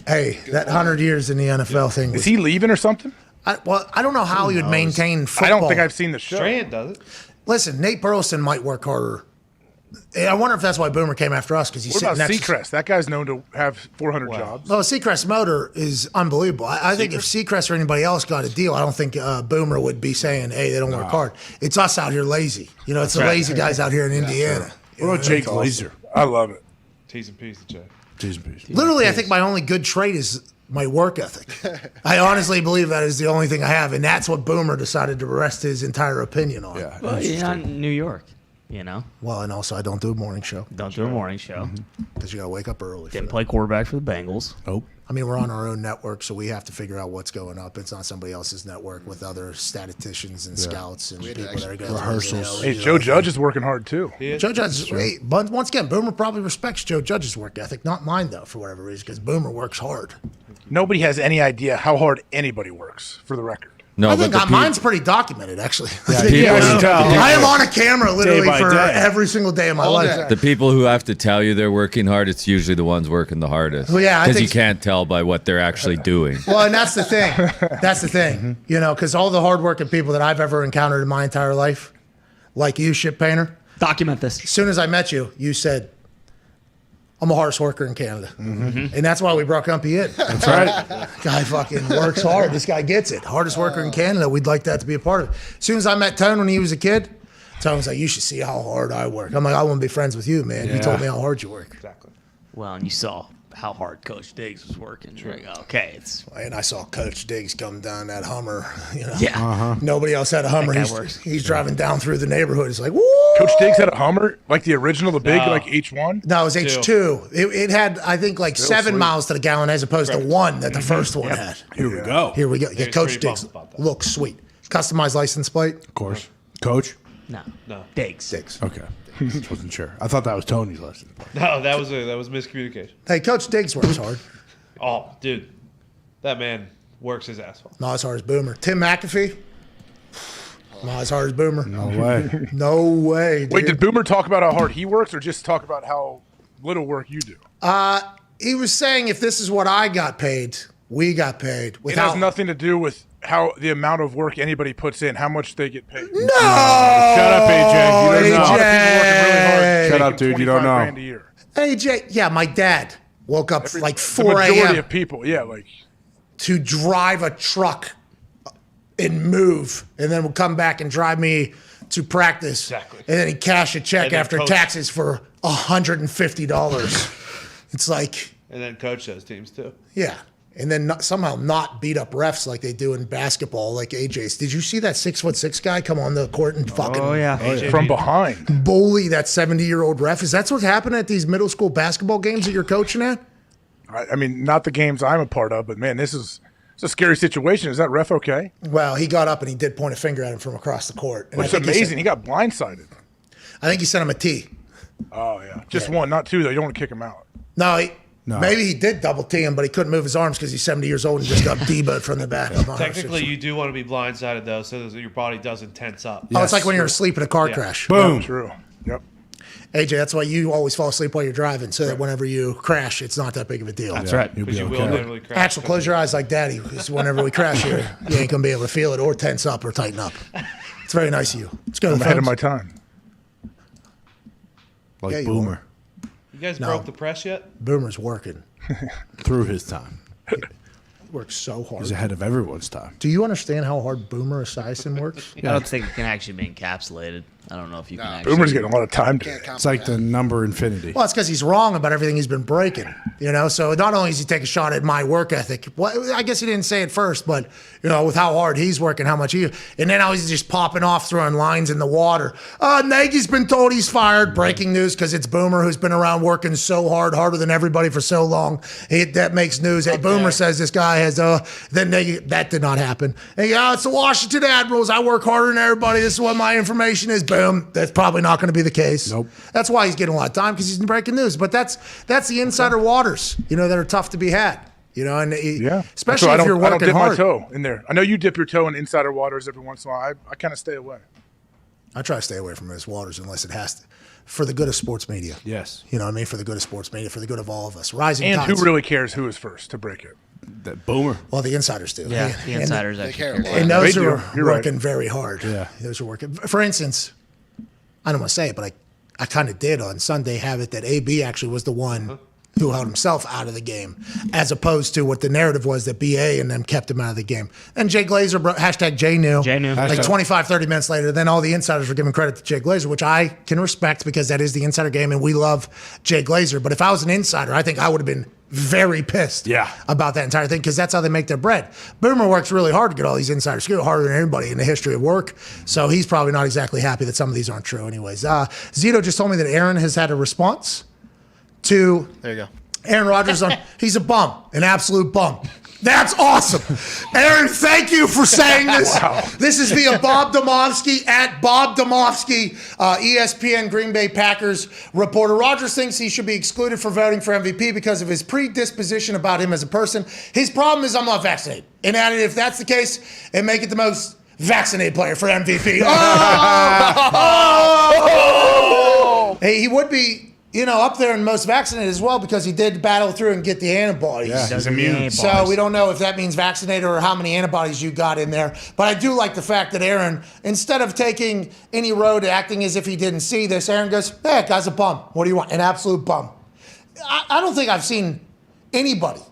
hey, that 100 years in the NFL thing. Is he leaving or something? I don't know how he would maintain football. I don't think I've seen the show. Strand does it. Listen, Nate Burleson might work harder. I wonder if that's why Boomer came after us, because he's What sitting about next Seacrest? That guy's known to have 400 jobs. Well, Seacrest Motor is unbelievable. I think if Seacrest or anybody else got a deal, I don't think Boomer would be saying, "Hey, they don't work hard." It's us out here lazy. It's the lazy guys out here in Indiana. What about Jake Glazer? I love it. T's and P's, Jay. T's and P's. Literally, I think my only good trait is my work ethic. I honestly believe that is the only thing I have, and that's what Boomer decided to rest his entire opinion on. Yeah, well, you're not in New York, Well, and also I don't do a morning show. Don't do a morning show. Because you got to wake up early. Didn't play quarterback for the Bengals. Nope. I mean, we're on our own network, so we have to figure out what's going up. It's not somebody else's network with other statisticians and scouts and people that are going rehearsals. Hey, Joe Judge is working hard too. Joe Judge, but once again, Boomer probably respects Joe Judge's work ethic, not mine though, for whatever reason, because Boomer works hard. Nobody has any idea how hard anybody works, for the record. No, I think but mine's pretty documented, actually. Yeah, I am on a camera literally by for day. every single day of my life. The people who have to tell you they're working hard, it's usually the ones working the hardest. Well, yeah, I because think you can't tell by what they're actually doing. Well, and that's the thing. That's the thing. Because all the hardworking people that I've ever encountered in my entire life, like you, Ship Painter. Document this. As soon as I met you, you said, "I'm the hardest worker in Canada." And that's why we brought Gumpy in. That's right. Guy fucking works hard. This guy gets it. Hardest worker in Canada. We'd like that to be a part of it. As soon as I met Tone when he was a kid, Tone was like, "You should see how hard I work." I'm like, "I want to be friends with you, man. You told me how hard you work." Exactly. Well, and you saw how hard Coach Diggs was working. You're like, okay, it's. And I saw Coach Diggs come down that Hummer. Yeah. Nobody else had a Hummer. That guy works. He's driving down through the neighborhood. It's like, woo! Coach Diggs had a Hummer, like the original, the big, like H1? No, it was H2. It had, I think, like Still 7 sweet. miles to the gallon as opposed to 1 that the first one had. Here we go. Here we go. He Yeah, was Coach pretty Diggs pumped about that. looks sweet. Customized license plate. Of course. Coach? No. No. Diggs. Okay. Wasn't sure. I thought that was Tony's lesson. No, that was miscommunication. Hey, Coach Diggs works hard. Oh, dude, that man works his ass off. Not as hard as Boomer. Tim McAfee. Not as hard as Boomer. No way. No way, dude. Wait, did Boomer talk about how hard he works or just talk about how little work you do? He was saying if this is what I got paid, we got paid. It has nothing to do with how the amount of work anybody puts in, how much they get paid. No! Shut up, AJ. You don't know. A lot of people working really hard. Shut up, making dude. You don't know. $25,000 a year. AJ, yeah, my dad woke up like 4 The majority a.m. of people, yeah, like to drive a truck and move, and then would come back and drive me to practice. Exactly. And then he'd cash a check And then after coach- taxes for $150. It's like, And then coach those teams too. yeah. And then somehow not beat up refs like they do in basketball, like AJ's. Did you see that 6'6" guy come on the court and fucking from behind bully that 70-year-old ref? Is that what's happening at these middle school basketball games that you're coaching at? I mean, not the games I'm a part of, but man, it's a scary situation. Is that ref okay? Well, he got up and he did point a finger at him from across the court. And Which is amazing. He got blindsided. I think he sent him a T. Oh, yeah. Just one, not two, though. You don't want to kick him out. No, maybe he did double T him, but he couldn't move his arms because he's 70 years old and just got D-bowed from the back. Technically, you do want to be blindsided though, so that your body doesn't tense up. Oh, it's like when you're asleep in a car crash. Boom. Yeah, true. Yep. AJ, that's why you always fall asleep while you're driving, so that whenever you crash, it's not that big of a deal. That's right. Because you will literally crash. Actually, close your eyes like daddy, because whenever we crash here, you ain't going to be able to feel it or tense up or tighten up. It's very nice of you. Let's go to I'm the ahead of phones. my time. Like Yeah, you Boomer. You guys No. broke the press yet? Boomer's working. Through his time. works so hard. He's ahead of everyone's time. Do you understand how hard Boomer Esiason works? I don't think it can actually be encapsulated. I don't know if you can actually. Boomer's getting a lot of time to it. It's like the number infinity. Well, it's because he's wrong about everything he's been breaking, So not only does he take a shot at my work ethic, well, I guess he didn't say it first, but with how hard he's working, how much and then how he's just popping off, throwing lines in the water. Nagy's been told he's fired. Breaking news because it's Boomer who's been around working so hard, harder than everybody for so long. That makes news. Hey, Boomer says this guy has then Nagy. That did not happen. And it's the Washington Admirals. I work harder than everybody. This is what my information is. Boom. That's probably not going to be the case. Nope. That's why he's getting a lot of time because he's in breaking news. But that's the insider waters, that are tough to be had. Especially if you're working hard. I don't dip my toe in there. I know you dip your toe in insider waters every once in a while. I kind of stay away. I try to stay away from those waters unless it has to, for the good of sports media. Yes. You know what I mean? For the good of sports media, for the good of all of us. Rising and tides. who really cares who is first to break it? That Boomer. Well, the insiders do. Yeah, the insiders actually care. And those are You're working right. very hard. Yeah. Those are working. For instance, I don't want to say it, but I kind of did on Sunday have it that AB actually was the one who held himself out of the game, as opposed to what the narrative was that BA and them kept him out of the game. And Jay Glazer, hashtag Jay knew. Like 25, 30 minutes later, then all the insiders were giving credit to Jay Glazer, which I can respect because that is the insider game and we love Jay Glazer. But if I was an insider, I think I would have been very pissed about that entire thing because that's how they make their bread. Boomer works really hard to get all these insiders, harder than anybody in the history of work. So he's probably not exactly happy that some of these aren't true anyways. Zito just told me that Aaron has had a response to There you go. Aaron Rodgers. He's a bum, an absolute bum. That's awesome. Aaron, thank you for saying this. Wow. This is via Bob Domofsky at Bob Domofsky, ESPN Green Bay Packers reporter. Rodgers thinks he should be excluded for voting for MVP because of his predisposition about him as a person. His problem is I'm not vaccinated. And added, if that's the case, and make it the most vaccinated player for MVP. Hey, he would be up there and most vaccinated as well because he did battle through and get the antibodies. Yeah, he's immune. So we don't know if that means vaccinated or how many antibodies you got in there. But I do like the fact that Aaron, instead of taking any road acting as if he didn't see this, Aaron goes, hey, guy's a bum. What do you want? An absolute bum. I don't think I've seen anybody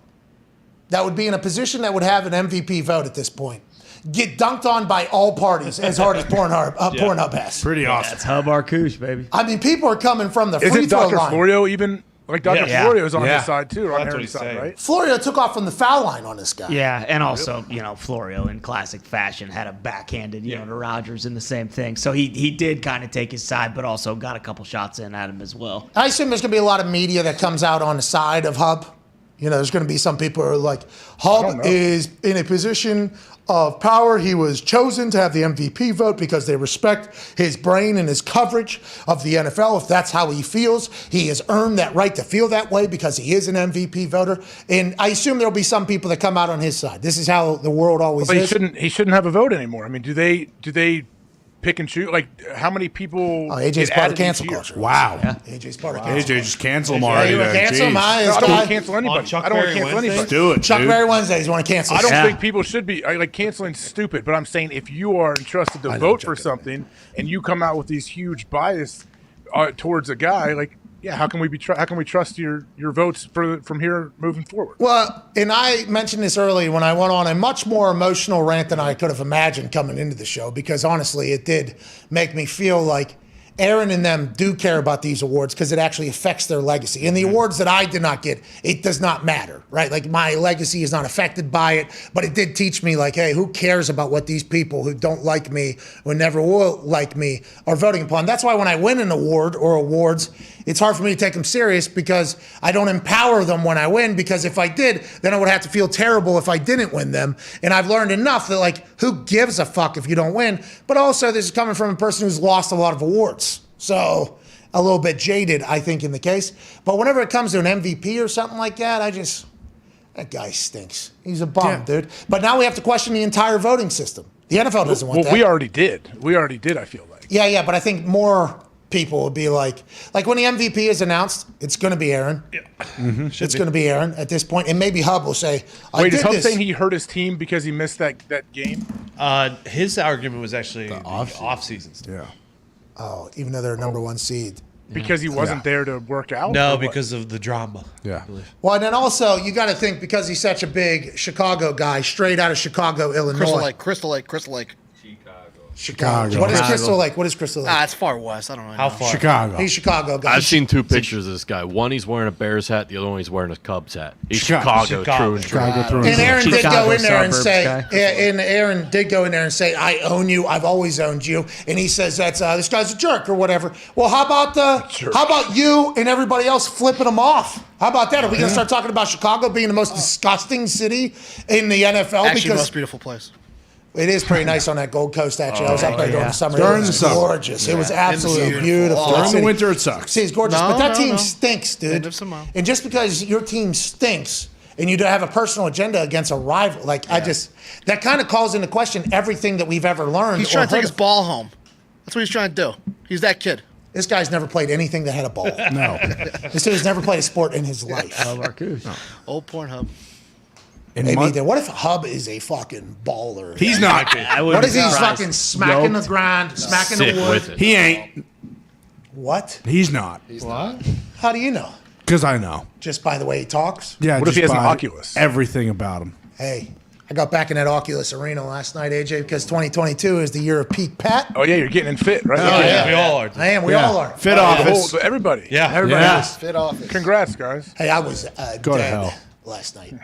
that would be in a position that would have an MVP vote at this point get dunked on by all parties as hard as Pornhub has. Pretty awesome. That's Hub Arcouche, baby. I mean, people are coming from the free Isn't throw Dr. line. Florio even, like Dr. Yeah. Florio's on Yeah. his side too, or on That's what Aaron's he's side, saying. right? Florio took off from the foul line on this guy. Yeah, and also, Florio in classic fashion had a backhanded, to Rodgers in the same thing. So he did kind of take his side, but also got a couple shots in at him as well. I assume there's going to be a lot of media that comes out on the side of Hub. There's going to be some people who are like, Hub is in a position of power. He was chosen to have the MVP vote because they respect his brain and his coverage of the NFL. If that's how he feels, he has earned that right to feel that way because he is an MVP voter. And I assume there'll be some people that come out on his side. This is how the world always But is. he shouldn't have a vote anymore. I mean, do they pick and choose? Like, how many people? AJ's get part of added cancel each year? culture. Wow. AJ's part of cancel AJ, culture. just cancel him Yeah, already. you want to then. cancel him? Jeez. I I don't want to cancel anybody. Chuck I don't want to Berry cancel Wednesday? anybody. Do it, Chuck dude. Berry Wednesdays want to cancel. I don't Yeah. think people should be like canceling stupid, but I'm saying if you are entrusted to vote for something and you come out with these huge bias towards a guy, like, yeah, how can we trust your votes from here moving forward? Well, and I mentioned this earlier when I went on a much more emotional rant than I could have imagined coming into the show, because honestly, it did make me feel like Aaron and them do care about these awards because it actually affects their legacy. And the awards that I did not get, it does not matter, right? Like, my legacy is not affected by it, but it did teach me, like, hey, who cares about what these people who don't like me or never will like me are voting upon? That's why when I win an award or awards, it's hard for me to take them serious because I don't empower them when I win, because if I did, then I would have to feel terrible if I didn't win them. And I've learned enough that, like, who gives a fuck if you don't win? But also, this is coming from a person who's lost a lot of awards. So a little bit jaded, I think, in the case. But whenever it comes to an MVP or something like that, that guy stinks. He's a bum, dude. But now we have to question the entire voting system. The NFL doesn't want that. We already did, I feel like. Yeah, but I think more people will be like when the MVP is announced, it's going to be Aaron. Yeah. Mm-hmm. It's going to be Aaron at this point. And maybe Hub will say, Wait, is Hub saying he hurt his team because he missed that game? His argument was actually the off-season stuff. Yeah. Oh, even though they're number one seed. because he wasn't there to work out? No, or what? because of the drama. Yeah. Well, and then also you got to think because he's such a big Chicago guy, straight out of Chicago, Illinois. Crystal Lake. Chicago. What is Crystal Lake? What is Crystal Lake? It's far west. I don't know. How far? Chicago. He's Chicago guy. I've seen two pictures of this guy. One, he's wearing a Bears hat. The other one, he's wearing a Cubs hat. He's Chicago, true and true. And Aaron did go in there and say, Aaron did go in there and say, I own you. I've always owned you. And he says that's this guy's a jerk or whatever. Well, how about you and everybody else flipping him off? How about that? Are we going to start talking about Chicago being the most disgusting city in the NFL? Actually, because most beautiful place. it is pretty nice on that Gold Coast, actually. I was up there during the summer. During it was the summer. gorgeous. It was absolutely beautiful. During the winter, it sucks. See, it's gorgeous. No, but that no, team no. stinks, dude. End of summer. And just because your team stinks and you don't have a personal agenda against a rival, that kind of calls into question everything that we've ever learned. He's trying to take his ball home. That's what he's trying to do. He's that kid. This guy's never played anything that had a ball. No. This dude's never played a sport in his life. Old Pornhub. Maybe what if Hub is a fucking baller? He's not. What is he fucking smacking the ground, smacking the wood? He ain't. What? He's not. What? How do you know? Because I know. Just by the way he talks? Yeah. What if he just has an by Oculus? Everything about him. Hey, I got back in that Oculus arena last night, AJ, because 2022 is the year of peak Pat. Oh yeah, you're getting in fit, right? Oh, yeah. We all are. I am. We all are. Fit office. Everybody. Yeah. Everybody Yeah. is. Fit office. Congrats, guys. Hey, I was Go to dead hell. last night.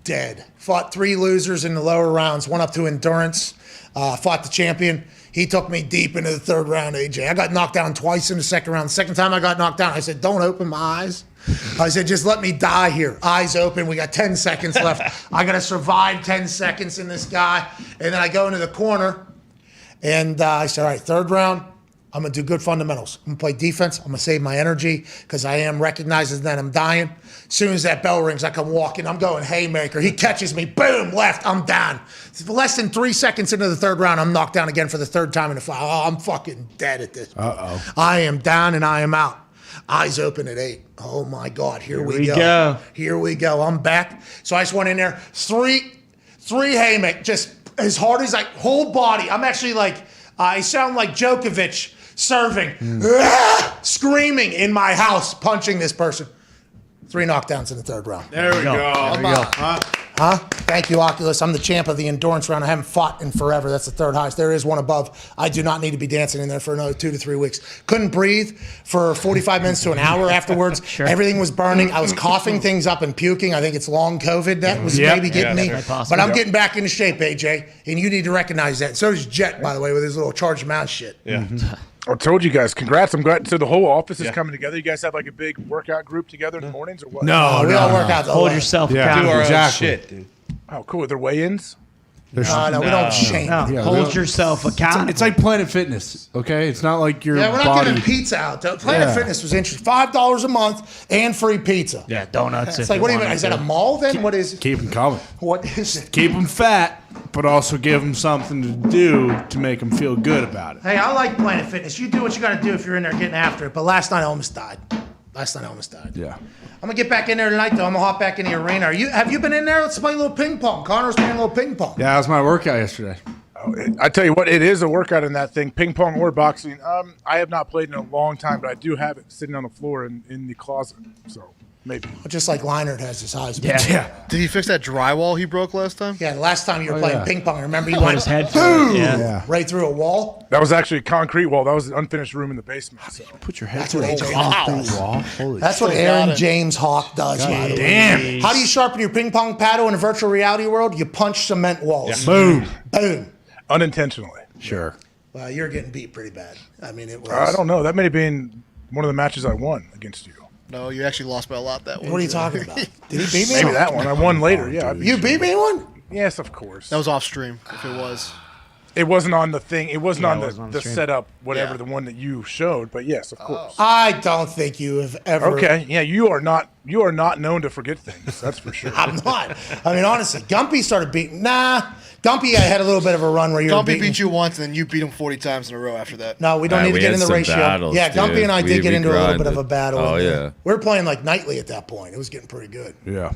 Dead. Fought 3 losers in the lower rounds. Went up to endurance. Fought the champion. He took me deep into the 3rd round, AJ. I got knocked down twice in the 2nd round. The second time I got knocked down, I said, don't open my eyes. I said, just let me die here. Eyes open. We got 10 seconds left. I got to survive 10 seconds in this guy. And then I go into the corner, and I said, all right, 3rd round, I'm going to do good fundamentals. I'm going to play defense. I'm going to save my energy because I am recognizing that I'm dying. As soon as that bell rings, I come walking. I'm going haymaker. He catches me. Boom, left. I'm down. Less than 3 seconds into the 3rd round, I'm knocked down again for the 3rd time in the fight. Oh, I'm fucking dead at this point. Uh-oh. I am down and I am out. Eyes open at 8. Oh, my God. Here we go. Here we go. I'm back. So I just went in there. Three haymaker. Just as hard as whole body. I'm actually I sound like Djokovic serving. Screaming in my house, punching this person. 3 knockdowns in the 3rd round. There we go. Huh? Thank you, Oculus. I'm the champ of the endurance round. I haven't fought in forever. That's the 3rd highest. There is one above. I do not need to be dancing in there for another 2 to 3 weeks. Couldn't breathe for 45 minutes to an hour afterwards. Everything was burning. I was coughing things up and puking. I think it's long COVID that was maybe getting me. But I'm getting back into shape, AJ. And you need to recognize that. So does Jet, by the way, with his little charged mouth shit. Yeah. I told you guys, congrats. I'm glad. So the whole office is coming together. You guys have a big workout group together in the mornings or what? No, we all work out. Hold yourself accountable. Do our own Exactly. shit, dude. Oh, cool. Are there weigh-ins? No, we don't shame. No, Yeah, hold yourself accountable. It's like Planet Fitness, okay? It's not like your Yeah, we're not body. giving pizza out. Though. Planet Fitness was interesting. $5 a month and free pizza. Yeah, donuts. It's like, what do you mean? Is that a mall then? What is it? Keep them coming. What is it? Keep them fat, but also give them something to do to make them feel good about it. Hey, I like Planet Fitness. You do what you got to do if you're in there getting after it. But last night I almost died. Yeah. I'm gonna get back in there tonight, though. I'm gonna hop back in the arena. Have you been in there? Let's play a little ping pong. Connor's playing a little ping pong. Yeah, that was my workout yesterday. I tell you what, it is a workout in that thing, ping pong or boxing. I have not played in a long time, but I do have it sitting on the floor in the closet. So maybe. Just like Leinart has his eyes. Yeah. Did he fix that drywall he broke last time? Yeah, the last time you were playing ping pong, remember you Put went his head through it, yeah. right through a wall? That was actually a concrete wall. That was an unfinished room in the basement. So. Put your head That's through what a AJ concrete does. wall. Holy That's what Still Aaron got it. James Hawk does, by the way. damn. How do you sharpen your ping pong paddle in a virtual reality world? You punch cement walls. Boom. Boom. Unintentionally. Sure. Well, you're getting beat pretty bad. I mean, it was. I don't know. That may have been one of the matches I won against you. No, you actually lost by a lot that one. What are you talking about? Did he beat me? Maybe that one. I won later. Yeah. You beat me in one? Yes, of course. That was off stream, if it was. It wasn't on the thing. It wasn't on it wasn't on the the stream. setup, whatever, Yeah. the one that you showed. But yes, of course. I don't think you have ever. Okay. Yeah, you are not known to forget things. That's for sure. I'm not. I mean, honestly, Gumpy started beating. Gumpy had a little bit of a run where you were Gumpy beating. beat you once, and then you beat him 40 times in a row after that. No, we don't need to we get had in the some ratio. battles, Yeah, Gumpy dude. and I We did get into a little bit of grinded. a battle. Oh, in there. yeah. We were playing like nightly at that point. It was getting pretty good. Yeah.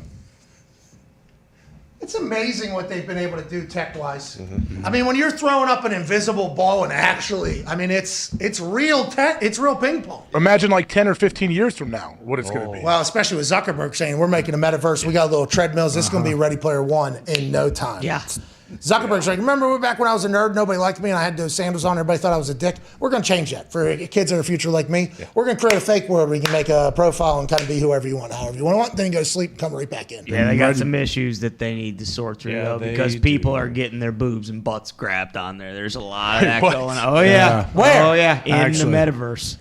It's amazing what they've been able to do tech-wise. I mean, when you're throwing up an invisible ball and actually, I mean, it's real tech. It's real ping pong. Imagine like 10 or 15 years from now, what it's going to be. Well, especially with Zuckerberg saying we're making a metaverse. We got little treadmills. This is going to be Ready Player One in no time. Yeah. Zuckerberg's like, remember back when I was a nerd, nobody liked me, and I had those sandals on, everybody thought I was a dick? We're going to change that for kids in the future like me. Yeah. We're going to create a fake world where you can make a profile and kind of be whoever you want, however you want, then you go to sleep and come right back in. Yeah, they got some issues that they need to sort through, though, because people are getting their boobs and butts grabbed on there. There's a lot of that going on. Oh, yeah. Where? Oh, yeah. In the metaverse.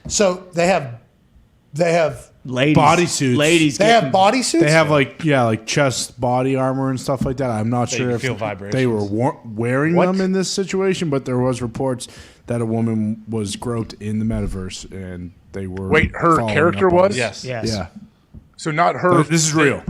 So they have ladies. Bodysuits. Ladies. They have bodysuits? They have like chest body armor and stuff like that. I'm not sure if they were wearing them in this situation, but there was reports that a woman was groped in the metaverse and they were. Wait, her character was? Yes. Yeah. So not her. This is real.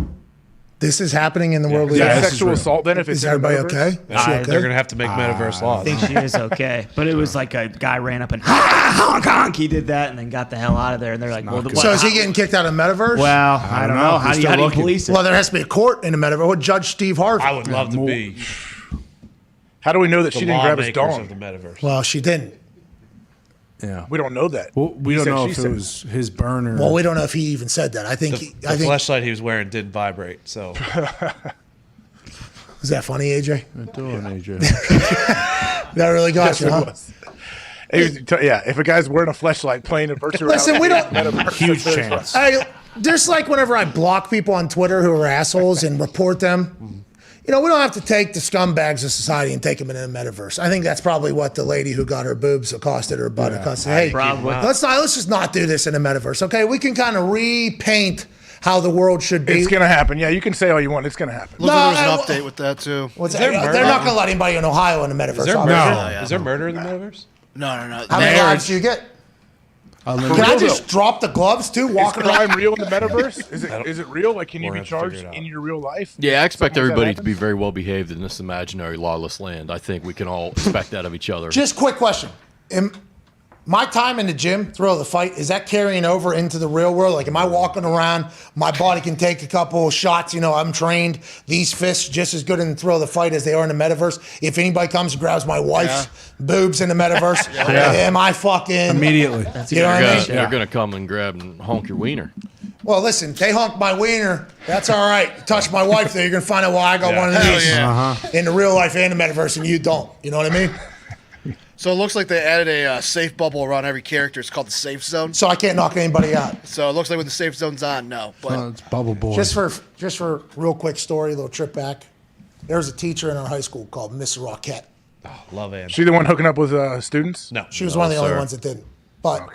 This is happening in the world. Is that sexual assault then? If it's is everybody in the metaverse? okay? Is she okay? They're going to have to make metaverse laws. I think she is okay. But it was like a guy ran up and honk, honk. He did that and then got the hell out of there. And they're like, well, So is he getting kicked out of the metaverse? Well, I don't know. How do you police it? Well, there has to be a court in the metaverse. What Judge Steve Harvey? I would love to be. How do we know that she didn't grab his lawmakers dong? of the metaverse. Well, she didn't. Yeah. We don't know that. Well, we He don't said know she if it said. was his burner. Well, we don't know if he even said that. I think. The I think. flashlight he was wearing did vibrate. So Is that funny, AJ? Doing AJ. That really got you, huh? Yeah, if a guy's wearing a fleshlight playing a virtual Listen, we don't. Huge chance. Just like whenever I block people on Twitter who are assholes and report them, you know, we don't have to take the scumbags of society and take them into the metaverse. I think that's probably what the lady who got her boobs accosted her butt accosted. Hey, let's just not do this in the metaverse, okay? We can kind of repaint how the world should be. It's going to happen. Yeah, you can say all you want. It's going to happen. Looks like there was an update with that too. They're not going to let anybody in Ohio in the metaverse. Is there murder in the metaverse? No. How many lives do you get? Can I just drop the gloves too? Walking Is crime around? real in the metaverse? Is it real? Like, can you be charged in your real life? Yeah, I expect Something like that everybody to happens? be very well behaved in this imaginary lawless land. I think we can all expect that of each other. Just quick question. My time in the gym, thrill of the fight, is that carrying over into the real world? Like, am I walking around, my body can take a couple shots, you know, I'm trained, these fists just as good in the thrill of the fight as they are in the metaverse. If anybody comes and grabs my wife's boobs in the metaverse, am I fucking... Immediately. You know what I mean? They're going to come and grab and honk your wiener. Well, listen, they honk my wiener. That's all right. Touch my wife there, you're going to find out why I got one of these in the real life and the metaverse and you don't. You know what I mean? So it looks like they added a safe bubble around every character. It's called the safe zone. So I can't knock anybody out. So it looks like when the safe zone's on, no. But It's Bubble Boy. Just for real quick story, a little trip back. There was a teacher in our high school called Miss Rockette. Oh, love Anne. She the one hooking up with students? No. She was one of the only ones that didn't. But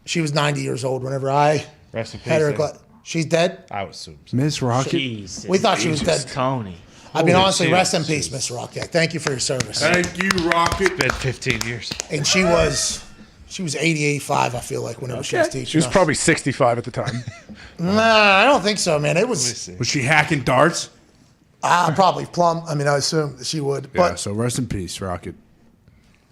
she was 90 years old whenever I Rest in had her. peace, She's dead? I would assume. Miss Rocket. Jesus. We thought she was dead. Tony. I mean, Holy honestly, shit. rest in peace, Miss Rockette. Thank you for your service. Thank you, Rocket. It's been 15 years. And she was 80, 85, I feel like, whenever she was teaching She was us. probably 65 at the time. Nah, I don't think so, man. It was Was she hacking darts? probably plumb. I mean, I assume that she would. Yeah, But, so rest in peace, Rocket.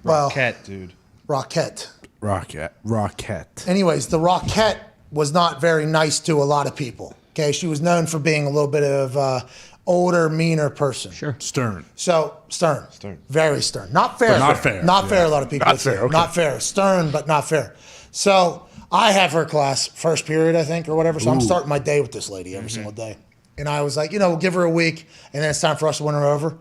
well, Cat, dude. Rockette. Rocket. Anyways, the Rockette was not very nice to a lot of people. Okay, she was known for being a little bit of older, meaner person. Sure. Stern. So stern, very stern, not fair, But not fair. not fair. A lot of people Not would say. fair, okay. Not fair, stern, but not fair. So I have her class first period, I think, or whatever. So I'm starting my day with this lady every single day, and I was like, we'll give her a week, and then it's time for us to win her over.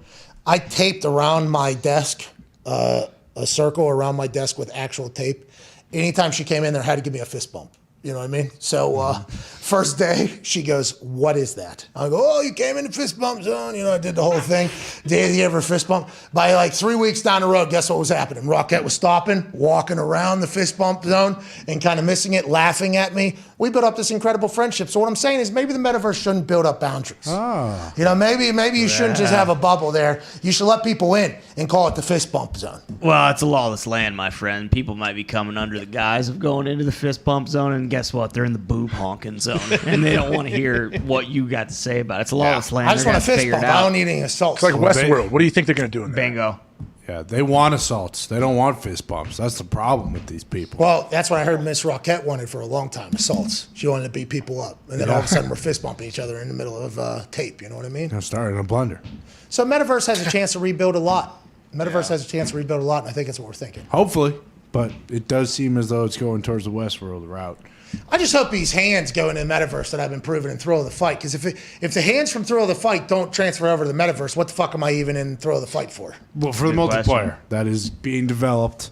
I taped around my desk a circle around my desk with actual tape. Anytime she came in there, I had to give me a fist bump. You know what I mean? So first day, she goes, "What is that?" I go, "Oh, you came in the fist bump zone." I did the whole thing. Did you ever fist bump? By like 3 weeks down the road, guess what was happening? Rockette was stopping, walking around the fist bump zone and kind of missing it, laughing at me. We built up this incredible friendship. So what I'm saying is maybe the metaverse shouldn't build up boundaries. Oh. Maybe you shouldn't just have a bubble there. You should let people in and call it the fist bump zone. Well, it's a lawless land, my friend. People might be coming under the guise of going into the fist bump zone, and guess what? They're in the boob honking zone, and they don't want to hear what you got to say about it. It's a lawless land. I just They're want a gonna fist figure it bump. I out. don't need any assaults. It's like Westworld. What do you think they're going to do in there? Bingo. Yeah, they want assaults. They don't want fist bumps. That's the problem with these people. Well, that's what I heard Miss Rockette wanted for a long time, assaults. She wanted to beat people up. And then all of a sudden we're fist bumping each other in the middle of tape, you know what I mean? I'm starting a blunder. So Metaverse has a chance to rebuild a lot. Metaverse has a chance to rebuild a lot, and I think that's what we're thinking. Hopefully, but it does seem as though it's going towards the Westworld route. I just hope these hands go into the Metaverse that I've been proving in Thrill of the Fight. Because if the hands from Thrill of the Fight don't transfer over to the Metaverse, what the fuck am I even in Thrill of the Fight for? Well, for the multiplayer that is being developed,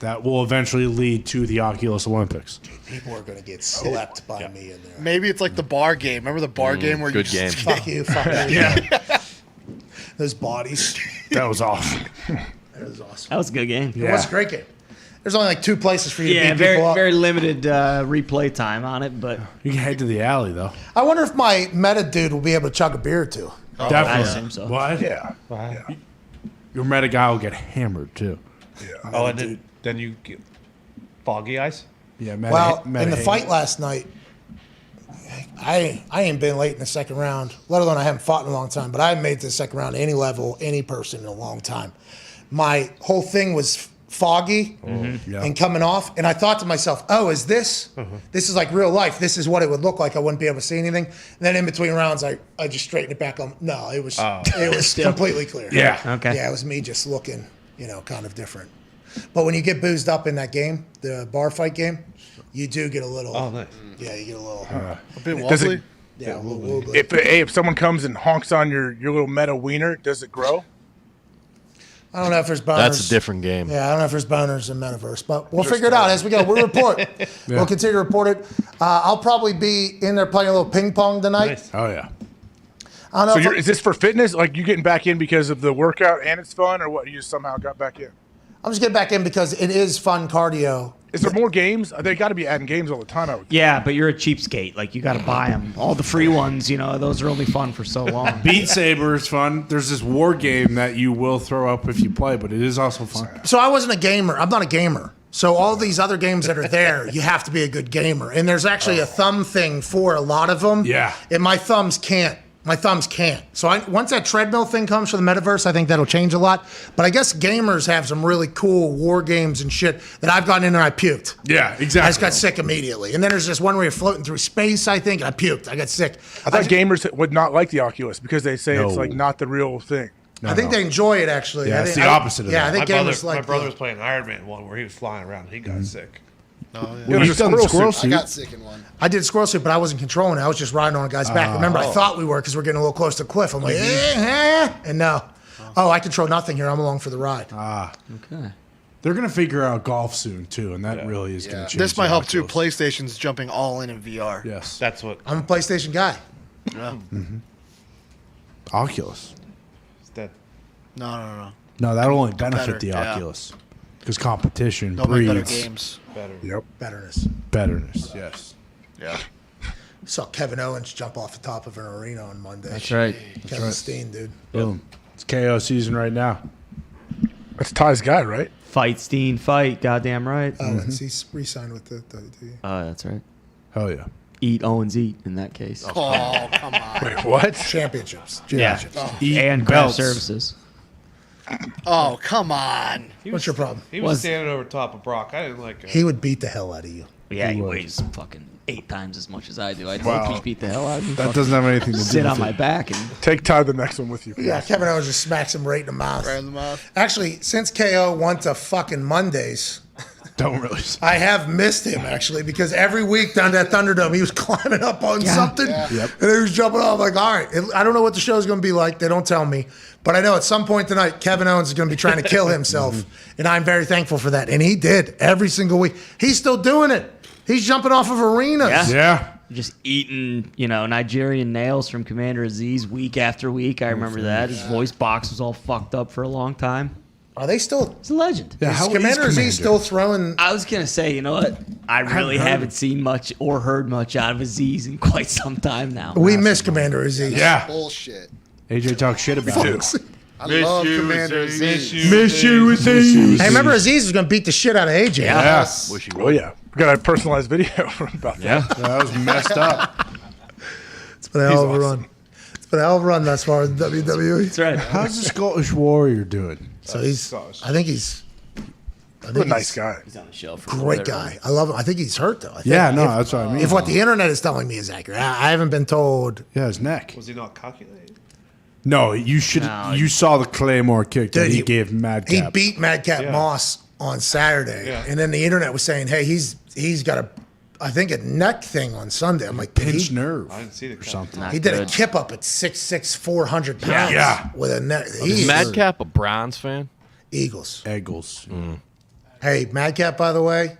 that will eventually lead to the Oculus Olympics. People are going to get slept by me in there. Maybe it's like the bar game. Remember the bar game where good you game. Fuck you, fuck you. Yeah. Those bodies. That was awesome. That was awesome. That was a good game. It was a great game. There's only like 2 places for you to beat very people up. very limited replay time on it, but you can head to the alley though. I wonder if my meta dude will be able to chug a beer or two. Definitely. I assume so. What? Yeah. Your meta guy will get hammered too. Yeah. Oh, and then you get foggy eyes? Yeah, Well, in the fight last night, I ain't been late in the second round, let alone I haven't fought in a long time, but I haven't made it to the second round any level, any person in a long time. My whole thing was foggy and coming off, and I thought to myself, oh, is this? This is like real life. This is what it would look like. I wouldn't be able to see anything. And then in between rounds, I just straightened it back on. No, it was completely clear. Yeah. Okay. Yeah, it was me just looking, kind of different. But when you get boozed up in that game, the bar fight game, you do get a little. Oh, nice. Yeah, you get a little. a bit Does wobbly. it- Yeah, a little wobbly. If someone comes and honks on your little meta wiener, does it grow? I don't know if there's boners. That's a different game. Yeah, I don't know if there's boners in Metaverse, but we'll figure it out as we go. We'll report. We'll continue to report it. I'll probably be in there playing a little ping pong tonight. Nice. Oh yeah. I don't know So if is this for fitness? Like you getting back in because of the workout and it's fun, or what? You just somehow got back in? I'm just getting back in because it is fun cardio. Is there more games? They got to be adding games all the time. I would. yeah, but you're a cheapskate. Like you got to buy them. All the free ones, those are only fun for so long. Beat Saber is fun. There's this war game that you will throw up if you play, but it is also fun. So I wasn't a gamer. I'm not a gamer. So all these other games that are there, you have to be a good gamer. And there's actually a thumb thing for a lot of them. Yeah. And my thumbs can't. So once that treadmill thing comes for the Metaverse, I think that'll change a lot. But I guess gamers have some really cool war games and shit that I've gotten in there, I puked. Yeah, exactly. I just got sick immediately. And then there's this one where you're floating through space, I think, and I puked. I got sick. I thought gamers would not like the Oculus because they say it's like not the real thing. I think they enjoy it, actually. Yeah, I it's think, the opposite of Yeah, that. I think gamers like my brother was playing Iron Man one where he was flying around and he got sick. Well, you've done the squirrel I suit. got sick in one. I did squirrel suit, but I wasn't controlling it. I was just riding on a guy's back. Remember, I thought we were because we're getting a little close to the cliff. I'm like, and no. Oh, I control nothing here. I'm along for the ride. Okay. They're gonna figure out golf soon too, and that really is gonna change. This might the help too. Oculus. PlayStation's jumping all in VR. Yes. That's what. I'm a PlayStation guy. Yeah. Oculus. Is that No. No, that'll only benefit Better, the yeah. Oculus because competition They'll make better breeds games. better? Yep. Betterness. Betterness. Yes. Yeah. Saw Kevin Owens jump off the top of an arena on Monday. That's right. Kevin Steen, dude. Boom. It's KO season right now. That's Ty's guy, right? Fight, Steen, fight. Goddamn right. Owens, he's re-signed with the Oh, that's right. Hell yeah. Eat Owens, eat in that case. Oh, come on. Wait, what? championships. Yeah. Eat And craft belts. services. Oh, come on. What's your problem? He was standing over top of Brock. I didn't like it. He would beat the hell out of you. Yeah, he would. weighs fucking 8 times as much as I do. I'd Wow. hope he beat the hell out of me. That doesn't have anything to do Sit with on my it. back and Take Ty the next one with you. Yeah, Kevin Owens just smacks him right in the mouth. Right in the mouth. Actually, since KO went to fucking Mondays, Don't really. I have missed him actually because every week down at Thunderdome he was climbing up on something Yeah. Yep. and he was jumping off. I'm like, all right, I don't know what the show's going to be like. They don't tell me, but I know at some point tonight Kevin Owens is going to be trying to kill himself, and I'm very thankful for that. And he did every single week. He's still doing it. He's jumping off of arenas. Yeah. Yeah. just eating, Nigerian nails from Commander Aziz week after week. I remember that. His voice box was all fucked up for a long time. Are they still? He's a legend. Yeah. Is How Commander is Aziz still throwing? I was going to say, you know what? I really haven't seen much or heard much out of Aziz in quite some time now. We miss Commander Aziz. Yeah. Bullshit. AJ talks shit about it. I love Commander Aziz. Miss you, Aziz. Hey, remember Aziz was going to beat the shit out of AJ. Yes. Wish you Oh would. yeah, we got a personalized video about that. Yeah. That was messed up. It's been a hell of a He's run. But I'll run thus far in WWE. That's right. How's the Scottish Warrior doing? So I think he's a nice guy. He's on the shelf. Great guy. I love him. I think he's hurt though. I think That's what I mean. If what the internet is telling me is accurate, I haven't been told. Yeah, his neck. Was he not calculated? No, you should. You saw the Claymore kick that he gave Madcap. He beat Madcap Moss on Saturday, and then the internet was saying, "Hey, he's got a neck thing on Sunday." I'm like, pinched nerve. I didn't see the or something. He did a kip up at 6'6", 400 pounds with a neck. Is Madcap a Browns fan? Eagles. Mm. Hey, Madcap, by the way,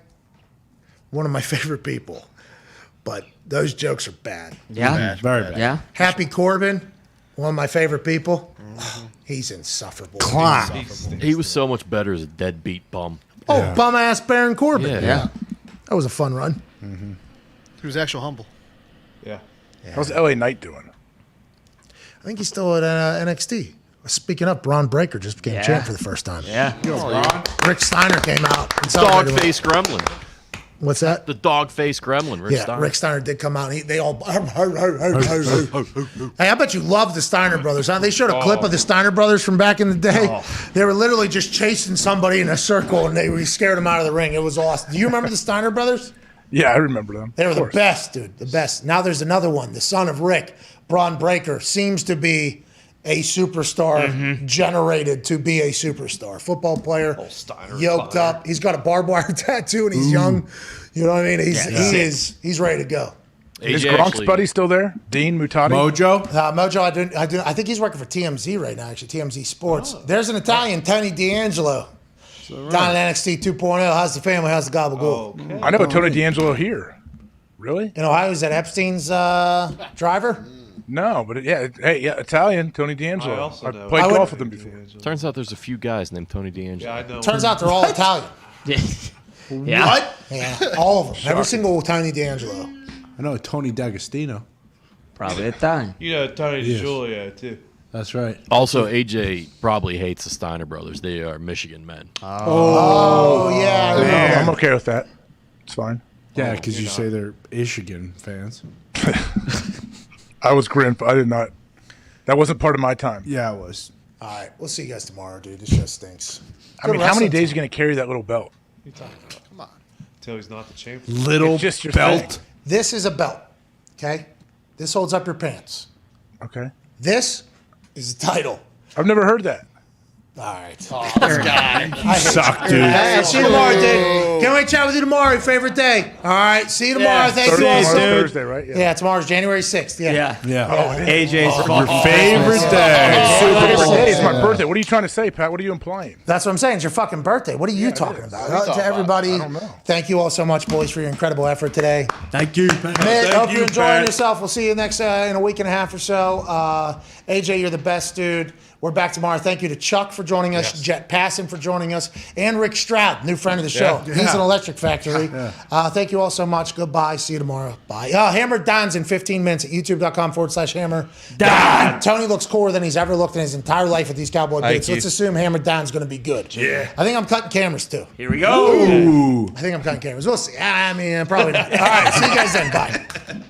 one of my favorite people, but those jokes are bad. Yeah, very bad. Yeah. Happy Corbin, one of my favorite people. He's insufferable. He was so much better as a deadbeat bum. Oh, bum ass Baron Corbin. Yeah. That was a fun run. He was actually humble. Yeah. How's LA Knight doing? I think he's still at NXT. Speaking of, Braun Breaker just became champ for the first time. Yeah. Rick Steiner came out. And celebrated Dog face gremlin. What's that? The dog face gremlin, Rick Steiner. Rick Steiner did come out. And they all. Hey, I bet you love the Steiner brothers. Huh? They showed a clip of the Steiner brothers from back in the day. They were literally just chasing somebody in a circle, and we scared them out of the ring. It was awesome. Do you remember the Steiner brothers? Yeah, I remember them. They were the best, dude. The best. Now there's another one. The son of Rick, Braun Breaker, seems to be a superstar generated to be a superstar. Football player, yoked up. He's got a barbed wire tattoo and he's young. You know what I mean? He's ready to go. Is Gronk's buddy still there? Dean Mutati? Mojo? Mojo, I think he's working for TMZ right now, actually, TMZ Sports. There's an Italian, Tony D'Angelo. Down at NXT 2.0. How's the family? How's the gabagool? I know Tony D'Angelo here. Really? In Ohio, is that Epstein's driver? No, but Italian, Tony D'Angelo. I know. played golf with him before. Turns out there's a few guys named Tony D'Angelo. Yeah, I know. Turns out they're all Italian. Yeah. What? Yeah, all of them. Every single Tony D'Angelo. I know Tony D'Agostino. Probably Italian. You know Tony Yes. DiGiulio too. That's right. Also, AJ probably hates the Steiner brothers. They are Michigan men. Oh yeah. Man. I'm okay with that. It's fine. Yeah, because you say they're Michigan fans. I was grim. I did not. That wasn't part of my time. Yeah, it was. All right, we'll see you guys tomorrow, dude. This shit stinks. I mean, how many days are you going to carry that little belt? What are you talking about? Come on. Until he's not the champion. Little It's just your belt. thing. This is a belt. Okay, this holds up your pants. Okay. This is the title. I've never heard that. All right. This guy. You suck, dude. Hey, see you tomorrow, dude. Can't wait to chat with you tomorrow. Your favorite day. All right. See you tomorrow. Thank you all so much. Thursday, right? Yeah, tomorrow's January 6th. Yeah. AJ's Your favorite day. Today is my birthday. What are you trying to say, Pat? What are you implying? That's what I'm saying. It's your fucking birthday. What are you talking about? To everybody, I don't know. thank you all so much, boys, for your incredible effort today. Thank you, Pat. Mick, hope you, you're enjoying Pat. yourself. We'll see you next in a week and a half or so. AJ, you're the best, dude. We're back tomorrow. Thank you to Chuck for joining us, Jet Passon for joining us, and Rick Stroud, new friend of the show. Yeah. He's an electric factory. Thank you all so much. Goodbye. See you tomorrow. Bye. Hammer Dahn's in 15 minutes at youtube.com/Hammer Dahn. Tony looks cooler than he's ever looked in his entire life with these cowboy boots. Let's assume Hammer Dahn's going to be good. Yeah. I think I'm cutting cameras too. Here we go. Ooh. I think I'm cutting cameras. We'll see. I mean, probably not. All right. See you guys then. Bye.